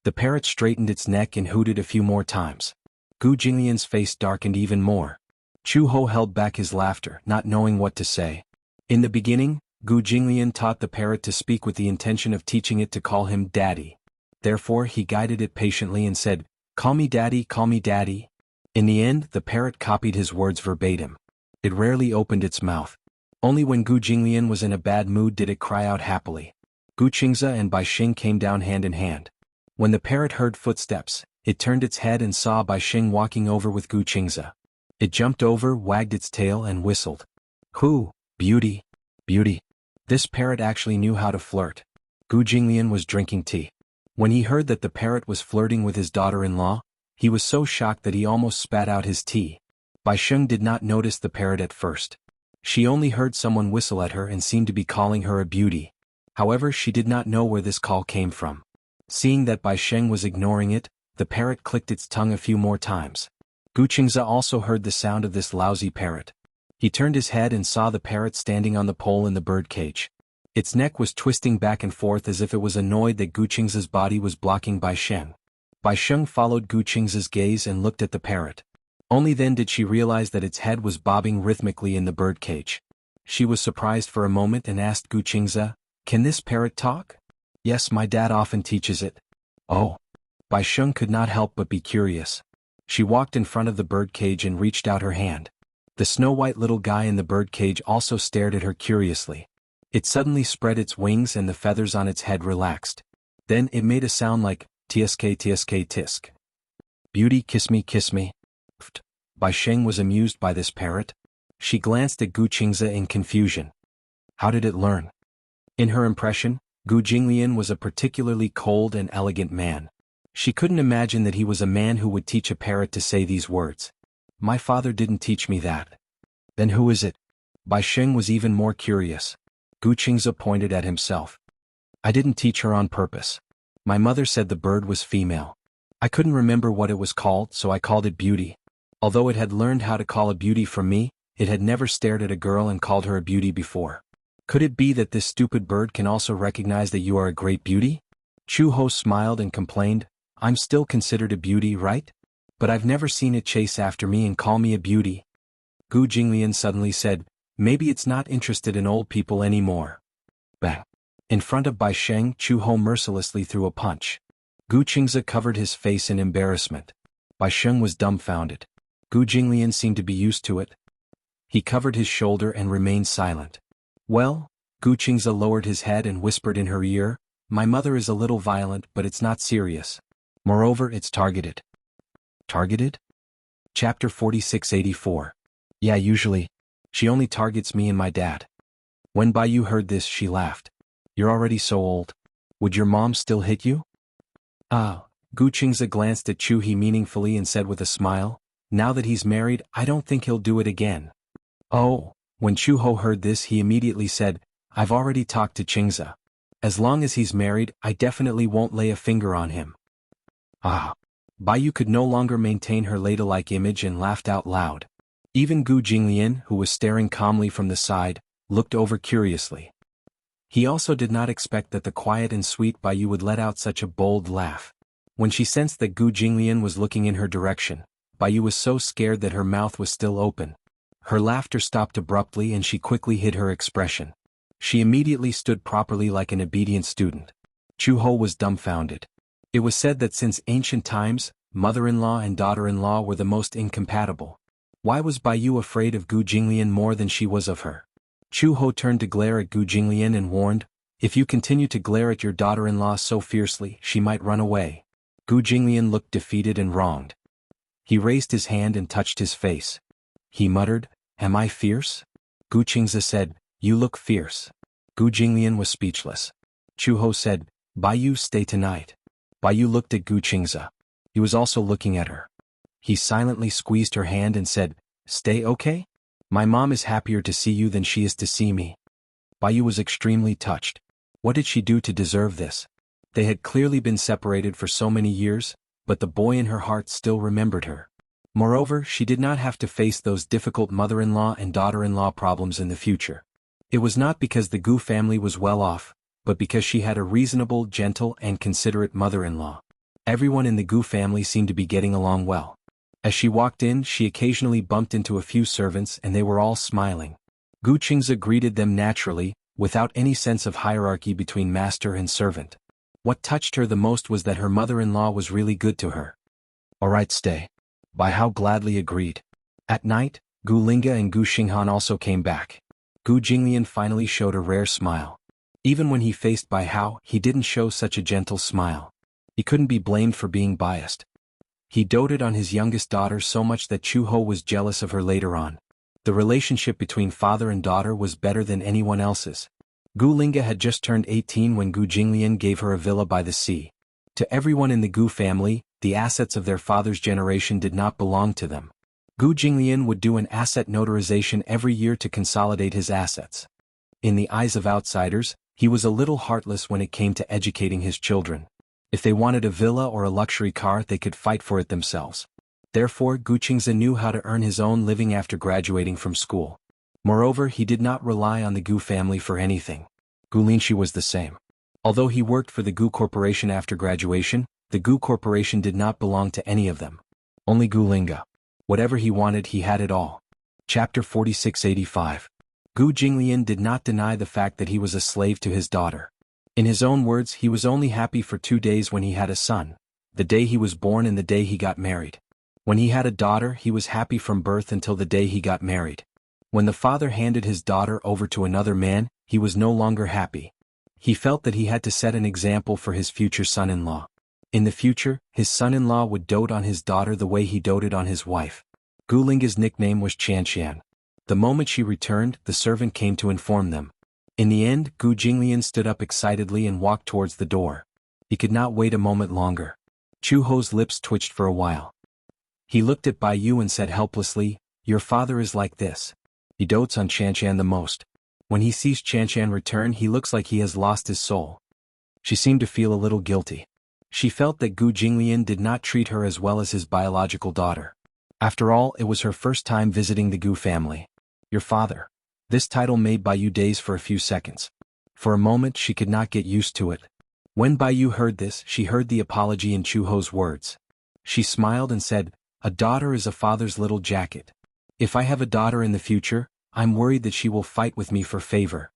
The parrot straightened its neck and hooted a few more times. Gu Jinglian's face darkened even more. Chu Ho held back his laughter, not knowing what to say. In the beginning, Gu Jinglian taught the parrot to speak with the intention of teaching it to call him daddy. Therefore he guided it patiently and said, call me daddy, call me daddy. In the end, the parrot copied his words verbatim. It rarely opened its mouth. Only when Gu Jinglian was in a bad mood did it cry out happily. Gu Qingze and Bai Xing came down hand in hand. When the parrot heard footsteps, it turned its head and saw Bai Xing walking over with Gu Qingze. It jumped over, wagged its tail and whistled. Hoo, beauty, beauty. This parrot actually knew how to flirt. Gu Jinglian was drinking tea. When he heard that the parrot was flirting with his daughter-in-law, he was so shocked that he almost spat out his tea. Bai Xing did not notice the parrot at first. She only heard someone whistle at her and seemed to be calling her a beauty. However, she did not know where this call came from. Seeing that Bai Xing was ignoring it, the parrot clicked its tongue a few more times. Gu Qingze also heard the sound of this lousy parrot. He turned his head and saw the parrot standing on the pole in the bird cage. Its neck was twisting back and forth as if it was annoyed that Gu Qingze's body was blocking Bai Xing. Bai Xing followed Gu Qingze's gaze and looked at the parrot. Only then did she realize that its head was bobbing rhythmically in the bird cage. She was surprised for a moment and asked Gu Qingze, can this parrot talk? Yes, my dad often teaches it. Oh. Bai Xing could not help but be curious. She walked in front of the bird cage and reached out her hand. The snow-white little guy in the bird cage also stared at her curiously. It suddenly spread its wings and the feathers on its head relaxed. Then it made a sound like, tsk tsk tisk. Beauty, kiss me, kiss me. Pft. Bai Xing was amused by this parrot. She glanced at Gu Qingze in confusion. How did it learn? In her impression, Gu Jinglian was a particularly cold and elegant man. She couldn't imagine that he was a man who would teach a parrot to say these words. My father didn't teach me that. Then who is it? Bai Xing was even more curious. Gu Qingze pointed at himself. I didn't teach her on purpose. My mother said the bird was female. I couldn't remember what it was called, so I called it Beauty. Although it had learned how to call a beauty from me, it had never stared at a girl and called her a beauty before. Could it be that this stupid bird can also recognize that you are a great beauty? Chu Ho smiled and complained, I'm still considered a beauty, right? But I've never seen it chase after me and call me a beauty. Gu Jinglian suddenly said, maybe it's not interested in old people anymore. Bang. In front of Bai Xing, Chu Ho mercilessly threw a punch. Gu Qingze covered his face in embarrassment. Bai Xing was dumbfounded. Gu Jinglian seemed to be used to it. He covered his shoulder and remained silent. Well, Gu Qingze lowered his head and whispered in her ear, my mother is a little violent but it's not serious. Moreover, it's targeted. Targeted? Chapter 4684. Yeah, usually. She only targets me and my dad. When Bai Yu heard this, she laughed. You're already so old. Would your mom still hit you? Ah, Gu Qingze glanced at Chu He meaningfully and said with a smile, now that he's married, I don't think he'll do it again. Oh, when Chu Ho heard this he immediately said, I've already talked to Qingze. As long as he's married, I definitely won't lay a finger on him. Ah. Bai Yu could no longer maintain her ladle-like image and laughed out loud. Even Gu Jinglian, who was staring calmly from the side, looked over curiously. He also did not expect that the quiet and sweet Bai Yu would let out such a bold laugh. When she sensed that Gu Jinglian was looking in her direction, Bai Yu was so scared that her mouth was still open. Her laughter stopped abruptly and she quickly hid her expression. She immediately stood properly like an obedient student. Chu Ho was dumbfounded. It was said that since ancient times, mother-in-law and daughter-in-law were the most incompatible. Why was Bai Yu afraid of Gu Jinglian more than she was of her? Chu Ho turned to glare at Gu Jinglian and warned, if you continue to glare at your daughter-in-law so fiercely, she might run away. Gu Jinglian looked defeated and wronged. He raised his hand and touched his face. He muttered, am I fierce? Gu Qingze said, you look fierce. Gu Jinglian was speechless. Chu Ho said, Bai Yu, stay tonight. Bai Yu looked at Gu Qingze. He was also looking at her. He silently squeezed her hand and said, stay okay? My mom is happier to see you than she is to see me. Bai Yu was extremely touched. What did she do to deserve this? They had clearly been separated for so many years, but the boy in her heart still remembered her. Moreover, she did not have to face those difficult mother-in-law and daughter-in-law problems in the future. It was not because the Gu family was well off, but because she had a reasonable, gentle, and considerate mother-in-law. Everyone in the Gu family seemed to be getting along well. As she walked in, she occasionally bumped into a few servants and they were all smiling. Gu Qingze greeted them naturally, without any sense of hierarchy between master and servant. What touched her the most was that her mother-in-law was really good to her. All right, stay. Bai Hao gladly agreed. At night, Gu Linga and Gu Xinghan also came back. Gu Jinglian finally showed a rare smile. Even when he faced Bai Hao, he didn't show such a gentle smile. He couldn't be blamed for being biased. He doted on his youngest daughter so much that Chu Ho was jealous of her later on. The relationship between father and daughter was better than anyone else's. Gu Linga had just turned 18 when Gu Jinglian gave her a villa by the sea. To everyone in the Gu family, the assets of their father's generation did not belong to them. Gu Jinglian would do an asset notarization every year to consolidate his assets. In the eyes of outsiders, he was a little heartless when it came to educating his children. If they wanted a villa or a luxury car, they could fight for it themselves. Therefore, Gu Qingze knew how to earn his own living after graduating from school. Moreover, he did not rely on the Gu family for anything. Gu Linshi was the same. Although he worked for the Gu Corporation after graduation, the Gu Corporation did not belong to any of them. Only Gu Linga. Whatever he wanted, he had it all. Chapter 4685. Gu Jinglian did not deny the fact that he was a slave to his daughter. In his own words, he was only happy for 2 days when he had a son, the day he was born and the day he got married. When he had a daughter, he was happy from birth until the day he got married. When the father handed his daughter over to another man, he was no longer happy. He felt that he had to set an example for his future son-in-law. In the future, his son-in-law would dote on his daughter the way he doted on his wife. Gu Linga's nickname was Qianqian. The moment she returned, the servant came to inform them. In the end, Gu Jinglian stood up excitedly and walked towards the door. He could not wait a moment longer. Chu Ho's lips twitched for a while. He looked at Bai Yu and said helplessly, "Your father is like this. He dotes on Qianqian the most. When he sees Qianqian return, he looks like he has lost his soul." She seemed to feel a little guilty. She felt that Gu Jinglian did not treat her as well as his biological daughter. After all, it was her first time visiting the Gu family. "Your father." This title made Bai Yu daze for a few seconds. For a moment she could not get used to it. When Bai Yu heard this, she heard the apology in Chu Ho's words. She smiled and said, "A daughter is a father's little jacket. If I have a daughter in the future, I'm worried that she will fight with me for favor."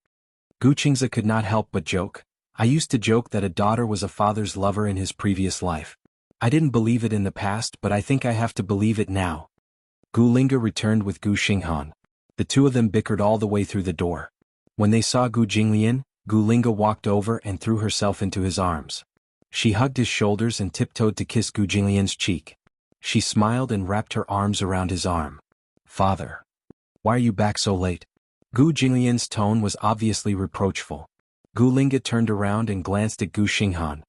Gu Qingze could not help but joke. "I used to joke that a daughter was a father's lover in his previous life. I didn't believe it in the past, but I think I have to believe it now." Gu Linga returned with Gu Xinghan. The two of them bickered all the way through the door. When they saw Gu Jinglian, Gu Linga walked over and threw herself into his arms. She hugged his shoulders and tiptoed to kiss Gu Jinglian's cheek. She smiled and wrapped her arms around his arm. "Father. Why are you back so late?" Gu Jinglian's tone was obviously reproachful. Gu Linga turned around and glanced at Gu Xinghan.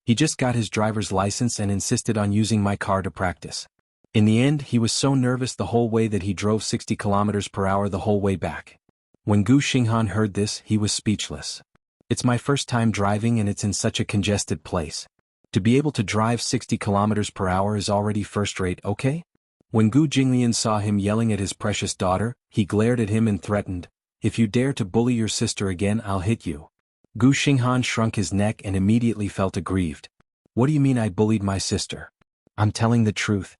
"He just got his driver's license and insisted on using my car to practice. In the end, he was so nervous the whole way that he drove 60 kilometers per hour the whole way back." When Gu Xinghan heard this, he was speechless. "It's my first time driving and it's in such a congested place. To be able to drive 60 kilometers per hour is already first-rate, okay?" When Gu Jinglian saw him yelling at his precious daughter, he glared at him and threatened, "If you dare to bully your sister again, I'll hit you." Gu Xinghan shrunk his neck and immediately felt aggrieved. "What do you mean I bullied my sister? I'm telling the truth.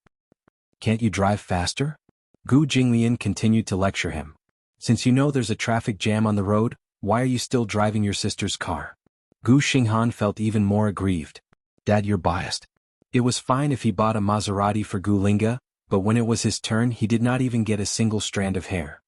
Can't you drive faster?" Gu Jinglian continued to lecture him. "Since you know there's a traffic jam on the road, why are you still driving your sister's car?" Gu Xinghan felt even more aggrieved. "Dad, you're biased." It was fine if he bought a Maserati for Gu Linga, but when it was his turn he did not even get a single strand of hair.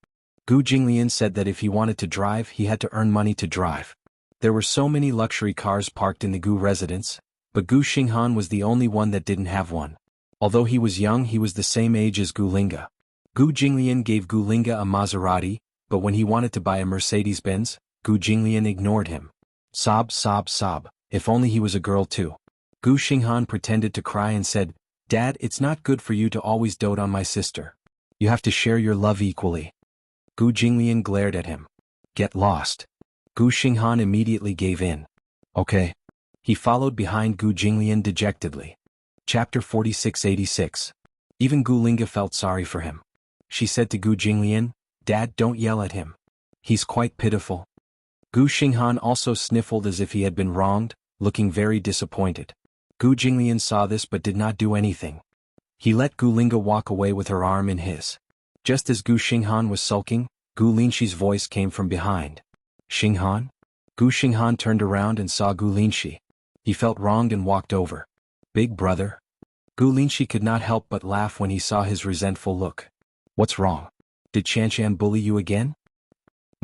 Gu Jinglian said that if he wanted to drive, he had to earn money to drive. There were so many luxury cars parked in the Gu residence, but Gu Xinghan was the only one that didn't have one. Although he was young, he was the same age as Gu Linga. Gu Jinglian gave Gu Linga a Maserati, but when he wanted to buy a Mercedes-Benz, Gu Jinglian ignored him. Sob, sob, sob. If only he was a girl too. Gu Xinghan pretended to cry and said, "Dad, it's not good for you to always dote on my sister. You have to share your love equally." Gu Jinglian glared at him. Get lost. Gu Xinghan immediately gave in. Okay. He followed behind Gu Jinglian dejectedly. Chapter 4686. Even Gu Linga felt sorry for him. She said to Gu Jinglian, Dad, don't yell at him. He's quite pitiful. Gu Xinghan also sniffled as if he had been wronged, looking very disappointed. Gu Jinglian saw this but did not do anything. He let Gu Linga walk away with her arm in his. Just as Gu Xinghan was sulking, Gu Linxi's voice came from behind. Xinghan? Gu Xinghan turned around and saw Gu Linxi. He felt wronged and walked over. Big brother? Gu Linxi could not help but laugh when he saw his resentful look. What's wrong? Did Shanshan bully you again?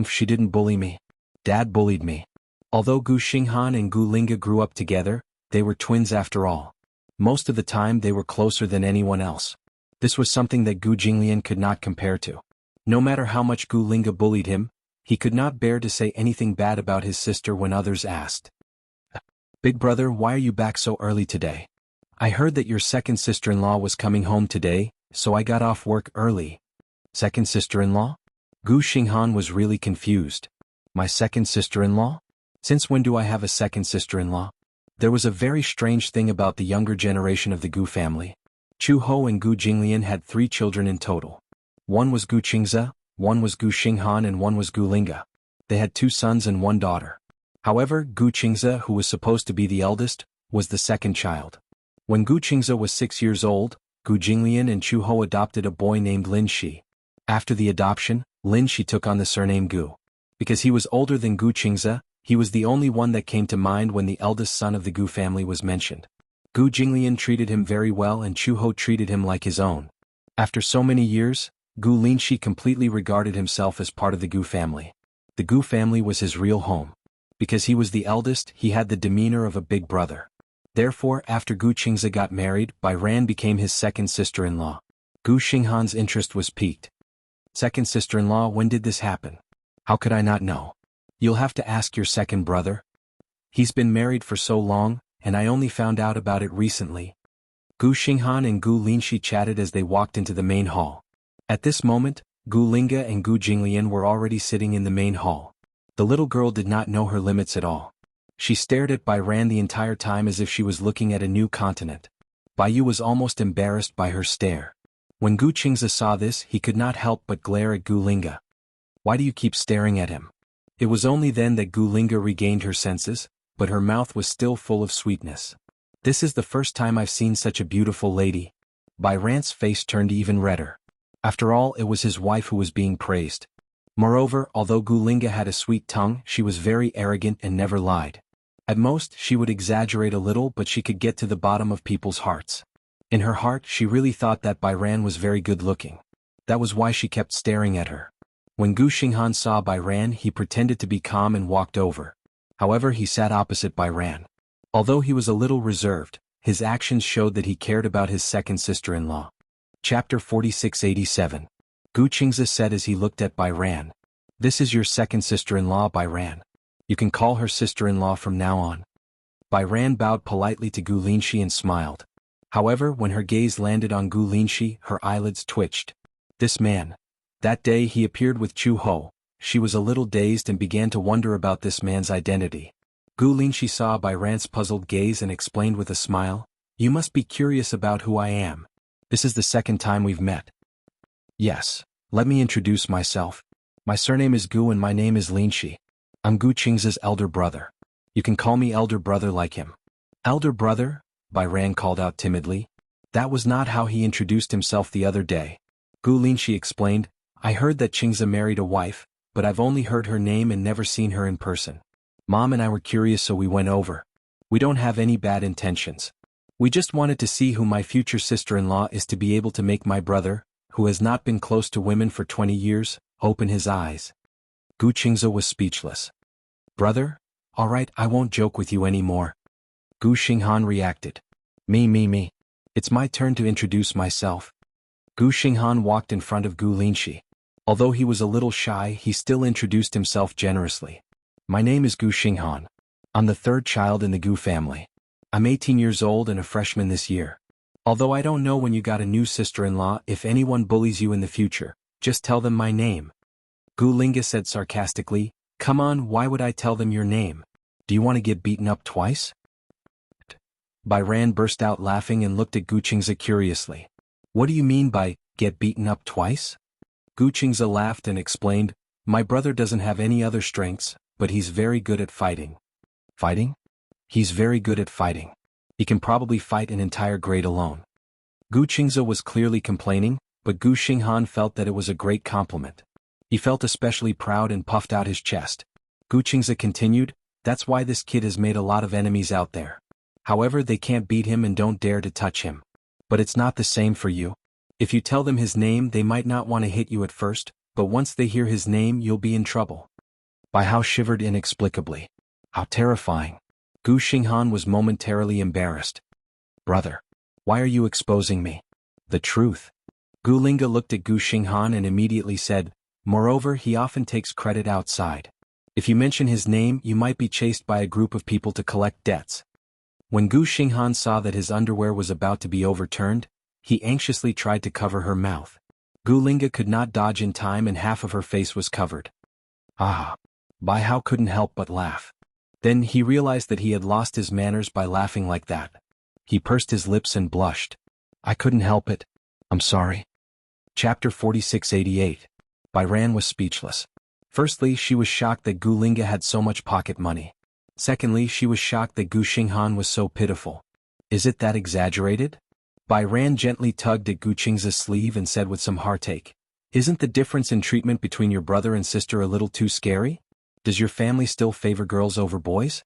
She didn't bully me. Dad bullied me. Although Gu Xinghan and Gu Linga grew up together, they were twins after all. Most of the time they were closer than anyone else. This was something that Gu Jinglian could not compare to. No matter how much Gu Linga bullied him, he could not bear to say anything bad about his sister when others asked. Big brother, why are you back so early today? I heard that your second sister-in-law was coming home today, so I got off work early. Second sister-in-law? Gu Xinghan was really confused. My second sister-in-law? Since when do I have a second sister-in-law? There was a very strange thing about the younger generation of the Gu family. Chu Ho and Gu Jinglian had 3 children in total. One was Gu Qingze, one was Gu Xinghan and one was Gu Linga. They had 2 sons and 1 daughter. However, Gu Qingze, who was supposed to be the eldest, was the second child. When Gu Qingze was 6 years old, Gu Jinglian and Chu Ho adopted a boy named Lin Shi. After the adoption, Lin Shi took on the surname Gu. Because he was older than Gu Qingze, he was the only one that came to mind when the eldest son of the Gu family was mentioned. Gu Jinglian treated him very well and Chu Ho treated him like his own. After so many years, Gu Linxi completely regarded himself as part of the Gu family. The Gu family was his real home. Because he was the eldest, he had the demeanor of a big brother. Therefore, after Gu Qingze got married, Bai Ran became his second sister-in-law. Gu Xinghan's interest was piqued. Second sister-in-law, when did this happen? How could I not know? You'll have to ask your second brother. He's been married for so long, and I only found out about it recently. Gu Xinghan and Gu Linxi chatted as they walked into the main hall. At this moment, Gu Linga and Gu Jinglian were already sitting in the main hall. The little girl did not know her limits at all. She stared at Bai Ran the entire time as if she was looking at a new continent. Bai Yu was almost embarrassed by her stare. When Gu Qingze saw this, he could not help but glare at Gu Linga. Why do you keep staring at him? It was only then that Gu Linga regained her senses, but her mouth was still full of sweetness. This is the first time I've seen such a beautiful lady. Bai Ran's face turned even redder. After all, it was his wife who was being praised. Moreover, although Gu Linga had a sweet tongue, she was very arrogant and never lied. At most, she would exaggerate a little, but she could get to the bottom of people's hearts. In her heart, she really thought that Bai Ran was very good-looking. That was why she kept staring at her. When Gu Xinghan saw Bai Ran, he pretended to be calm and walked over. However, he sat opposite Bai Ran. Although he was a little reserved, his actions showed that he cared about his second sister-in-law. Chapter 4687. Gu Qingze said as he looked at Bai Ran. This is your second sister-in-law, Bai Ran. You can call her sister-in-law from now on. Bai Ran bowed politely to Gu Linxi and smiled. However, when her gaze landed on Gu Linxi, her eyelids twitched. This man. That day he appeared with Chu Ho. She was a little dazed and began to wonder about this man's identity. Gu Linxi saw Bai Ran's puzzled gaze and explained with a smile, You must be curious about who I am. This is the second time we've met. Yes. Let me introduce myself. My surname is Gu and my name is Linxi. I'm Gu Qingze's elder brother. You can call me elder brother like him. Elder brother? Bai Ran called out timidly. That was not how he introduced himself the other day. Gu Linxi explained, I heard that Qingze married a wife, but I've only heard her name and never seen her in person. Mom and I were curious so we went over. We don't have any bad intentions. We just wanted to see who my future sister-in-law is to be able to make my brother, who has not been close to women for 20 years, open his eyes. Gu Qingze was speechless. Brother? All right, I won't joke with you anymore. Gu Xinghan reacted. Me. It's my turn to introduce myself. Gu Xinghan walked in front of Gu Linxi. Although he was a little shy, he still introduced himself generously. My name is Gu Xinghan. I'm the 3rd child in the Gu family. I'm 18 years old and a freshman this year. Although I don't know when you got a new sister-in-law, if anyone bullies you in the future, just tell them my name. Gu Linga said sarcastically. Come on, why would I tell them your name? Do you want to get beaten up twice? Bai Ran burst out laughing and looked at Gu Qingze curiously. What do you mean by, get beaten up twice? Gu Qingze laughed and explained, my brother doesn't have any other strengths, but he's very good at fighting. Fighting? He's very good at fighting. He can probably fight an entire grade alone. Gu Qingze was clearly complaining, but Gu Xinghan felt that it was a great compliment. He felt especially proud and puffed out his chest. Gu Qingze continued, that's why this kid has made a lot of enemies out there. However, they can't beat him and don't dare to touch him. But it's not the same for you. If you tell them his name, they might not want to hit you at first, but once they hear his name, you'll be in trouble. Bai Hao shivered inexplicably. How terrifying. Gu Xinghan was momentarily embarrassed. Brother, why are you exposing me? The truth. Gu Linga looked at Gu Xinghan and immediately said, moreover, he often takes credit outside. If you mention his name, you might be chased by a group of people to collect debts. When Gu Xinghan saw that his underwear was about to be overturned, he anxiously tried to cover her mouth. Gu Linga could not dodge in time and half of her face was covered. Ah! Bai Hao couldn't help but laugh. Then he realized that he had lost his manners by laughing like that. He pursed his lips and blushed. I couldn't help it. I'm sorry. Chapter 4688. Bai Ran was speechless. Firstly, she was shocked that Gu Linga had so much pocket money. Secondly, she was shocked that Gu Xinghan was so pitiful. Is it that exaggerated? Bai Ran gently tugged at Gu Qingze's sleeve and said with some heartache, isn't the difference in treatment between your brother and sister a little too scary? Does your family still favor girls over boys?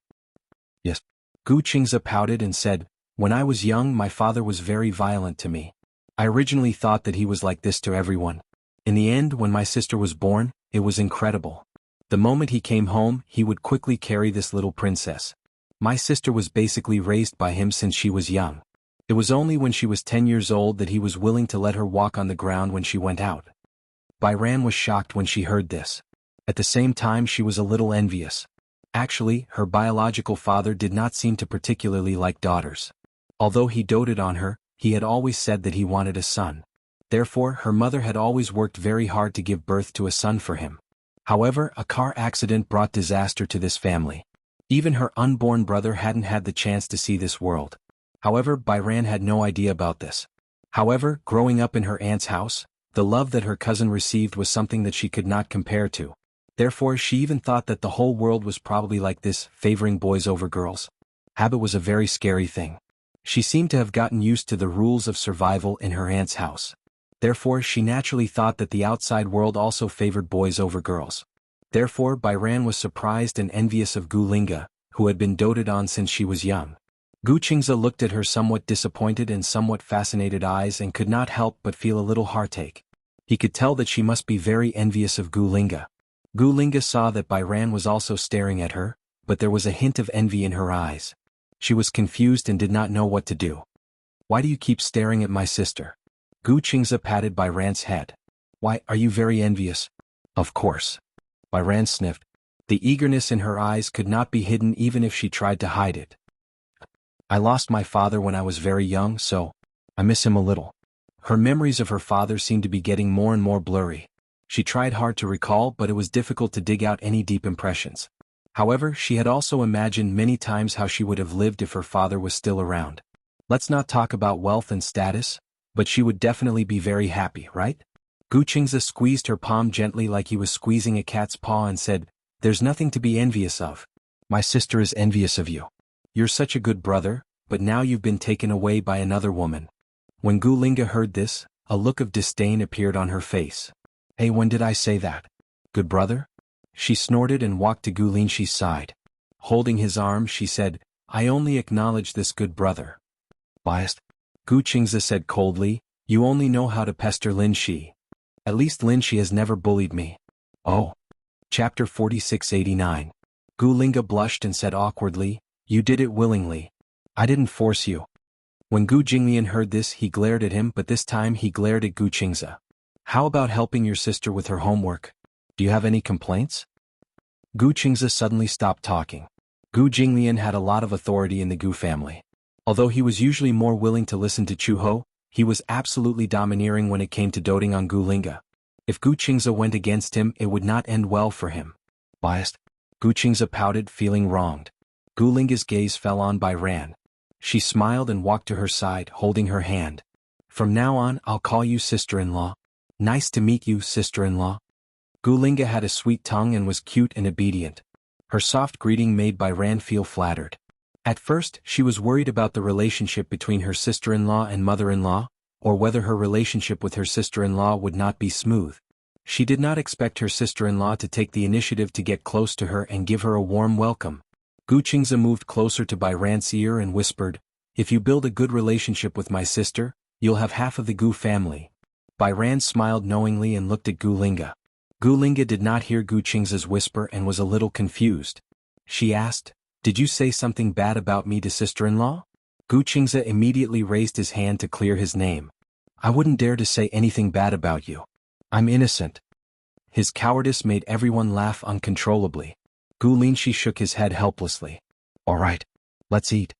Yes. Gu Qingze pouted and said, when I was young, my father was very violent to me. I originally thought that he was like this to everyone. In the end, when my sister was born, it was incredible. The moment he came home, he would quickly carry this little princess. My sister was basically raised by him since she was young. It was only when she was 10 years old that he was willing to let her walk on the ground when she went out. Bai Ran was shocked when she heard this. At the same time, she was a little envious. Actually, her biological father did not seem to particularly like daughters. Although he doted on her, he had always said that he wanted a son. Therefore, her mother had always worked very hard to give birth to a son for him. However, a car accident brought disaster to this family. Even her unborn brother hadn't had the chance to see this world. However, Bai Ran had no idea about this. However, growing up in her aunt's house, the love that her cousin received was something that she could not compare to. Therefore, she even thought that the whole world was probably like this, favoring boys over girls. Habit was a very scary thing. She seemed to have gotten used to the rules of survival in her aunt's house. Therefore, she naturally thought that the outside world also favored boys over girls. Therefore, Bai Ran was surprised and envious of Gu Linga, who had been doted on since she was young. Gu Qingze looked at her somewhat disappointed and somewhat fascinated eyes and could not help but feel a little heartache. He could tell that she must be very envious of Gu Linga. Gu Linga saw that Bai Ran was also staring at her, but there was a hint of envy in her eyes. She was confused and did not know what to do. Why do you keep staring at my sister? Gu Qingze patted Bai Ran's head. Why, are you very envious? Of course. Bai Ran sniffed. The eagerness in her eyes could not be hidden even if she tried to hide it. I lost my father when I was very young, so I miss him a little. Her memories of her father seemed to be getting more and more blurry. She tried hard to recall, but it was difficult to dig out any deep impressions. However, she had also imagined many times how she would have lived if her father was still around. Let's not talk about wealth and status, but she would definitely be very happy, right? Gu Qingze squeezed her palm gently like he was squeezing a cat's paw and said, there's nothing to be envious of. My sister is envious of you. You're such a good brother, but now you've been taken away by another woman. When Gu Linga heard this, a look of disdain appeared on her face. Hey, when did I say that? Good brother? She snorted and walked to Gu Linxi's side. Holding his arm, she said, I only acknowledge this good brother. Biased? Gu Qingze said coldly, you only know how to pester Lin Shi. At least Lin Shi has never bullied me. Oh. Chapter 4689. Gu Linga blushed and said awkwardly, you did it willingly. I didn't force you. When Gu Jinglian heard this, he glared at him, but this time he glared at Gu Qingze. How about helping your sister with her homework? Do you have any complaints? Gu Qingze suddenly stopped talking. Gu Jinglian had a lot of authority in the Gu family. Although he was usually more willing to listen to Chu Ho, he was absolutely domineering when it came to doting on Gu Linga. If Gu Qingze went against him, it would not end well for him. Biased. Gu Qingze pouted, feeling wronged. Gu Linga's gaze fell on Bai Ran. She smiled and walked to her side, holding her hand. From now on, I'll call you sister-in-law. Nice to meet you, sister-in-law. Gu Linga had a sweet tongue and was cute and obedient. Her soft greeting made Bai Ran feel flattered. At first, she was worried about the relationship between her sister-in-law and mother-in-law, or whether her relationship with her sister-in-law would not be smooth. She did not expect her sister-in-law to take the initiative to get close to her and give her a warm welcome. Gu Qingze moved closer to Bai Ran's ear and whispered, "If you build a good relationship with my sister, you'll have half of the Gu family." Bai Ran smiled knowingly and looked at Gu Linga. Gu Linga did not hear Gu Qingze's whisper and was a little confused. She asked, "Did you say something bad about me to sister-in-law?" Gu Qingze immediately raised his hand to clear his name. "I wouldn't dare to say anything bad about you. I'm innocent." His cowardice made everyone laugh uncontrollably. Gu Linshi shook his head helplessly. "All right, let's eat."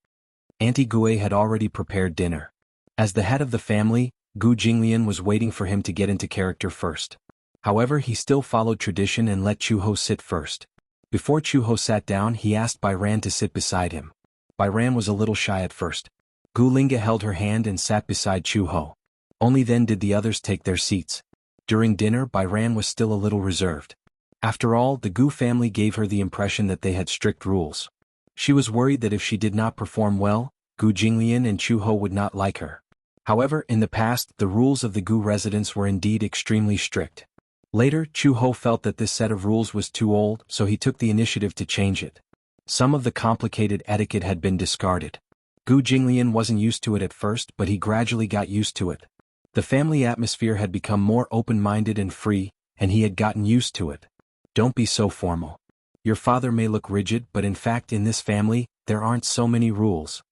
Auntie Gue had already prepared dinner. As the head of the family, Gu Jinglian was waiting for him to get into character first. However, he still followed tradition and let Chu Ho sit first. Before Chu Ho sat down, he asked Bai Ran to sit beside him. Bai Ran was a little shy at first. Gu Linga held her hand and sat beside Chu Ho. Only then did the others take their seats. During dinner, Bai Ran was still a little reserved. After all, the Gu family gave her the impression that they had strict rules. She was worried that if she did not perform well, Gu Jinglian and Chu Ho would not like her. However, in the past, the rules of the Gu residents were indeed extremely strict. Later, Chu Ho felt that this set of rules was too old, so he took the initiative to change it. Some of the complicated etiquette had been discarded. Gu Jinglian wasn't used to it at first, but he gradually got used to it. The family atmosphere had become more open-minded and free, and he had gotten used to it. "Don't be so formal. Your father may look rigid, but in fact in this family, there aren't so many rules."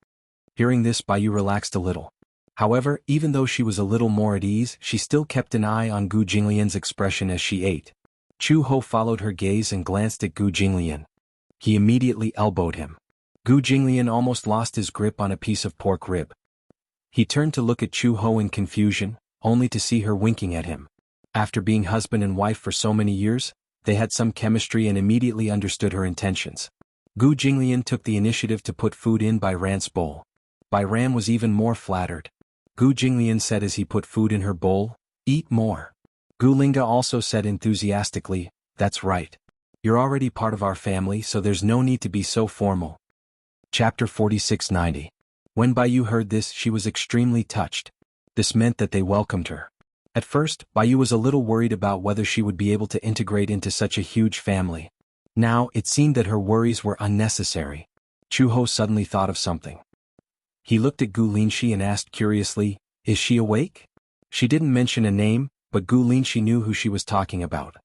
Hearing this, Baiyu relaxed a little. However, even though she was a little more at ease, she still kept an eye on Gu Jinglian's expression as she ate. Chu Ho followed her gaze and glanced at Gu Jinglian. He immediately elbowed him. Gu Jinglian almost lost his grip on a piece of pork rib. He turned to look at Chu Ho in confusion, only to see her winking at him. After being husband and wife for so many years, they had some chemistry and immediately understood her intentions. Gu Jinglian took the initiative to put food in Bai Ran's bowl. Bai Ran was even more flattered. Gu Jinglian said as he put food in her bowl, "Eat more." Gu Linga also said enthusiastically, "That's right. You're already part of our family, so there's no need to be so formal." Chapter 4690. When Baiyu heard this, she was extremely touched. This meant that they welcomed her. At first, Baiyu was a little worried about whether she would be able to integrate into such a huge family. Now, it seemed that her worries were unnecessary. Chu Ho suddenly thought of something. He looked at Gu Linshi and asked curiously, "Is she awake?" She didn't mention a name, but Gu Linshi knew who she was talking about.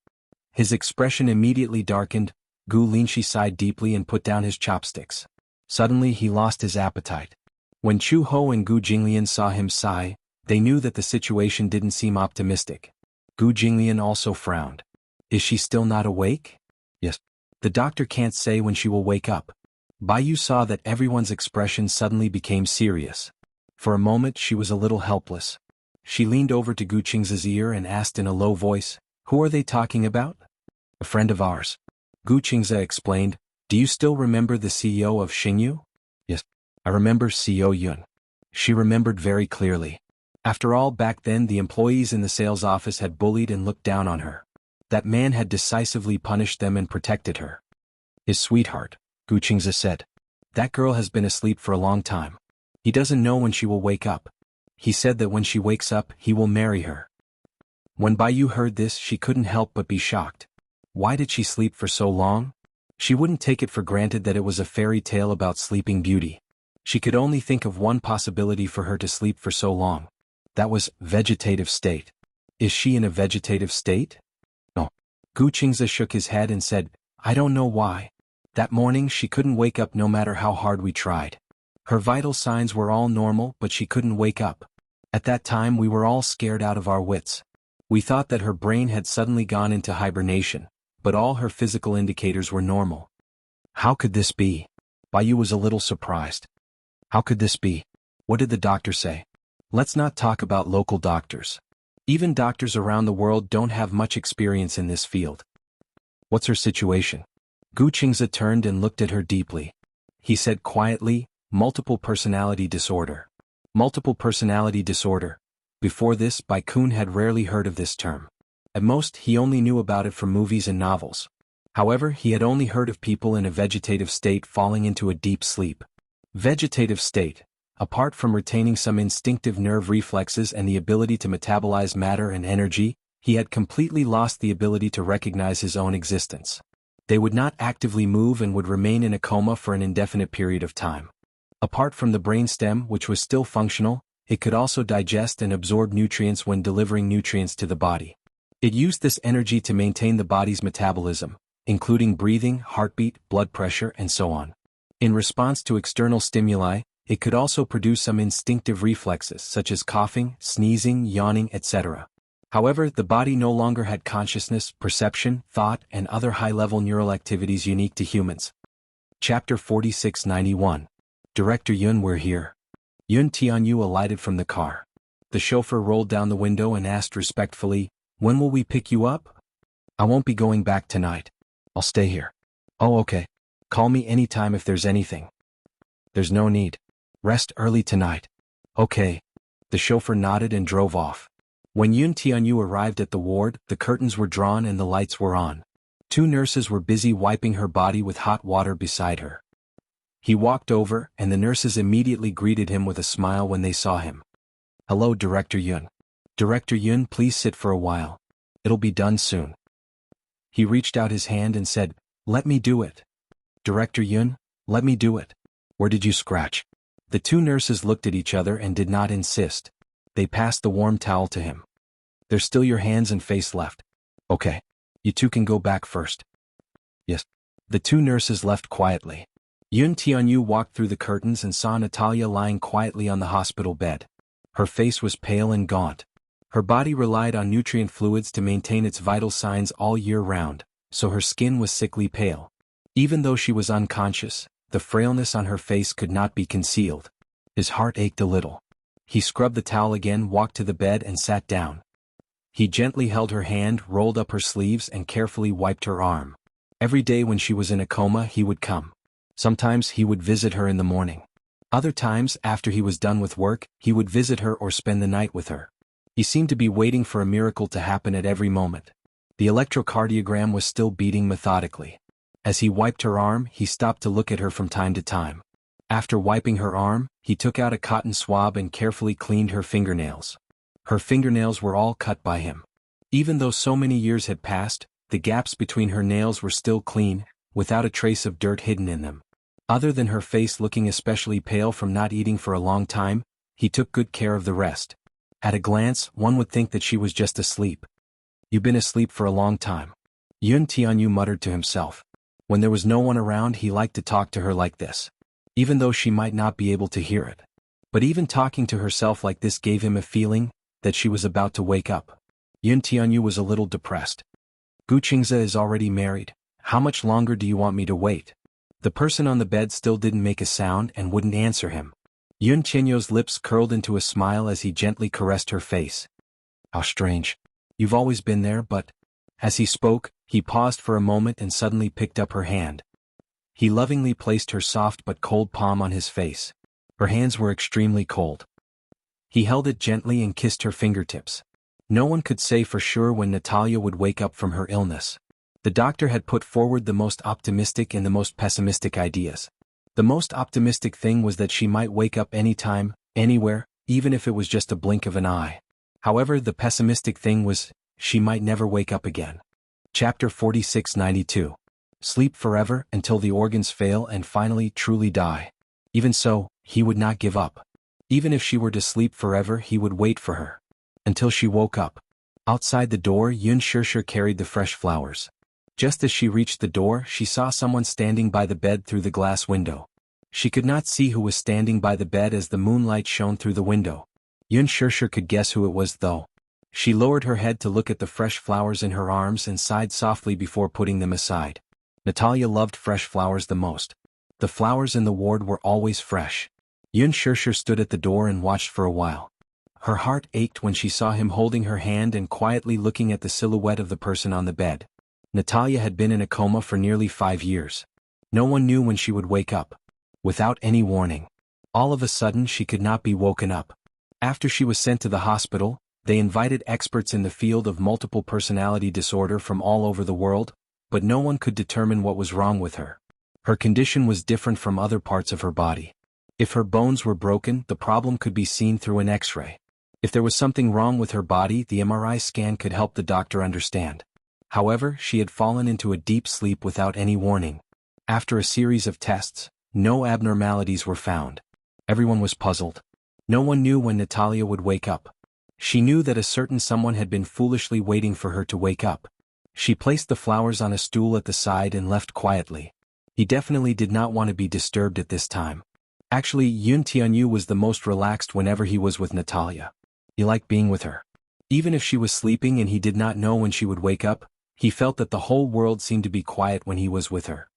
His expression immediately darkened. Gu Linshi sighed deeply and put down his chopsticks. Suddenly he lost his appetite. When Chu Ho and Gu Jinglian saw him sigh, they knew that the situation didn't seem optimistic. Gu Jinglian also frowned. "Is she still not awake?" "Yes. The doctor can't say when she will wake up." Baiyu saw that everyone's expression suddenly became serious. For a moment she was a little helpless. She leaned over to Gu Qingze's ear and asked in a low voice, "Who are they talking about?" "A friend of ours." Gu Qingze explained, "Do you still remember the CEO of Xingyu?" "Yes. I remember CEO Yun." She remembered very clearly. After all, back then the employees in the sales office had bullied and looked down on her. That man had decisively punished them and protected her. "His sweetheart," Gu Qingze said. "That girl has been asleep for a long time. He doesn't know when she will wake up. He said that when she wakes up, he will marry her." When Baiyu heard this, she couldn't help but be shocked. Why did she sleep for so long? She wouldn't take it for granted that it was a fairy tale about Sleeping Beauty. She could only think of one possibility for her to sleep for so long. That was vegetative state. Is she in a vegetative state? No. Gu Qingze shook his head and said, "I don't know why. That morning she couldn't wake up no matter how hard we tried. Her vital signs were all normal, but she couldn't wake up. At that time we were all scared out of our wits. We thought that her brain had suddenly gone into hibernation, but all her physical indicators were normal." How could this be? Baiyu was a little surprised. How could this be? What did the doctor say? Let's not talk about local doctors. Even doctors around the world don't have much experience in this field. What's her situation? Gu Qingze turned and looked at her deeply. He said quietly, multiple personality disorder. Multiple personality disorder. Before this, Bai Kun had rarely heard of this term. At most, he only knew about it from movies and novels. However, he had only heard of people in a vegetative state falling into a deep sleep. Vegetative state. Apart from retaining some instinctive nerve reflexes and the ability to metabolize matter and energy, he had completely lost the ability to recognize his own existence. They would not actively move and would remain in a coma for an indefinite period of time. Apart from the brainstem, which was still functional, it could also digest and absorb nutrients when delivering nutrients to the body. It used this energy to maintain the body's metabolism, including breathing, heartbeat, blood pressure, and so on. In response to external stimuli, it could also produce some instinctive reflexes such as coughing, sneezing, yawning, etc. However, the body no longer had consciousness, perception, thought, and other high-level neural activities unique to humans. Chapter 4691. Director Yun, we're here. Yun Tianyu alighted from the car. The chauffeur rolled down the window and asked respectfully, "When will we pick you up?" "I won't be going back tonight. I'll stay here." "Oh, okay. Call me anytime if there's anything." "There's no need. Rest early tonight." "Okay." The chauffeur nodded and drove off. When Yun Tianyu arrived at the ward, the curtains were drawn and the lights were on. Two nurses were busy wiping her body with hot water beside her. He walked over, and the nurses immediately greeted him with a smile when they saw him. "Hello, Director Yun." "Director Yun, please sit for a while. It'll be done soon." He reached out his hand and said, "Let me do it." "Director Yun, let me do it." "Where did you scratch?" The two nurses looked at each other and did not insist. They passed the warm towel to him. "There's still your hands and face left." "Okay. You two can go back first." "Yes." The two nurses left quietly. Yun Tianyu walked through the curtains and saw Natalia lying quietly on the hospital bed. Her face was pale and gaunt. Her body relied on nutrient fluids to maintain its vital signs all year round, so her skin was sickly pale. Even though she was unconscious, the frailness on her face could not be concealed. His heart ached a little. He scrubbed the towel again, walked to the bed and sat down. He gently held her hand, rolled up her sleeves and carefully wiped her arm. Every day when she was in a coma he would come. Sometimes he would visit her in the morning. Other times, after he was done with work, he would visit her or spend the night with her. He seemed to be waiting for a miracle to happen at every moment. The electrocardiogram was still beating methodically. As he wiped her arm, he stopped to look at her from time to time. After wiping her arm, he took out a cotton swab and carefully cleaned her fingernails. Her fingernails were all cut by him. Even though so many years had passed, the gaps between her nails were still clean, without a trace of dirt hidden in them. Other than her face looking especially pale from not eating for a long time, he took good care of the rest. At a glance, one would think that she was just asleep. "You've been asleep for a long time," Yun Tianyu muttered to himself. When there was no one around, he liked to talk to her like this, even though she might not be able to hear it. But even talking to herself like this gave him a feeling that she was about to wake up. Yun Tianyu was a little depressed. "Gu Qingze is already married. How much longer do you want me to wait?" The person on the bed still didn't make a sound and wouldn't answer him. Yun Tianyu's lips curled into a smile as he gently caressed her face. "How strange. You've always been there, but..." As he spoke, he paused for a moment and suddenly picked up her hand. He lovingly placed her soft but cold palm on his face. Her hands were extremely cold. He held it gently and kissed her fingertips. No one could say for sure when Natalia would wake up from her illness. The doctor had put forward the most optimistic and the most pessimistic ideas. The most optimistic thing was that she might wake up anytime, anywhere, even if it was just a blink of an eye. However, the pessimistic thing was, she might never wake up again. Chapter 4692. Sleep forever until the organs fail and finally truly die. Even so, he would not give up. Even if she were to sleep forever, he would wait for her. Until she woke up. Outside the door, Yun Shishir carried the fresh flowers. Just as she reached the door, she saw someone standing by the bed through the glass window. She could not see who was standing by the bed as the moonlight shone through the window. Yun Shishir could guess who it was though. She lowered her head to look at the fresh flowers in her arms and sighed softly before putting them aside. Natalia loved fresh flowers the most. The flowers in the ward were always fresh. Yun Shishir stood at the door and watched for a while. Her heart ached when she saw him holding her hand and quietly looking at the silhouette of the person on the bed. Natalia had been in a coma for nearly 5 years. No one knew when she would wake up. Without any warning. All of a sudden she could not be woken up. After she was sent to the hospital, they invited experts in the field of multiple personality disorder from all over the world, but no one could determine what was wrong with her. Her condition was different from other parts of her body. If her bones were broken, the problem could be seen through an X-ray. If there was something wrong with her body, the MRI scan could help the doctor understand. However, she had fallen into a deep sleep without any warning. After a series of tests, no abnormalities were found. Everyone was puzzled. No one knew when Natalia would wake up. She knew that a certain someone had been foolishly waiting for her to wake up. She placed the flowers on a stool at the side and left quietly. He definitely did not want to be disturbed at this time. Actually, Yun Tianyu was the most relaxed whenever he was with Natalia. He liked being with her. Even if she was sleeping and he did not know when she would wake up, he felt that the whole world seemed to be quiet when he was with her.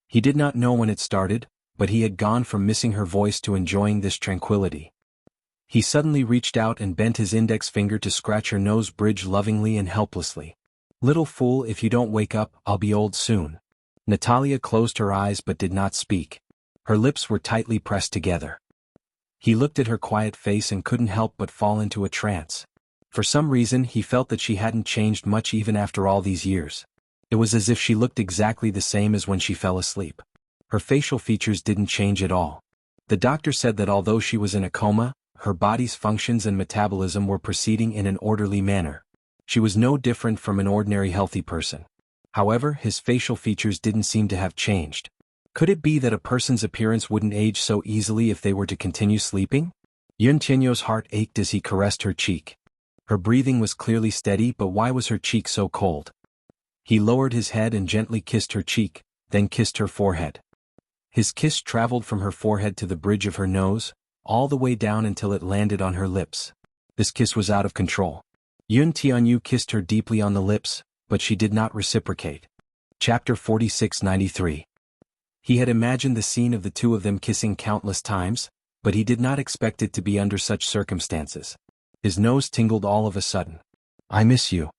He did not know when it started, but he had gone from missing her voice to enjoying this tranquility. He suddenly reached out and bent his index finger to scratch her nose bridge lovingly and helplessly. "Little fool, if you don't wake up, I'll be old soon." Natalia closed her eyes but did not speak. Her lips were tightly pressed together. He looked at her quiet face and couldn't help but fall into a trance. For some reason he felt that she hadn't changed much even after all these years. It was as if she looked exactly the same as when she fell asleep. Her facial features didn't change at all. The doctor said that although she was in a coma, her body's functions and metabolism were proceeding in an orderly manner. She was no different from an ordinary healthy person. However, his facial features didn't seem to have changed. Could it be that a person's appearance wouldn't age so easily if they were to continue sleeping? Yun Tianyu's heart ached as he caressed her cheek. Her breathing was clearly steady, but why was her cheek so cold? He lowered his head and gently kissed her cheek, then kissed her forehead. His kiss traveled from her forehead to the bridge of her nose, all the way down until it landed on her lips. This kiss was out of control. Yun Tianyu kissed her deeply on the lips, but she did not reciprocate. Chapter 4693. He had imagined the scene of the two of them kissing countless times, but he did not expect it to be under such circumstances. His nose tingled all of a sudden. "I miss you."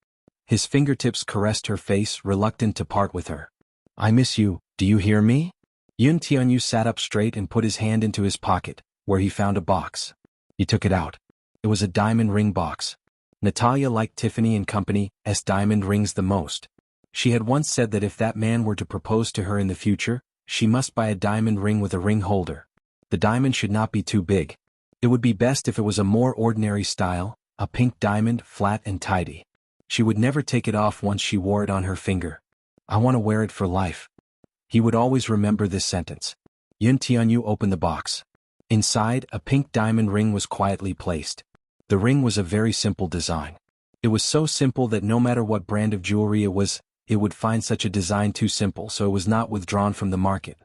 His fingertips caressed her face, reluctant to part with her. "I miss you, do you hear me?" Yun Tianyu sat up straight and put his hand into his pocket, where he found a box. He took it out. It was a diamond ring box. Natalia liked Tiffany & Company's diamond rings the most. She had once said that if that man were to propose to her in the future, she must buy a diamond ring with a ring holder. The diamond should not be too big. It would be best if it was a more ordinary style, a pink diamond, flat and tidy. She would never take it off once she wore it on her finger. "I want to wear it for life." He would always remember this sentence. Yun Tianyu opened the box. Inside, a pink diamond ring was quietly placed. The ring was a very simple design. It was so simple that no matter what brand of jewelry it was, it would find such a design too simple, so it was not withdrawn from the market.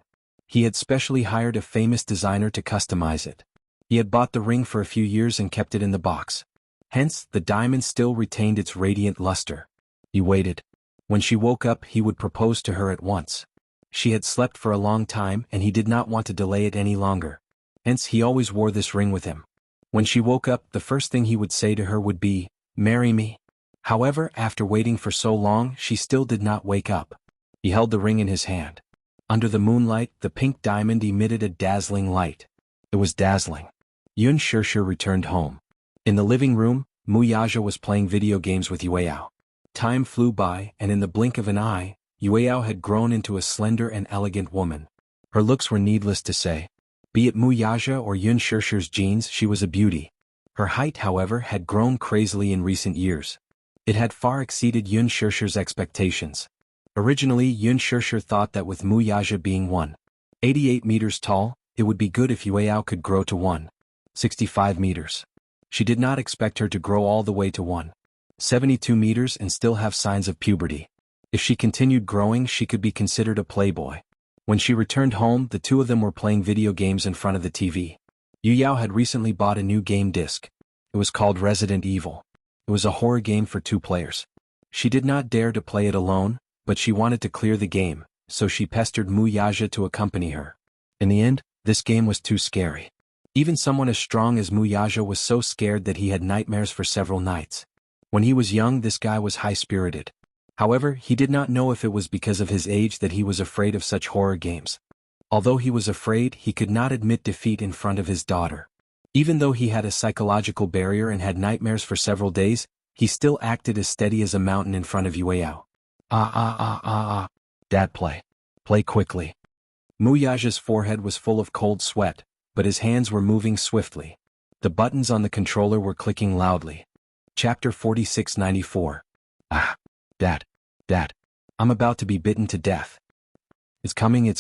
He had specially hired a famous designer to customize it. He had bought the ring for a few years and kept it in the box. Hence, the diamond still retained its radiant luster. He waited. When she woke up, he would propose to her at once. She had slept for a long time and he did not want to delay it any longer. Hence, he always wore this ring with him. When she woke up, the first thing he would say to her would be, "Marry me." However, after waiting for so long, she still did not wake up. He held the ring in his hand. Under the moonlight, the pink diamond emitted a dazzling light. It was dazzling. Yun Shishir returned home. In the living room, Mu Yaja was playing video games with Yueyao. Time flew by, and in the blink of an eye, Yueyao had grown into a slender and elegant woman. Her looks were needless to say. Be it Mu Yaja or Yun Shishir's genes, she was a beauty. Her height, however, had grown crazily in recent years. It had far exceeded Yun Shishir's expectations. Originally, Yun Shishir thought that with Mu Yaja being 1.88 meters tall, it would be good if Yueyao could grow to 1.65 meters. She did not expect her to grow all the way to 1.72 meters and still have signs of puberty. If she continued growing, she could be considered a playboy. When she returned home, the two of them were playing video games in front of the TV. Yueyao had recently bought a new game disc. It was called Resident Evil. It was a horror game for 2 players. She did not dare to play it alone, but she wanted to clear the game, so she pestered Mu Yaja to accompany her. In the end, this game was too scary. Even someone as strong as Wuxia was so scared that he had nightmares for several nights. When he was young, this guy was high-spirited. However, he did not know if it was because of his age that he was afraid of such horror games. Although he was afraid, he could not admit defeat in front of his daughter. Even though he had a psychological barrier and had nightmares for several days, he still acted as steady as a mountain in front of Yueyao. Dad, play. Play quickly. Wuxia's forehead was full of cold sweat, but his hands were moving swiftly. The buttons on the controller were clicking loudly. Chapter 4694. Dad. I'm about to be bitten to death. It's coming.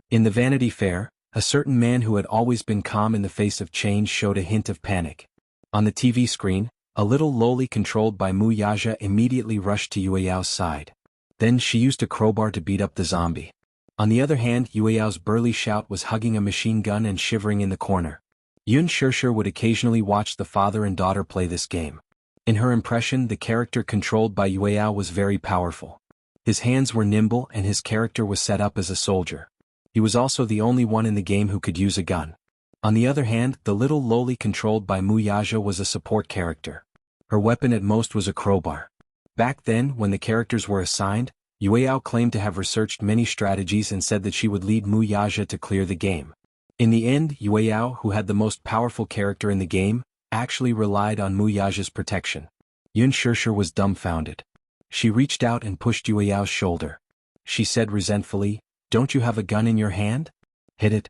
In the Vanity Fair, a certain man who had always been calm in the face of change showed a hint of panic. On the TV screen, a little loli controlled by Wuxia immediately rushed to Yueyao's side. Then she used a crowbar to beat up the zombie. On the other hand, Yueyao's burly shout was hugging a machine gun and shivering in the corner. Yun Shishir would occasionally watch the father and daughter play this game. In her impression, the character controlled by Yueyao was very powerful. His hands were nimble and his character was set up as a soldier. He was also the only one in the game who could use a gun. On the other hand, the little loli controlled by Wuxia was a support character. Her weapon at most was a crowbar. Back then, when the characters were assigned, Yueyao claimed to have researched many strategies and said that she would lead Wuxia to clear the game. In the end, Yueyao, who had the most powerful character in the game, actually relied on Wuxia's protection. Yun Shishir was dumbfounded. She reached out and pushed Yueyao's shoulder. She said resentfully, "Don't you have a gun in your hand? Hit it.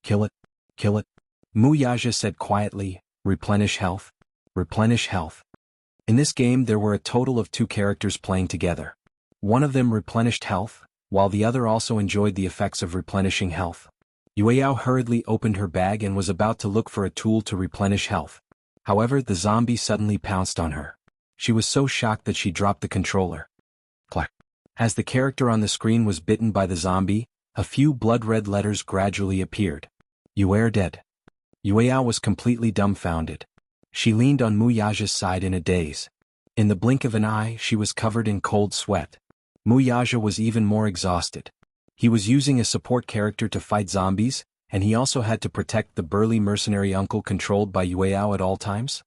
Kill it. Wuxia said quietly, "Replenish health. Replenish health." In this game there were a total of 2 characters playing together. One of them replenished health, while the other also enjoyed the effects of replenishing health. Yueyao hurriedly opened her bag and was about to look for a tool to replenish health. However, the zombie suddenly pounced on her. She was so shocked that she dropped the controller. Clack. As the character on the screen was bitten by the zombie, a few blood-red letters gradually appeared. "You are dead." Yueyao was completely dumbfounded. She leaned on Wuxia's side in a daze. In the blink of an eye, she was covered in cold sweat. Wuxia was even more exhausted. He was using a support character to fight zombies, and he also had to protect the burly mercenary uncle controlled by Yueyao at all times.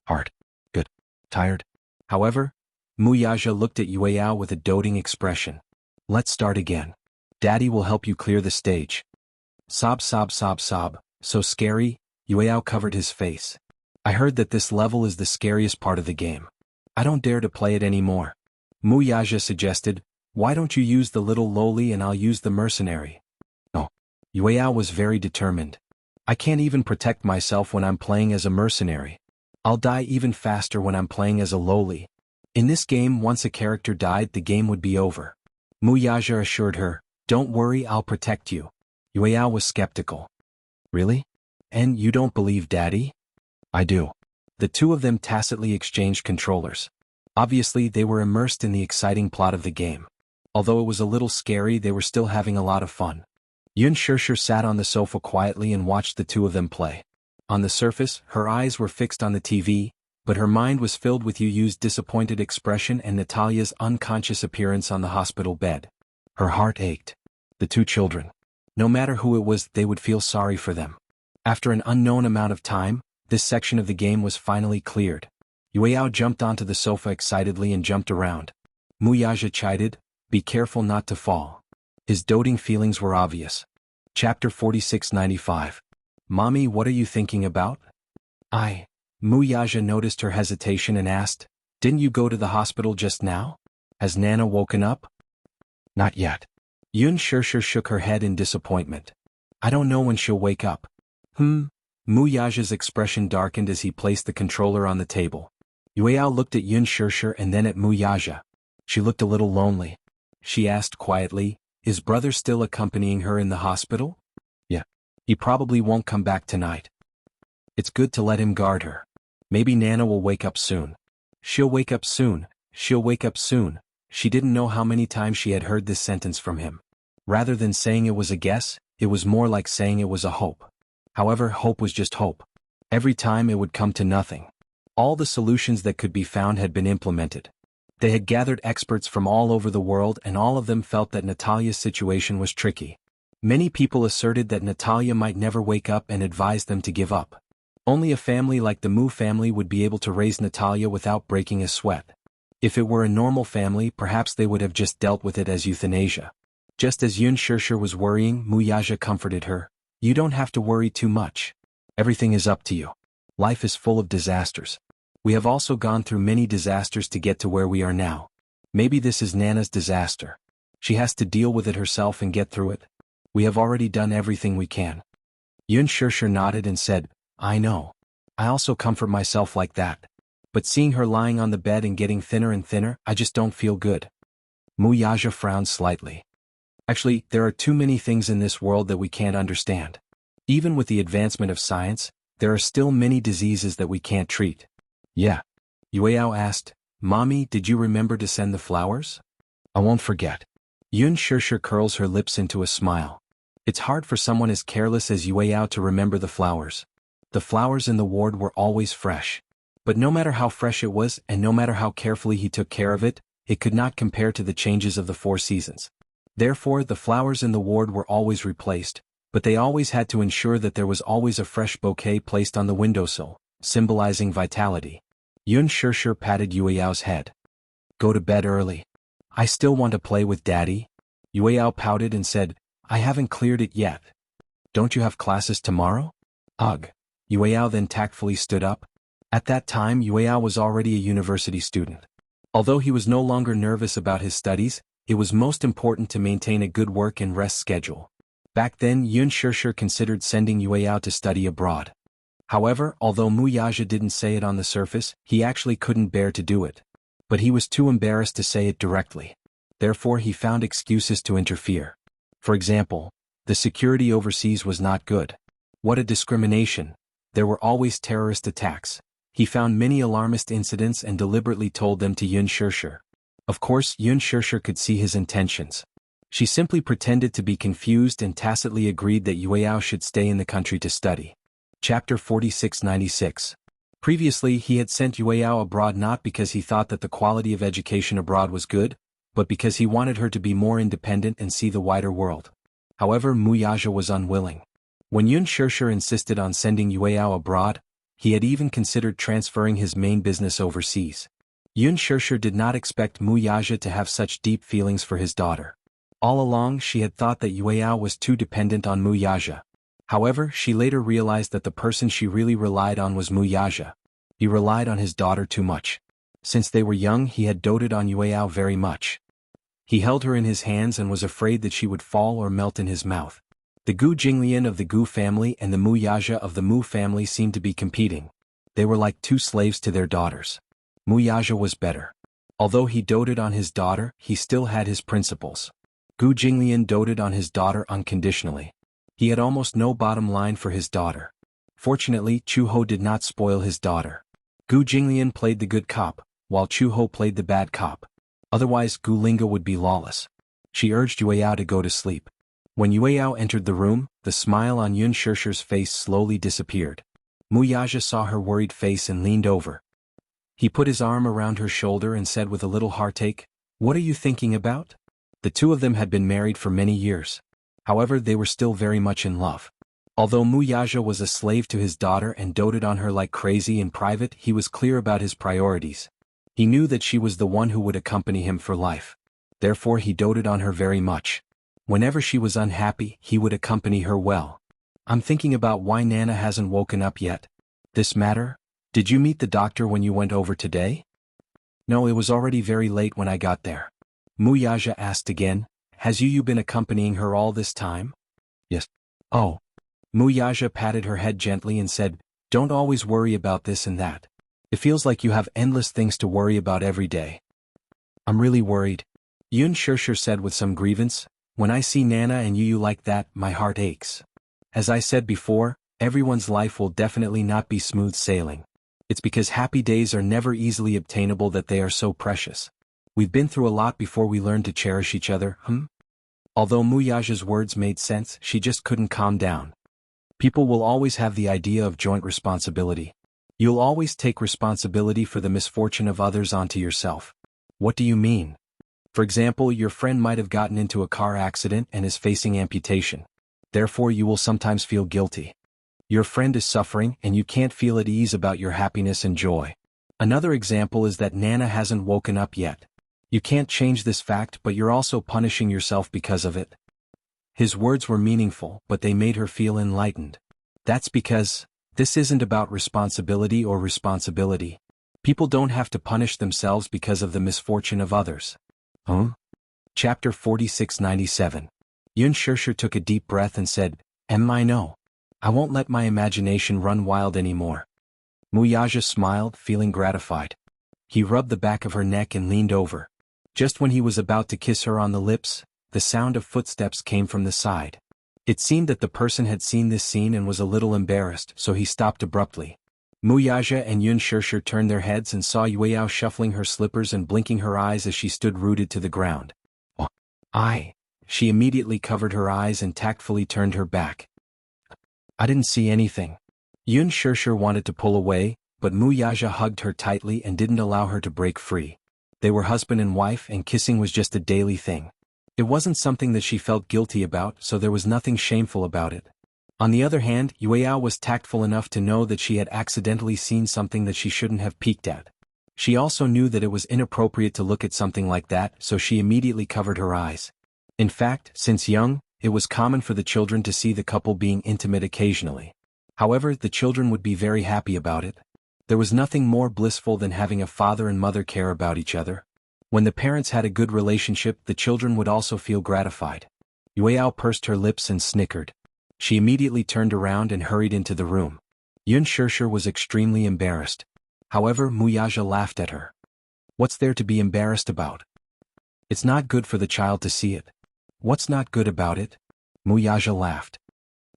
Hard. Good. Tired. However, Wuxia looked at Yueyao with a doting expression. "Let's start again. Daddy will help you clear the stage." Sob. So scary, Yueyao covered his face. "I heard that this level is the scariest part of the game. I don't dare to play it anymore." Wuxia suggested, "Why don't you use the little loli and I'll use the mercenary?" No. Yueyao was very determined. "I can't even protect myself when I'm playing as a mercenary. I'll die even faster when I'm playing as a loli. In this game, once a character died, the game would be over." Wuxia assured her, "Don't worry, I'll protect you." Yueyao was skeptical. "Really? And you don't believe Daddy?" "I do." The 2 of them tacitly exchanged controllers. Obviously, they were immersed in the exciting plot of the game. Although it was a little scary, they were still having a lot of fun. Yun Shishir sat on the sofa quietly and watched the 2 of them play. On the surface, her eyes were fixed on the TV, but her mind was filled with Yu's disappointed expression and Natalia's unconscious appearance on the hospital bed. Her heart ached. The 2 children. No matter who it was, they would feel sorry for them. After an unknown amount of time, this section of the game was finally cleared. Yueyao jumped onto the sofa excitedly and jumped around. Wuxia chided, "Be careful not to fall." His doting feelings were obvious. Chapter 4695. "Mommy, what are you thinking about?" Wuxia noticed her hesitation and asked, "Didn't you go to the hospital just now? Has Nana woken up?" "Not yet." Yun Shishir shook her head in disappointment. "I don't know when she'll wake up." Wuxia's expression darkened as he placed the controller on the table. Yueyao looked at Yun Shishir and then at Wuxia. She looked a little lonely. She asked quietly, "Is brother still accompanying her in the hospital?" "Yeah. He probably won't come back tonight." "It's good to let him guard her. Maybe Nana will wake up soon." She'll wake up soon. She didn't know how many times she had heard this sentence from him. Rather than saying it was a guess, it was more like saying it was a hope. However, hope was just hope. Every time it would come to nothing. All the solutions that could be found had been implemented. They had gathered experts from all over the world and all of them felt that Natalia's situation was tricky. Many people asserted that Natalia might never wake up and advised them to give up. Only a family like the Mu family would be able to raise Natalia without breaking a sweat. If it were a normal family, perhaps they would have just dealt with it as euthanasia. Just as Yun Shirshir was worrying, Mu Yaja comforted her. You don't have to worry too much. Everything is up to you. Life is full of disasters. We have also gone through many disasters to get to where we are now. Maybe this is Nana's disaster. She has to deal with it herself and get through it. We have already done everything we can. Yun Shirshir nodded and said, I know. I also comfort myself like that. But seeing her lying on the bed and getting thinner and thinner, I just don't feel good. Mu Yaja frowned slightly. Actually, there are too many things in this world that we can't understand. Even with the advancement of science, there are still many diseases that we can't treat. Yeah. Yueyao asked, Mommy, did you remember to send the flowers? I won't forget. Yun Shirshir curls her lips into a smile. It's hard for someone as careless as Yueyao to remember the flowers. The flowers in the ward were always fresh. But no matter how fresh it was and no matter how carefully he took care of it, it could not compare to the changes of the 4 seasons. Therefore, the flowers in the ward were always replaced, but they always had to ensure that there was always a fresh bouquet placed on the windowsill, symbolizing vitality. Yun Shirshir patted Yueyao's head. Go to bed early. I still want to play with Daddy. Yueyao pouted and said, I haven't cleared it yet. Don't you have classes tomorrow? Ugh. Yueyao then tactfully stood up. At that time, Yueyao was already a university student. Although he was no longer nervous about his studies, it was most important to maintain a good work and rest schedule. Back then, Yun Shirshir considered sending Yueyao to study abroad. However, although Mu Yaja didn't say it on the surface, he actually couldn't bear to do it. But he was too embarrassed to say it directly. Therefore, he found excuses to interfere. For example, the security overseas was not good. What a discrimination. There were always terrorist attacks. He found many alarmist incidents and deliberately told them to Yun Shirshir. Of course, Yun Shirshir could see his intentions. She simply pretended to be confused and tacitly agreed that Yueyao should stay in the country to study. Chapter 4696. Previously, he had sent Yueyao abroad not because he thought that the quality of education abroad was good, but because he wanted her to be more independent and see the wider world. However, Mu Yaja was unwilling. When Yun Shirshir insisted on sending Yueyao abroad, he had even considered transferring his main business overseas. Yun Shirshir did not expect Mu Yaja to have such deep feelings for his daughter. All along, she had thought that Yueyao was too dependent on Mu Yaja. However, she later realized that the person she really relied on was Mu Yaja. He relied on his daughter too much. Since they were young, he had doted on Yueyao very much. He held her in his hands and was afraid that she would fall or melt in his mouth. The Gu Jinglian of the Gu family and the Mu Yaja of the Mu family seemed to be competing. They were like two slaves to their daughters. Mu Yaja was better. Although he doted on his daughter, he still had his principles. Gu Jinglian doted on his daughter unconditionally. He had almost no bottom line for his daughter. Fortunately, Chu Ho did not spoil his daughter. Gu Jinglian played the good cop, while Chu Ho played the bad cop. Otherwise, Gu Linga would be lawless. She urged Yueyao to go to sleep. When Yueyao entered the room, the smile on Yun Shirshir's face slowly disappeared. Mu Yaja saw her worried face and leaned over. He put his arm around her shoulder and said with a little heartache, What are you thinking about? The two of them had been married for many years. However, they were still very much in love. Although Mu Yaja was a slave to his daughter and doted on her like crazy in private, he was clear about his priorities. He knew that she was the one who would accompany him for life. Therefore, he doted on her very much. Whenever she was unhappy, he would accompany her well. I'm thinking about why Nana hasn't woken up yet. This matter? Did you meet the doctor when you went over today? No, it was already very late when I got there. Mu Yaja asked again, Has you been accompanying her all this time? Yes. Oh. Mu Yaja patted her head gently and said, Don't always worry about this and that. It feels like you have endless things to worry about every day. I'm really worried. Yun Shirshir said with some grievance, When I see Nana and you like that, my heart aches. As I said before, everyone's life will definitely not be smooth sailing. It's because happy days are never easily obtainable that they are so precious. We've been through a lot before we learned to cherish each other, Although Mu Yaja's words made sense, she just couldn't calm down. People will always have the idea of joint responsibility. You'll always take responsibility for the misfortune of others onto yourself. What do you mean? For example, your friend might have gotten into a car accident and is facing amputation. Therefore you will sometimes feel guilty. Your friend is suffering and you can't feel at ease about your happiness and joy. Another example is that Nana hasn't woken up yet. You can't change this fact, but you're also punishing yourself because of it. His words were meaningful, but they made her feel enlightened. That's because this isn't about responsibility or responsibility. People don't have to punish themselves because of the misfortune of others. Chapter 4697. Yun Shishir took a deep breath and said, No. I won't let my imagination run wild anymore. Muyaja smiled, feeling gratified. He rubbed the back of her neck and leaned over. Just when he was about to kiss her on the lips, the sound of footsteps came from the side. It seemed that the person had seen this scene and was a little embarrassed, so he stopped abruptly. Muyaja and Yun Shishir turned their heads and saw Yueyao shuffling her slippers and blinking her eyes as she stood rooted to the ground. She immediately covered her eyes and tactfully turned her back. I didn't see anything. Yun Shishir wanted to pull away, but Muyaja hugged her tightly and didn't allow her to break free. They were husband and wife and kissing was just a daily thing. It wasn't something that she felt guilty about, so there was nothing shameful about it. On the other hand, Yueyao was tactful enough to know that she had accidentally seen something that she shouldn't have peeked at. She also knew that it was inappropriate to look at something like that, so she immediately covered her eyes. In fact, since young, it was common for the children to see the couple being intimate occasionally. However, the children would be very happy about it. There was nothing more blissful than having a father and mother care about each other. When the parents had a good relationship, the children would also feel gratified. Yueyao pursed her lips and snickered. She immediately turned around and hurried into the room. Yun Shishir was extremely embarrassed. However, Muyaja laughed at her. What's there to be embarrassed about? It's not good for the child to see it. What's not good about it? Muyaja laughed.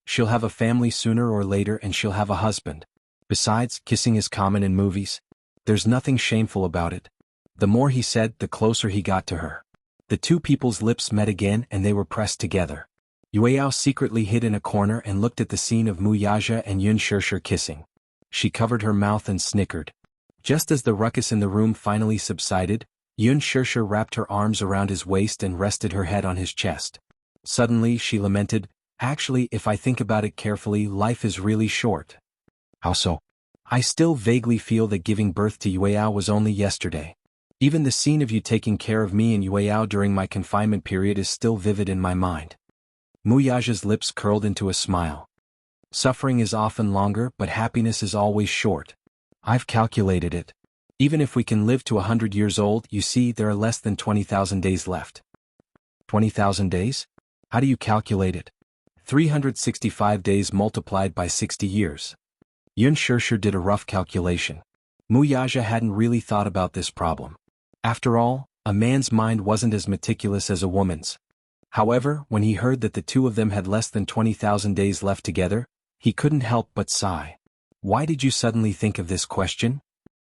She'll have a family sooner or later and she'll have a husband. Besides, kissing is common in movies. There's nothing shameful about it. The more he said, the closer he got to her. The two people's lips met again and they were pressed together. Yueyao secretly hid in a corner and looked at the scene of Muyaja and Yun Shishir kissing. She covered her mouth and snickered. Just as the ruckus in the room finally subsided, Yun Shishir wrapped her arms around his waist and rested her head on his chest. Suddenly she lamented, Actually, if I think about it carefully, life is really short. How so? I still vaguely feel that giving birth to Yueyao was only yesterday. Even the scene of you taking care of me and Yueyao during my confinement period is still vivid in my mind. Muyaja's lips curled into a smile. Suffering is often longer, but happiness is always short. I've calculated it. Even if we can live to 100 years old, you see, there are less than 20,000 days left. 20,000 days? How do you calculate it? 365 days multiplied by 60 years. Yun Shishir did a rough calculation. Muyaja hadn't really thought about this problem. After all, a man's mind wasn't as meticulous as a woman's. However, when he heard that the two of them had less than 20,000 days left together, he couldn't help but sigh. Why did you suddenly think of this question?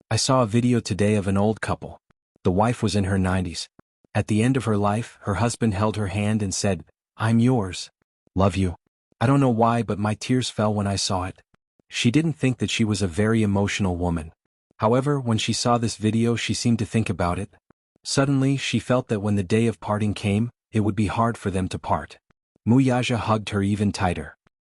I saw a video today of an old couple. The wife was in her 90s. At the end of her life, her husband held her hand and said, I'm yours. Love you. I don't know why, but my tears fell when I saw it. She didn't think that she was a very emotional woman. However, when she saw this video, she seemed to think about it. Suddenly, she felt that when the day of parting came, it would be hard for them to part. Muyaja hugged her even tighter.